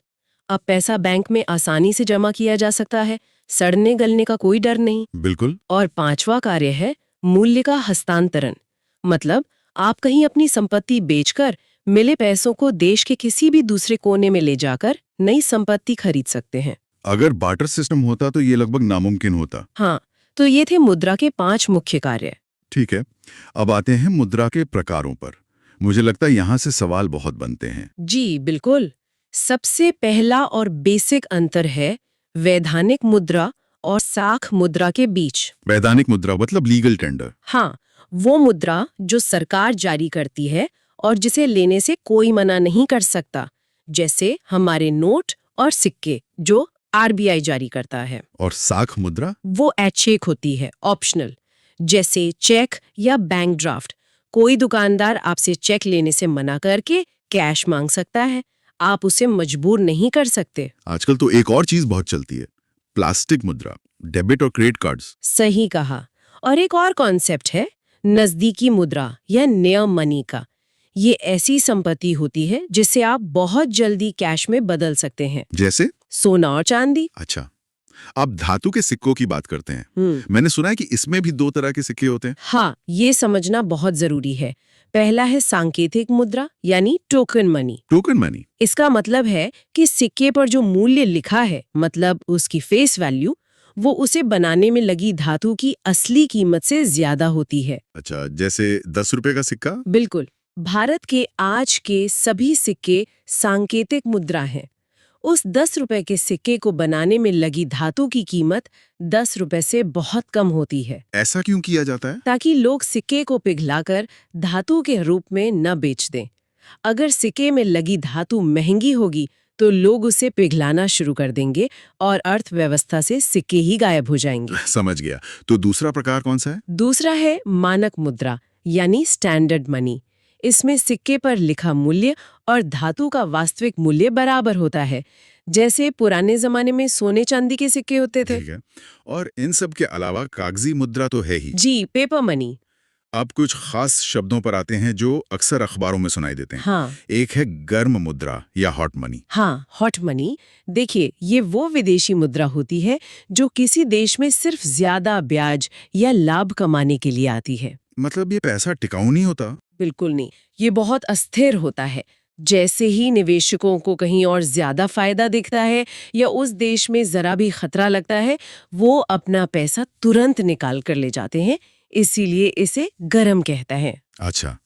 अब पैसा बैंक में आसानी से जमा किया जा सकता है, सड़ने गलने का कोई डर नहीं। बिल्कुल। और पांचवा कार्य है मूल्य का हस्तांतरण। मतलब आप कहीं अपनी संपत्ति बेचकर मिले पैसों को देश के किसी भी दूसरे कोने में ले जाकर नई संपत्ति खरीद सकते हैं। अगर बार्टर सिस्टम होता तो ये लगभग नामुमकिन होता। हाँ, तो ये थे मुद्रा के 5 मुख्य कार्य। ठीक है, अब आते हैं मुद्रा के प्रकारों पर। मुझे लगता है यहाँ से सवाल बहुत बनते हैं। जी बिल्कुल। सबसे पहला और बेसिक अंतर है वैधानिक मुद्रा और साख मुद्रा के बीच। वैधानिक मुद्रा मतलब लीगल टेंडर। हाँ, वो मुद्रा जो सरकार जारी करती है और जिसे लेने से कोई मना नहीं कर सकता, जैसे हमारे नोट और सिक्के जो RBI जारी करता है। और साख मुद्रा? वो ऐच्छिक होती है, ऑप्शनल, जैसे चेक या बैंक ड्राफ्ट। कोई दुकानदार आपसे चेक लेने से मना करके कैश मांग सकता है, आप उसे मजबूर नहीं कर सकते। आजकल तो एक और चीज बहुत चलती है, प्लास्टिक मुद्रा, डेबिट और क्रेडिट कार्ड्स। सही कहा। और एक और कॉन्सेप्ट है नजदीकी मुद्रा या नियर मनी का। ये ऐसी संपत्ति होती है जिसे आप बहुत जल्दी कैश में बदल सकते हैं, जैसे सोना और चांदी। अच्छा, आप धातु के सिक्कों की बात करते हैं। मैंने सुना है कि इसमें भी 2 तरह के सिक्के होते हैं। हाँ, ये समझना बहुत जरूरी है। पहला है सांकेतिक मुद्रा यानी टोकन मनी। Token money? इसका मतलब है कि सिक्के पर जो मूल्य लिखा है, मतलब उसकी फेस वैल्यू, वो उसे बनाने में लगी धातु की असली कीमत से ज्यादा होती है। अच्छा, जैसे 10 रुपए का सिक्का? बिल्कुल। भारत के आज के सभी सिक्के सांकेतिक मुद्रा हैं। उस 10 रुपए के सिक्के को बनाने में लगी धातु की कीमत 10 रुपए से बहुत कम होती है। ऐसा क्यों किया जाता है? ताकि लोग सिक्के को पिघलाकर धातु के रूप में न बेच दें। अगर सिक्के में लगी धातु महंगी होगी तो लोग उसे पिघलाना शुरू कर देंगे और अर्थव्यवस्था से सिक्के ही गायब हो जाएंगे। समझ गया। तो दूसरा प्रकार कौन सा है? दूसरा है मानक मुद्रा यानी स्टैंडर्ड मनी। इसमें सिक्के पर लिखा मूल्य और धातु का वास्तविक मूल्य बराबर होता है, जैसे पुराने जमाने में सोने चांदी के सिक्के होते थे। ठीक है। और इन सब के अलावा कागजी मुद्रा तो है ही। जी, पेपर मनी। अब कुछ खास शब्दों पर आते हैं जो अक्सर अखबारों में सुनाई देते हैं। हाँ। एक है गर्म मुद्रा या हॉट मनी। हाँ, हॉट मनी। देखिए, ये वो विदेशी मुद्रा होती है जो किसी देश में सिर्फ ज्यादा ब्याज या लाभ कमाने के लिए आती है। मतलब ये पैसा टिकाऊ नहीं होता? बिल्कुल नहीं, ये बहुत अस्थिर होता है। जैसे ही निवेशकों को कहीं और ज्यादा फायदा दिखता है या उस देश में जरा भी खतरा लगता है, वो अपना पैसा तुरंत निकाल कर ले जाते हैं। इसीलिए इसे गरम कहता है। अच्छा,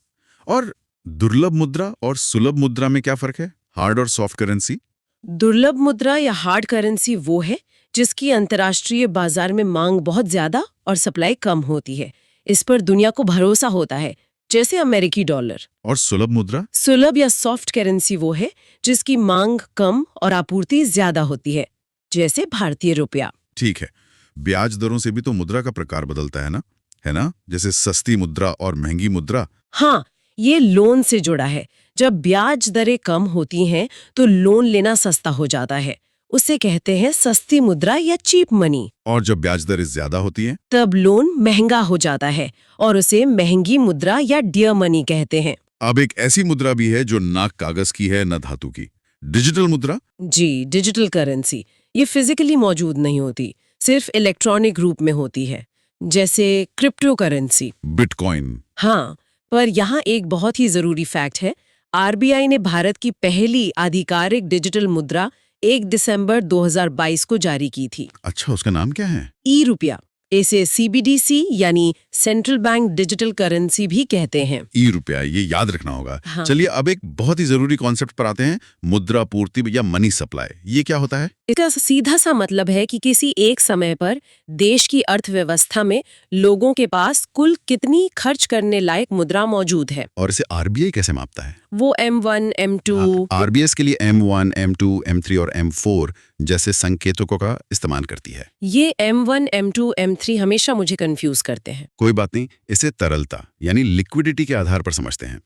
और दुर्लभ मुद्रा और सुलभ मुद्रा में क्या फर्क है? हार्ड और सॉफ्ट करेंसी? दुर्लभ मुद्रा या हार्ड करेंसी वो है जिसकी अंतर्राष्ट्रीय बाजार में मांग बहुत ज्यादा और सप्लाई कम होती है। इस पर दुनिया को भरोसा होता है, जैसे अमेरिकी डॉलर। और सुलभ मुद्रा? सुलभ या सॉफ्ट करेंसी वो है जिसकी मांग कम और आपूर्ति ज्यादा होती है, जैसे भारतीय रुपया। ठीक है। ब्याज दरों से भी तो मुद्रा का प्रकार बदलता है ना? जैसे सस्ती मुद्रा और महंगी मुद्रा। हाँ, ये लोन से जुड़ा है। जब ब्याज दरें कम होती हैं तो लोन लेना सस्ता हो जाता है। उसे कहते हैं सस्ती मुद्रा या चीप मनी। और जब ब्याज दरें ज्यादा होती हैं? तब लोन महंगा हो जाता है और उसे महंगी मुद्रा या डियर मनी कहते हैं। अब एक ऐसी मुद्रा भी है जो ना कागज की है, न धातु की। डिजिटल मुद्रा? जी, डिजिटल करेंसी। ये फिजिकली मौजूद नहीं होती, सिर्फ इलेक्ट्रॉनिक रूप में होती है, जैसे क्रिप्टो करेंसी। बिटकॉइन? हाँ, पर यहाँ एक बहुत ही जरूरी फैक्ट है। आरबीआई ने भारत की पहली आधिकारिक डिजिटल मुद्रा 1 दिसंबर 2022 को जारी की थी। अच्छा, उसका नाम क्या है? ई-रुपया। इसे सीबीडीसी यानी सेंट्रल बैंक डिजिटल करेंसी भी कहते हैं। ई-रुपया, ये याद रखना होगा। हाँ। चलिए अब एक बहुत ही जरूरी कॉन्सेप्ट पर आते हैं, मुद्रा पूर्ति या मनी सप्लाई। ये क्या होता है? इसका सीधा सा मतलब है कि किसी एक समय पर देश की अर्थव्यवस्था में लोगों के पास कुल कितनी खर्च करने लायक मुद्रा मौजूद है। और इसे आरबीआई कैसे मापता है? वो M1, M2। आरबीआई के लिए M1, M2, M3 और M4 जैसे संकेतकों का इस्तेमाल करती है। ये M1, M2, M3 हमेशा मुझे कंफ्यूज करते हैं। कोई बात नहीं, इसे तरलता यानी लिक्विडिटी के आधार पर समझते हैं।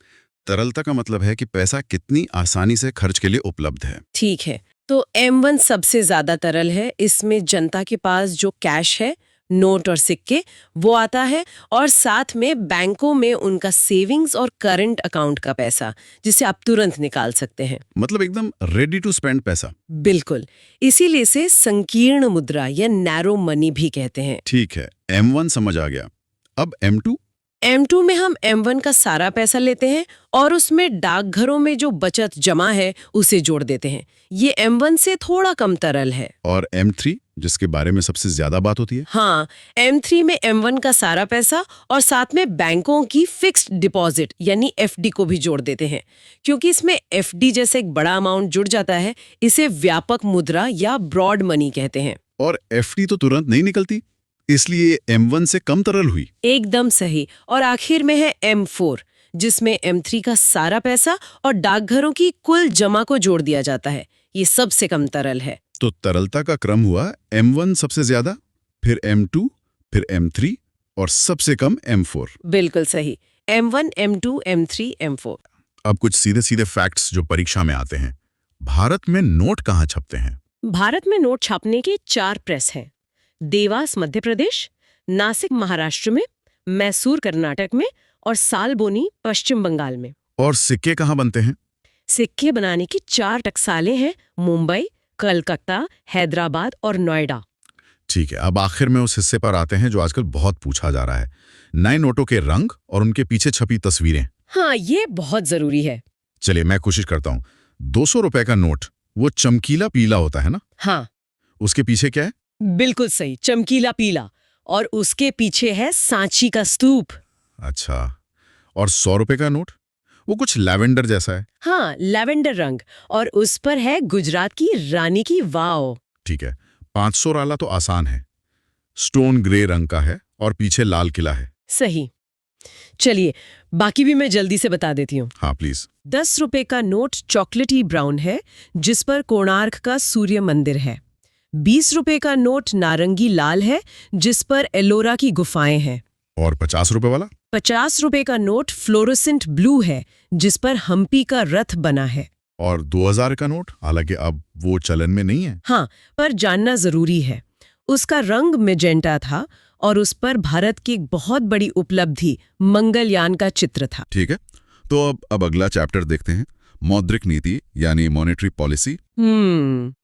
तरलता का मतलब है कि पैसा कितनी आसानी से खर्च के लिए उपलब्ध है। ठीक है, तो M1 सबसे ज्यादा तरल है। इसमें जनता के पास जो कैश है, नोट और सिक्के, वो आता है, और साथ में बैंकों में उनका सेविंग्स और करंट अकाउंट का पैसा, जिसे आप तुरंत निकाल सकते हैं। मतलब एकदम रेडी टू स्पेंड पैसा। बिल्कुल, इसीलिए इसे संकीर्ण मुद्रा या नैरो मनी भी कहते हैं। ठीक है, M1 समझ आ गया। अब M2? M2 में हम M1 का सारा पैसा लेते हैं और उसमें डाकघरों में जो बचत जमा है उसे जोड़ देते हैं। ये M1 से थोड़ा कम तरल है। और M3 जिसके बारे में सबसे ज्यादा बात होती है? हाँ, M3 में M1 का सारा पैसा और साथ में बैंकों की फिक्स्ड डिपॉजिट यानी FD को भी जोड़ देते हैं। क्योंकि इसमें FD जैसे एक बड़ा अमाउंट जुड़ जाता है, इसे व्यापक मुद्रा या ब्रॉड मनी कहते हैं। और FD तो तुरंत नहीं निकलती, इसलिए M1 से कम तरल हुई। एकदम सही। और आखिर में है M4, जिसमें M3 का सारा पैसा और डाकघरों की कुल जमा को जोड़ दिया जाता है। ये सबसे कम तरल है। तो तरलता का क्रम हुआ M1 सबसे ज्यादा, फिर M2, फिर M3 और सबसे कम M4। बिल्कुल सही। M1, M2, M3, M4। अब कुछ सीधे सीधे फैक्ट्स जो परीक्षा में आते हैं। भारत में नोट कहाँ छपते हैं? भारत में नोट छापने के 4 प्रेस हैं। देवास मध्य प्रदेश, नासिक महाराष्ट्र में, मैसूर कर्नाटक में और सालबोनी पश्चिम बंगाल में। और सिक्के कहाँ बनते हैं? सिक्के बनाने की 4 टकसालें हैं, मुंबई, कलकत्ता, हैदराबाद और नोएडा। ठीक है, अब आखिर में उस हिस्से पर आते हैं जो आजकल बहुत पूछा जा रहा है, नए नोटों के रंग और उनके पीछे छपी तस्वीरें। हाँ, ये बहुत जरूरी है। चलिए मैं कोशिश करता हूँ। 200 रुपए का नोट वो चमकीला पीला होता है ना? हाँ, उसके पीछे क्या है? बिल्कुल सही, चमकीला पीला, और उसके पीछे है सांची का स्तूप। अच्छा, और 100 रुपए का नोट वो कुछ लैवेंडर जैसा है। हाँ, लैवेंडर रंग, और उस पर है गुजरात की रानी की वाव। ठीक है, 500 वाला तो आसान है, स्टोन ग्रे रंग का है और पीछे लाल किला है। सही। चलिए बाकी भी मैं जल्दी से बता देती हूँ। हाँ प्लीज। 10 रुपए का नोट चॉकलेटी ब्राउन है, जिस पर कोणार्क का सूर्य मंदिर है। 20 रुपए का नोट नारंगी लाल है, जिस पर एलोरा की गुफाएं हैं। और 50 रुपए वाला? 50 रुपए का नोट फ्लोरोसेंट ब्लू है, जिस पर हम्पी का रथ बना है। और 2000 का नोट, हालांकि अब वो चलन में नहीं है। हाँ, पर जानना जरूरी है। उसका रंग मेजेंटा था और उस पर भारत की एक बहुत बड़ी उपलब्धि मंगलयान का चित्र था। ठीक है, तो अब अगला चैप्टर देखते हैं, मौद्रिक नीति यानी मॉनेटरी पॉलिसी।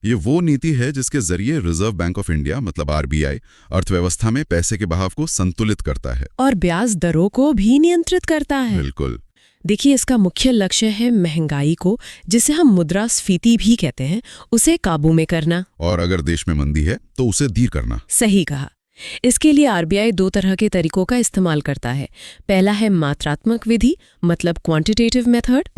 ये वो नीति है जिसके जरिए रिजर्व बैंक ऑफ इंडिया मतलब आरबीआई अर्थव्यवस्था में पैसे के बहाव को संतुलित करता है और ब्याज दरों को भी नियंत्रित करता है। बिल्कुल। देखिए, इसका मुख्य लक्ष्य है महंगाई को, जिसे हम मुद्रास्फीति भी कहते हैं, उसे काबू में करना। और अगर देश में मंदी है तो उसे धीर करना। सही कहा। इसके लिए आरबीआई 2 तरह के तरीकों का इस्तेमाल करता है। पहला है मात्रात्मक विधि, मतलब क्वांटिटेटिव मेथड,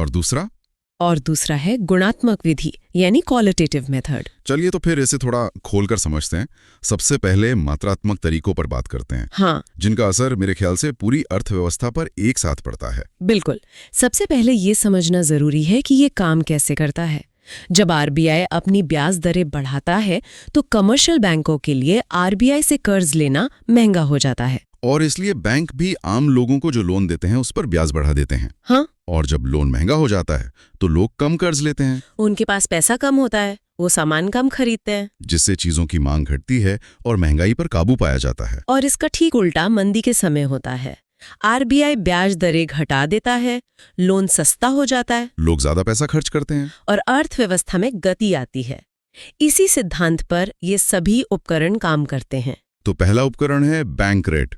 और दूसरा है गुणात्मक विधि, यानी क्वालिटेटिव मेथड। चलिए तो फिर इसे थोड़ा खोलकर समझते हैं। सबसे पहले मात्रात्मक तरीकों पर बात करते हैं, हाँ, जिनका असर मेरे ख्याल से पूरी अर्थव्यवस्था पर एक साथ पड़ता है। बिल्कुल। सबसे पहले ये समझना जरूरी है कि ये काम कैसे करता है। जब आरबीआई अपनी ब्याज दरें बढ़ाता है तो कमर्शियल बैंकों के लिए आरबीआई से कर्ज लेना महंगा हो जाता है। और इसलिए बैंक भी आम लोगों को जो लोन देते हैं उस पर ब्याज बढ़ा देते हैं। हाँ, और जब लोन महंगा हो जाता है तो लोग कम कर्ज लेते हैं, उनके पास पैसा कम होता है, वो सामान कम खरीदते हैं, जिससे चीजों की मांग घटती है और महंगाई पर काबू पाया जाता है। और इसका ठीक उल्टा मंदी के समय होता है। आरबीआई ब्याज दरें घटा देता है, लोन सस्ता हो जाता है लोग ज्यादा पैसा खर्च करते हैं। और अर्थव्यवस्था में गति आती है। इसी सिद्धांत पर ये सभी उपकरण काम करते हैं। तो पहला उपकरण है बैंक रेट।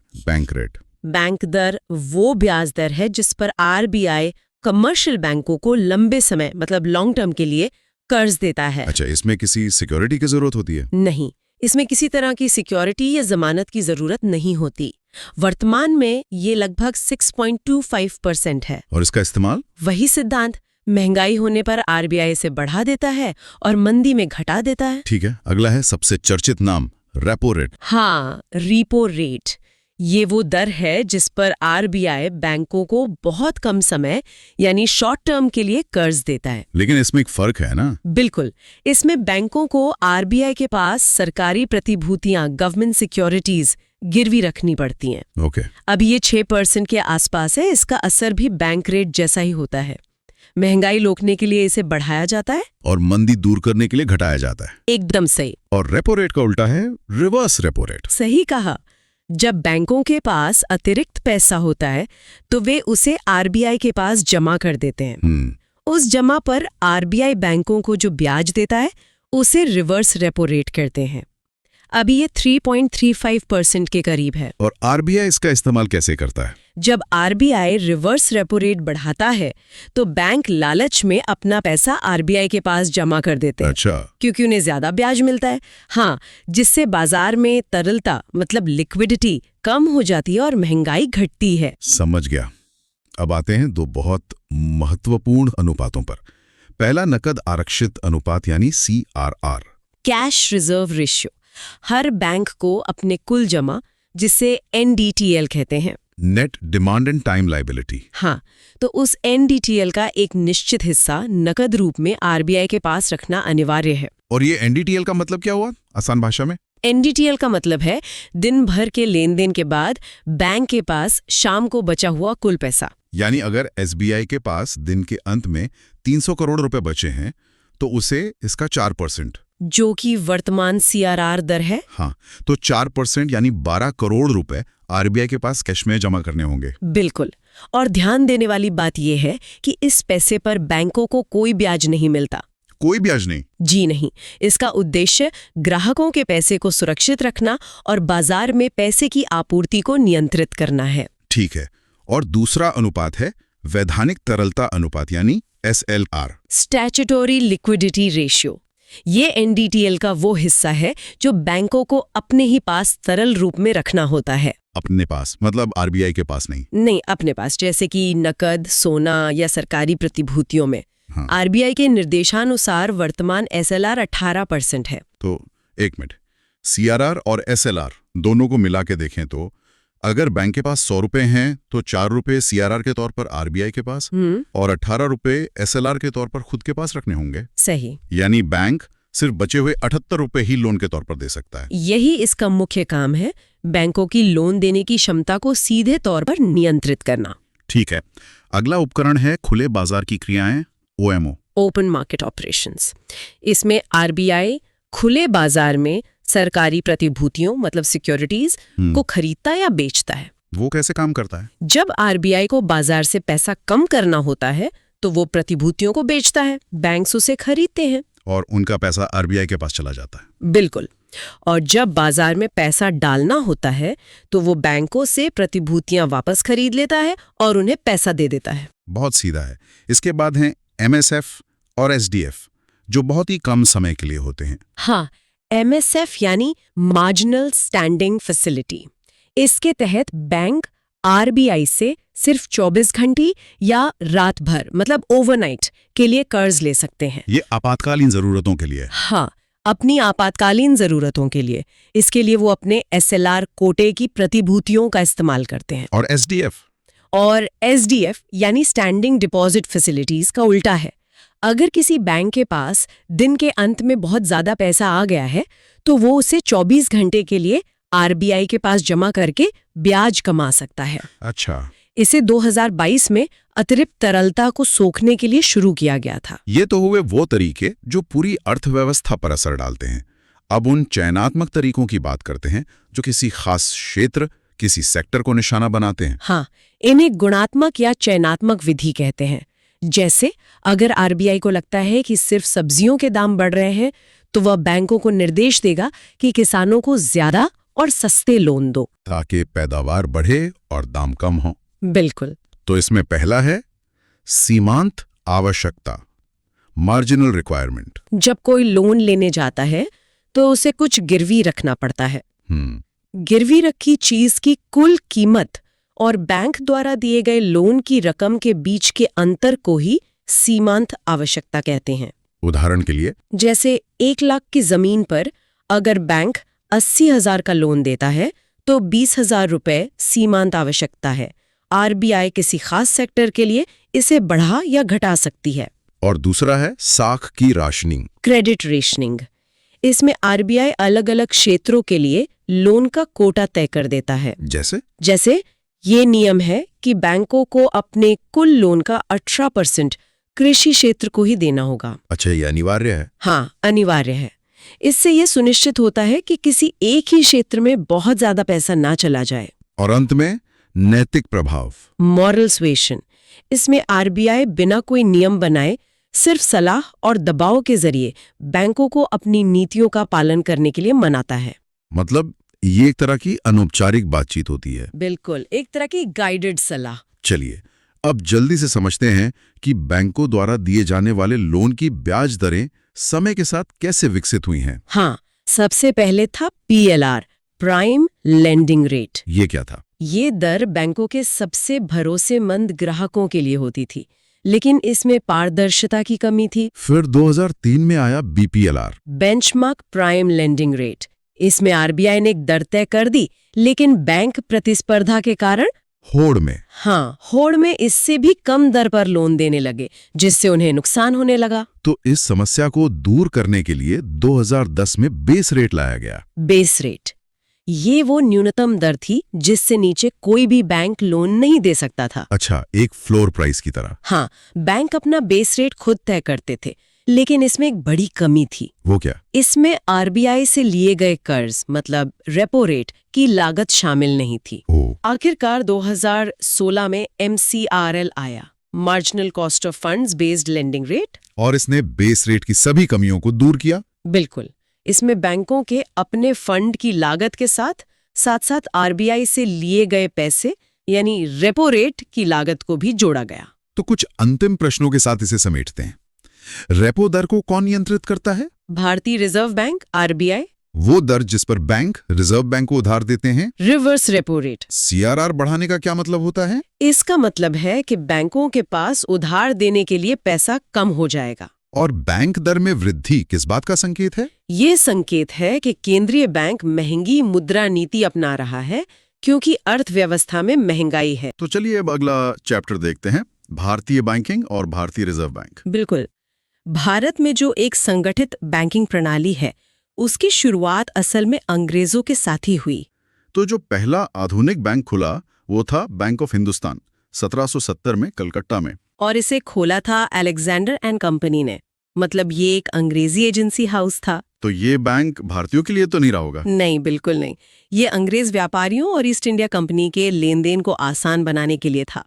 बैंक दर वो ब्याज दर है जिस पर आरबीआई कमर्शियल बैंकों को लंबे समय, मतलब लॉन्ग टर्म के लिए कर्ज देता है। अच्छा, इसमें किसी सिक्योरिटी की जरूरत होती है? नहीं, इसमें किसी तरह की सिक्योरिटी या जमानत की जरूरत नहीं होती। वर्तमान में ये लगभग 6.25% है। और इसका इस्तेमाल? वही सिद्धांत, महंगाई होने पर आरबीआई इसे बढ़ा देता है और मंदी में घटा देता है। ठीक है, अगला है सबसे चर्चित नाम, रेपो रेट। हाँ, रीपो रेट। ये वो दर है जिस पर आरबीआई बैंकों को बहुत कम समय, यानी शॉर्ट टर्म के लिए कर्ज देता है। लेकिन इसमें एक फर्क है ना? बिल्कुल। इसमें बैंकों को आरबीआई के पास सरकारी प्रतिभूतियां, गवर्नमेंट सिक्योरिटीज गिरवी रखनी पड़ती हैं। ओके। अब ये 6% के आसपास है। इसका असर भी बैंक रेट जैसा ही होता है। महंगाई रोकने के लिए इसे बढ़ाया जाता है और मंदी दूर करने के लिए घटाया जाता है। एकदम सही। और रेपो रेट का उल्टा है रिवर्स रेपो रेट। सही कहा। जब बैंकों के पास अतिरिक्त पैसा होता है तो वे उसे आरबीआई के पास जमा कर देते हैं। उस जमा पर आरबीआई बैंकों को जो ब्याज देता है उसे रिवर्स रेपो रेट कहते हैं। अभी ये 3.35% के करीब है। और आरबीआई इसका इस्तेमाल कैसे करता है? जब आरबीआई रिवर्स रेपो रेट बढ़ाता है तो बैंक लालच में अपना पैसा आरबीआई के पास जमा कर देते हैं। अच्छा। क्योंकि उन्हें ज्यादा ब्याज मिलता है। हाँ, जिससे बाजार में तरलता, मतलब लिक्विडिटी कम हो जाती है और महंगाई घटती है। समझ गया। अब आते हैं दो बहुत महत्वपूर्ण अनुपातों पर। पहला नकद आरक्षित अनुपात यानी CRR, कैश रिजर्व रेशियो। हर बैंक को अपने कुल जमा, जिसे NDTL कहते हैं, net demand and time liability. हाँ, तो उस NDTL का एक निश्चित हिस्सा नकद रूप में आरबीआई के पास रखना अनिवार्य है। और ये NDTL का मतलब क्या हुआ आसान भाषा में? NDTL का मतलब है दिन भर के लेन देन के बाद बैंक के पास शाम को बचा हुआ कुल पैसा। यानी अगर SBI के पास दिन के अंत में 300 करोड़ रुपए बचे हैं तो उसे इसका 4%, जो कि वर्तमान CRR दर है। हाँ, तो 4% यानी 12 करोड़ रुपए आरबीआई के पास कैश में जमा करने होंगे। बिल्कुल। और ध्यान देने वाली बात यह है कि इस पैसे पर बैंकों को कोई ब्याज नहीं मिलता। कोई ब्याज नहीं? जी नहीं। इसका उद्देश्य ग्राहकों के पैसे को सुरक्षित रखना और बाजार में पैसे की आपूर्ति को नियंत्रित करना है। ठीक है। और दूसरा अनुपात है वैधानिक तरलता अनुपात यानी SLR, स्टैट्यूटोरी लिक्विडिटी रेशियो। ये NDTL का वो हिस्सा है जो बैंकों को अपने ही पास तरल रूप में रखना होता है। अपने पास मतलब आरबीआई के पास नहीं? नहीं, अपने पास, जैसे कि नकद, सोना या सरकारी प्रतिभूतियों में। हाँ। आरबीआई के निर्देशानुसार वर्तमान SLR 18% है। तो एक मिनट, CRR और SLR दोनों को मिला के देखें तो अगर बैंक के पास 100 रुपए हैं तो 4 रुपए CRR के तौर पर आरबीआई के पास और 18 रुपए SLR के तौर पर खुद के पास रखने होंगे। सही। यानी बैंक सिर्फ बचे हुए 78 रुपए ही लोन के तौर पर दे सकता है। यही इसका मुख्य काम है, बैंकों की लोन देने की क्षमता को सीधे तौर पर नियंत्रित करना। ठीक है। अगला उपकरण है खुले बाजार की क्रियाएं, OMO, ओपन मार्केट ऑपरेशंस। इसमें आरबीआई खुले बाजार में सरकारी प्रतिभूतियों, मतलब सिक्योरिटीज को खरीदता या बेचता है। वो कैसे काम करता है? जब आरबीआई को बाजार से पैसा कम करना होता है तो वो प्रतिभूतियों को बेचता है, बैंक्स उसे खरीदते हैं और उनका पैसा आरबीआई के पास चला जाता है। बिल्कुल। और जब बाजार में पैसा डालना होता है तो वो बैंकों से प्रतिभूतियां वापस खरीद लेता है और उन्हें पैसा दे देता है। बहुत सीधा है। इसके बाद हैं MSF और SDF, जो बहुत ही कम समय के लिए होते हैं। हाँ, MSF यानी मार्जिनल स्टैंडिंग फैसिलिटी। इसके तहत बैंक RBI से सिर्फ 24 घंटे या रात भर मतलब ओवरनाइट के लिए कर्ज ले सकते हैं। ये आपातकालीन जरूरतों के लिए। हाँ, अपनी आपातकालीन जरूरतों के लिए। इसके लिए वो अपने SLR कोटे की प्रतिभूतियों का इस्तेमाल करते हैं। और SDF? और SDF यानी स्टैंडिंग डिपॉजिट फैसिलिटीज का उल्टा है। अगर किसी बैंक के पास दिन के अंत में बहुत ज्यादा पैसा आ गया है तो वो उसे 24 घंटे के लिए RBI के पास जमा करके ब्याज कमा सकता है। अच्छा, इसे 2022 में अतिरिक्त तरलता को सोखने के लिए शुरू किया गया था। ये तो हुए वो तरीके जो पूरी अर्थव्यवस्था पर असर डालते हैं। अब उन चयनात्मक तरीकों की बात करते हैं जो किसी खास क्षेत्र, किसी सेक्टर को निशाना बनाते हैं। हाँ, इन्हें गुणात्मक या चयनात्मक विधि कहते हैं। जैसे अगर RBI को लगता है कि सिर्फ सब्जियों के दाम बढ़ रहे हैं तो वह बैंकों को निर्देश देगा कि किसानों को ज्यादा और सस्ते लोन दो ताकि पैदावार बढ़े और दाम कम हो। बिल्कुल। तो इसमें पहला है सीमांत आवश्यकता, मार्जिनल रिक्वायरमेंट। जब कोई लोन लेने जाता है तो उसे कुछ गिरवी रखना पड़ता है। गिरवी रखी चीज की कुल कीमत और बैंक द्वारा दिए गए लोन की रकम के बीच के अंतर को ही सीमांत आवश्यकता कहते हैं। उदाहरण के लिए, जैसे 1 लाख की जमीन पर अगर बैंक 80,000 का लोन देता है तो 20,000 रुपए सीमांत आवश्यकता है। RBI किसी खास सेक्टर के लिए इसे बढ़ा या घटा सकती है। और दूसरा है साख की राशनिंग, क्रेडिट रेशनिंग। इसमें RBI अलग अलग क्षेत्रों के लिए लोन का कोटा तय कर देता है। जैसे ये नियम है कि बैंकों को अपने कुल लोन का 18% कृषि क्षेत्र को ही देना होगा। अच्छा, ये अनिवार्य है? हाँ, अनिवार्य है। इससे ये सुनिश्चित होता है कि किसी एक ही क्षेत्र में बहुत ज्यादा पैसा ना चला जाए। और अंत में नैतिक प्रभाव, मॉरल सुएशन। इसमें RBI बिना कोई नियम बनाए सिर्फ सलाह और दबाव के जरिए बैंकों को अपनी नीतियों का पालन करने के लिए मनाता है। मतलब ये एक तरह की अनौपचारिक बातचीत होती है। बिल्कुल, एक तरह की गाइडेड सलाह। चलिए अब जल्दी से समझते हैं कि बैंकों द्वारा दिए जाने वाले लोन की ब्याज दरें समय के साथ कैसे विकसित हुई हैं। हाँ, सबसे पहले था PLR, प्राइम लेंडिंग रेट। ये क्या था? ये दर बैंकों के सबसे भरोसेमंद ग्राहकों के लिए होती थी, लेकिन इसमें पारदर्शिता की कमी थी। फिर 2003 में आया BPLR, benchmark prime lending rate. इसमें RBI ने एक दर तय कर दी, लेकिन बैंक प्रतिस्पर्धा के कारण होड़ में इससे भी कम दर पर लोन देने लगे, जिससे उन्हें नुकसान होने लगा। तो इस समस्या को दूर करने के लिए 2010 में बेस रेट लाया गया। बेस रेट ये वो न्यूनतम दर थी जिससे नीचे कोई भी बैंक लोन नहीं दे सकता था। अच्छा, एक फ्लोर प्राइस की तरह। हाँ, बैंक अपना बेस रेट खुद तय करते थे, लेकिन इसमें एक बड़ी कमी थी। वो क्या? इसमें RBI से लिए गए कर्ज मतलब रेपो रेट की लागत शामिल नहीं थी। आखिरकार 2016 में MCRL आया, marginal cost of funds based lending rate, और इसने बेस रेट की सभी कमियों को दूर किया। बिल्कुल। इसमें बैंकों के अपने फंड की लागत के साथ साथ RBI से लिए गए पैसे यानी रेपो रेट की लागत को भी जोड़ा गया। तो कुछ अंतिम प्रश्नों के साथ इसे समेटते हैं। रेपो दर को कौन नियंत्रित करता है? भारतीय रिजर्व बैंक, RBI। वो दर जिस पर बैंक रिजर्व बैंक को उधार देते हैं? Reverse repo rate. CRR बढ़ाने का क्या मतलब होता है? इसका मतलब है कि बैंकों के पास उधार देने के लिए पैसा कम हो जाएगा। और बैंक दर में वृद्धि किस बात का संकेत है? ये संकेत है कि केंद्रीय बैंक महंगी मुद्रा नीति अपना रहा है, क्योंकि अर्थव्यवस्था में महंगाई है। तो चलिए अब अगला चैप्टर देखते हैं, भारतीय बैंकिंग और भारतीय रिजर्व बैंक। बिल्कुल। भारत में जो एक संगठित बैंकिंग प्रणाली है, उसकी शुरुआत असल में अंग्रेजों के साथ ही हुई। तो जो पहला आधुनिक बैंक खुला वो था बैंक ऑफ हिंदुस्तान 1770 में कलकत्ता में। और इसे खोला था अलेक्जेंडर एंड कंपनी ने। मतलब ये एक अंग्रेजी एजेंसी हाउस था। तो ये बैंक भारतीयों के लिए तो नहीं रहा होगा? नहीं, बिल्कुल नहीं। ये अंग्रेज व्यापारियों और ईस्ट इंडिया कंपनी के लेन देन को आसान बनाने के लिए था।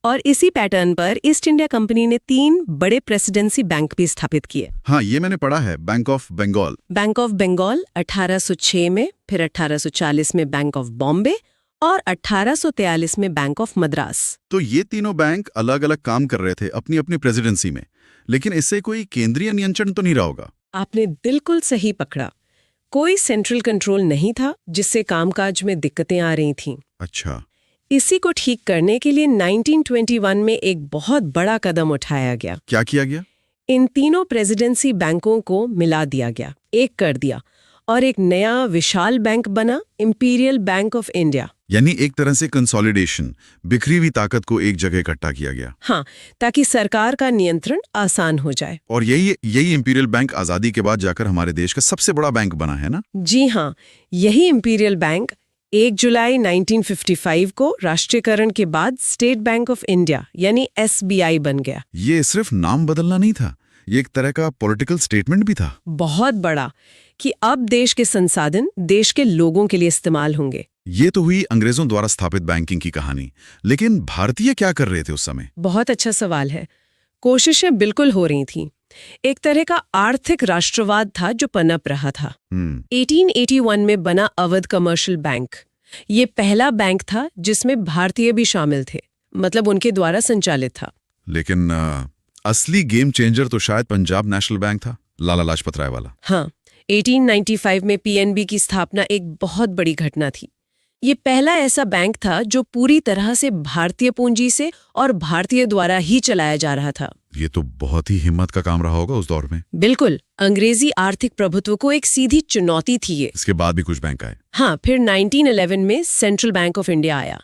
और इसी पैटर्न पर ईस्ट इंडिया कंपनी ने 3 बड़े प्रेसिडेंसी बैंक भी स्थापित किए। हाँ, ये मैंने पढ़ा है। बैंक ऑफ बंगाल 1806 में, फिर 1840 में बैंक ऑफ बॉम्बे और 1843 में बैंक ऑफ मद्रास। तो ये तीनों बैंक अलग अलग काम कर रहे थे अपनी अपनी प्रेसिडेंसी में, लेकिन इससे कोई केंद्रीय नियंत्रण तो नहीं रहा होगा? आपने बिल्कुल सही पकड़ा। कोई सेंट्रल कंट्रोल नहीं था, जिससे कामकाज में दिक्कतें आ रही थीं। अच्छा, इसी को ठीक करने के लिए 1921 में एक बहुत बड़ा कदम उठाया गया। क्या किया गया? इन तीनों प्रेसिडेंसी बैंकों को मिला दिया गया, एक कर दिया, और एक नया विशाल बैंक बना, इंपीरियल बैंक ऑफ इंडिया। यानी एक तरह से कंसोलिडेशन, बिखरी हुई ताकत को एक जगह इकट्ठा किया गया। हाँ, ताकि सरकार का नियंत्रण आसान हो जाए। और यही इंपीरियल बैंक आजादी के बाद जाकर हमारे देश का सबसे बड़ा बैंक बना है ना? जी हाँ, यही इंपीरियल बैंक 1 जुलाई 1955 को राष्ट्रीयकरण के बाद स्टेट बैंक ऑफ इंडिया यानी SBI बन गया। ये सिर्फ नाम बदलना नहीं था, ये एक तरह का पॉलिटिकल स्टेटमेंट भी था। बहुत बड़ा, कि अब देश के संसाधन देश के लोगों के लिए इस्तेमाल होंगे। ये तो हुई अंग्रेजों द्वारा स्थापित बैंकिंग की कहानी, लेकिन भारतीय क्या कर रहे थे उस समय? बहुत अच्छा सवाल है। कोशिशें बिल्कुल हो रही थीं। एक तरह का आर्थिक राष्ट्रवाद था जो पनप रहा था। 1881 में बना अवध कमर्शियल बैंक। ये पहला बैंक था जिसमें भारतीय भी शामिल थे, मतलब उनके द्वारा संचालित था। लेकिन असली गेम चेंजर तो शायद पंजाब नेशनल बैंक था, लाला लाजपत राय वाला। हाँ, 1895 में PNB की स्थापना एक बहुत बड़ी घटना थी। ये पहला ऐसा बैंक था जो पूरी तरह से भारतीय पूंजी से और भारतीय द्वारा ही चलाया जा रहा था। ये तो बहुत ही हिम्मत का काम रहा होगा उस दौर में। बिल्कुल, अंग्रेजी आर्थिक प्रभुत्व को एक सीधी चुनौती थी ये। इसके बाद भी कुछ बैंक आए। हाँ, फिर 1911 में सेंट्रल बैंक ऑफ इंडिया आया।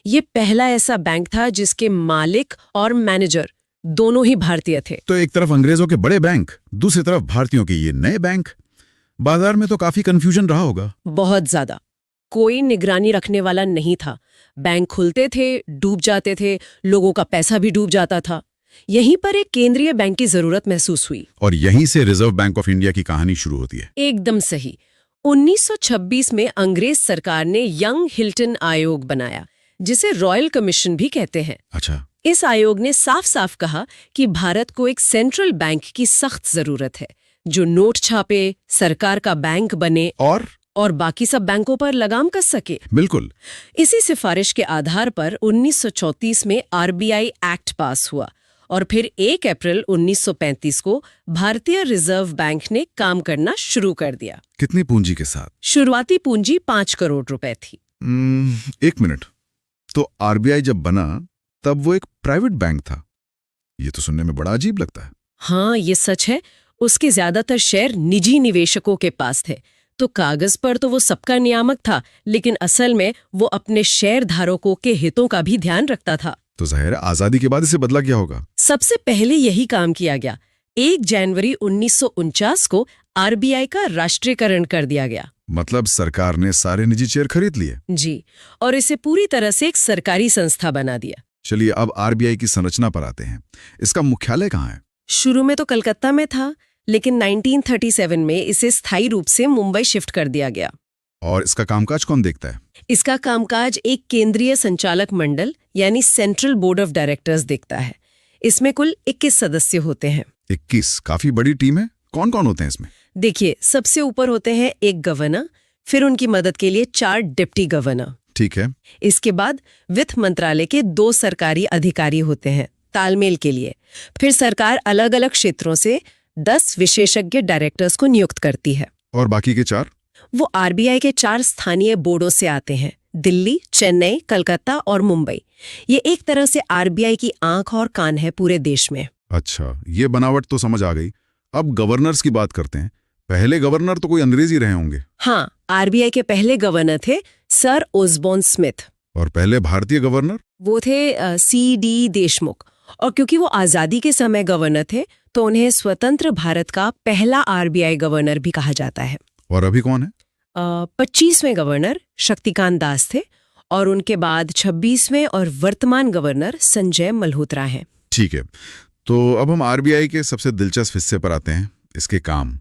ये पहला ऐसा बैंक था जिसके मालिक और मैनेजर दोनों ही भारतीय थे। तो एक तरफ अंग्रेजों के बड़े बैंक, दूसरी तरफ भारतीयों के ये नए बैंक। बाजार में तो काफी कंफ्यूजन रहा होगा। बहुत ज्यादा। कोई निगरानी रखने वाला नहीं था। बैंक खुलते थे, डूब जाते थे, लोगों का पैसा भी डूब जाता था। यहीं पर एक केंद्रीय बैंक की जरूरत महसूस हुई। और यहीं से रिजर्व बैंक ऑफ इंडिया की कहानी शुरू होती है। एकदम सही। 1926 में अंग्रेज सरकार ने यंग हिल्टन आयोग बनाया, जिसे रॉयल कमीशन भी कहते हैं। अच्छा। इस आयोग ने साफ साफ कहा कि भारत को एक सेंट्रल बैंक की सख्त जरूरत है, जो नोट छापे, सरकार का बैंक बने और बाकी सब बैंकों पर लगाम कस सके। बिल्कुल। इसी सिफारिश के आधार पर 1934 में RBI एक्ट पास हुआ और फिर 1 अप्रैल 1935 को भारतीय रिजर्व बैंक ने काम करना शुरू कर दिया। कितनी पूंजी के साथ? शुरुआती पूंजी 5 करोड़ रुपए थी। 1 मिनट, तो RBI जब बना तब वो एक प्राइवेट बैंक था। ये तो सुनने में बड़ा अजीब लगता है। हाँ, ये सच है। उसके ज्यादातर शेयर निजी निवेशकों के पास थे, तो कागज पर तो वो सबका नियामक था, लेकिन असल में वो अपने शेयर धारकों के हितों का भी ध्यान रखता था। तो जाहिर है आजादी के बाद इसे बदला क्या होगा? सबसे पहले यही काम किया गया। 1 जनवरी 1949 को RBI का राष्ट्रीयकरण कर दिया गया। मतलब सरकार ने सारे निजी शेयर खरीद लिए? जी, और इसे पूरी तरह से एक सरकारी संस्था बना दिया। चलिए अब RBI की संरचना पर आते हैं। इसका मुख्यालय कहाँ है? शुरू में तो कलकत्ता में था, लेकिन 1937 में इसे स्थायी रूप से मुंबई शिफ्ट कर दिया गया। और इसका कामकाज कौन देखता है? इसका कामकाज एक केंद्रीय संचालक मंडल यानी सेंट्रल बोर्ड ऑफ डायरेक्टर्स देखता है। इसमें कुल 21 सदस्य होते हैं। 21? काफी बड़ी टीम है। कौन कौन होते हैं इसमें? देखिए, सबसे ऊपर होते हैं एक गवर्नर, फिर उनकी मदद के लिए 4 डिप्टी गवर्नर। ठीक है। इसके बाद वित्त मंत्रालय के 2 सरकारी अधिकारी होते हैं तालमेल के लिए। फिर सरकार अलग अलग क्षेत्रों से 10 विशेषज्ञ डायरेक्टर्स को नियुक्त करती है। और बाकी के 4? वो RBI के 4 स्थानीय बोर्डों से आते हैं, दिल्ली, चेन्नई, कलकत्ता और मुंबई। ये एक तरह से RBI की आंख और कान है पूरे देश में। अच्छा, ये बनावट तो समझ आ गई। अब गवर्नर्स की बात करते हैं। पहले गवर्नर तो कोई अंग्रेजी रहे होंगे। हाँ, RBI के पहले गवर्नर थे सर ओसबॉर्न स्मिथ। और पहले भारतीय गवर्नर? वो थे CD देशमुख। और क्योंकि वो आजादी के समय गवर्नर थे, तो उन्हें स्वतंत्र भारत का पहला RBI गवर्नर भी कहा जाता है। और अभी कौन है? 25वें गवर्नर शक्तिकांत दास थे और उनके बाद 26वें और वर्तमान गवर्नर संजय मल्होत्रा हैं। ठीक है, तो अब हम RBI के सबसे दिलचस्प हिस्से पर आते हैं, इसके काम।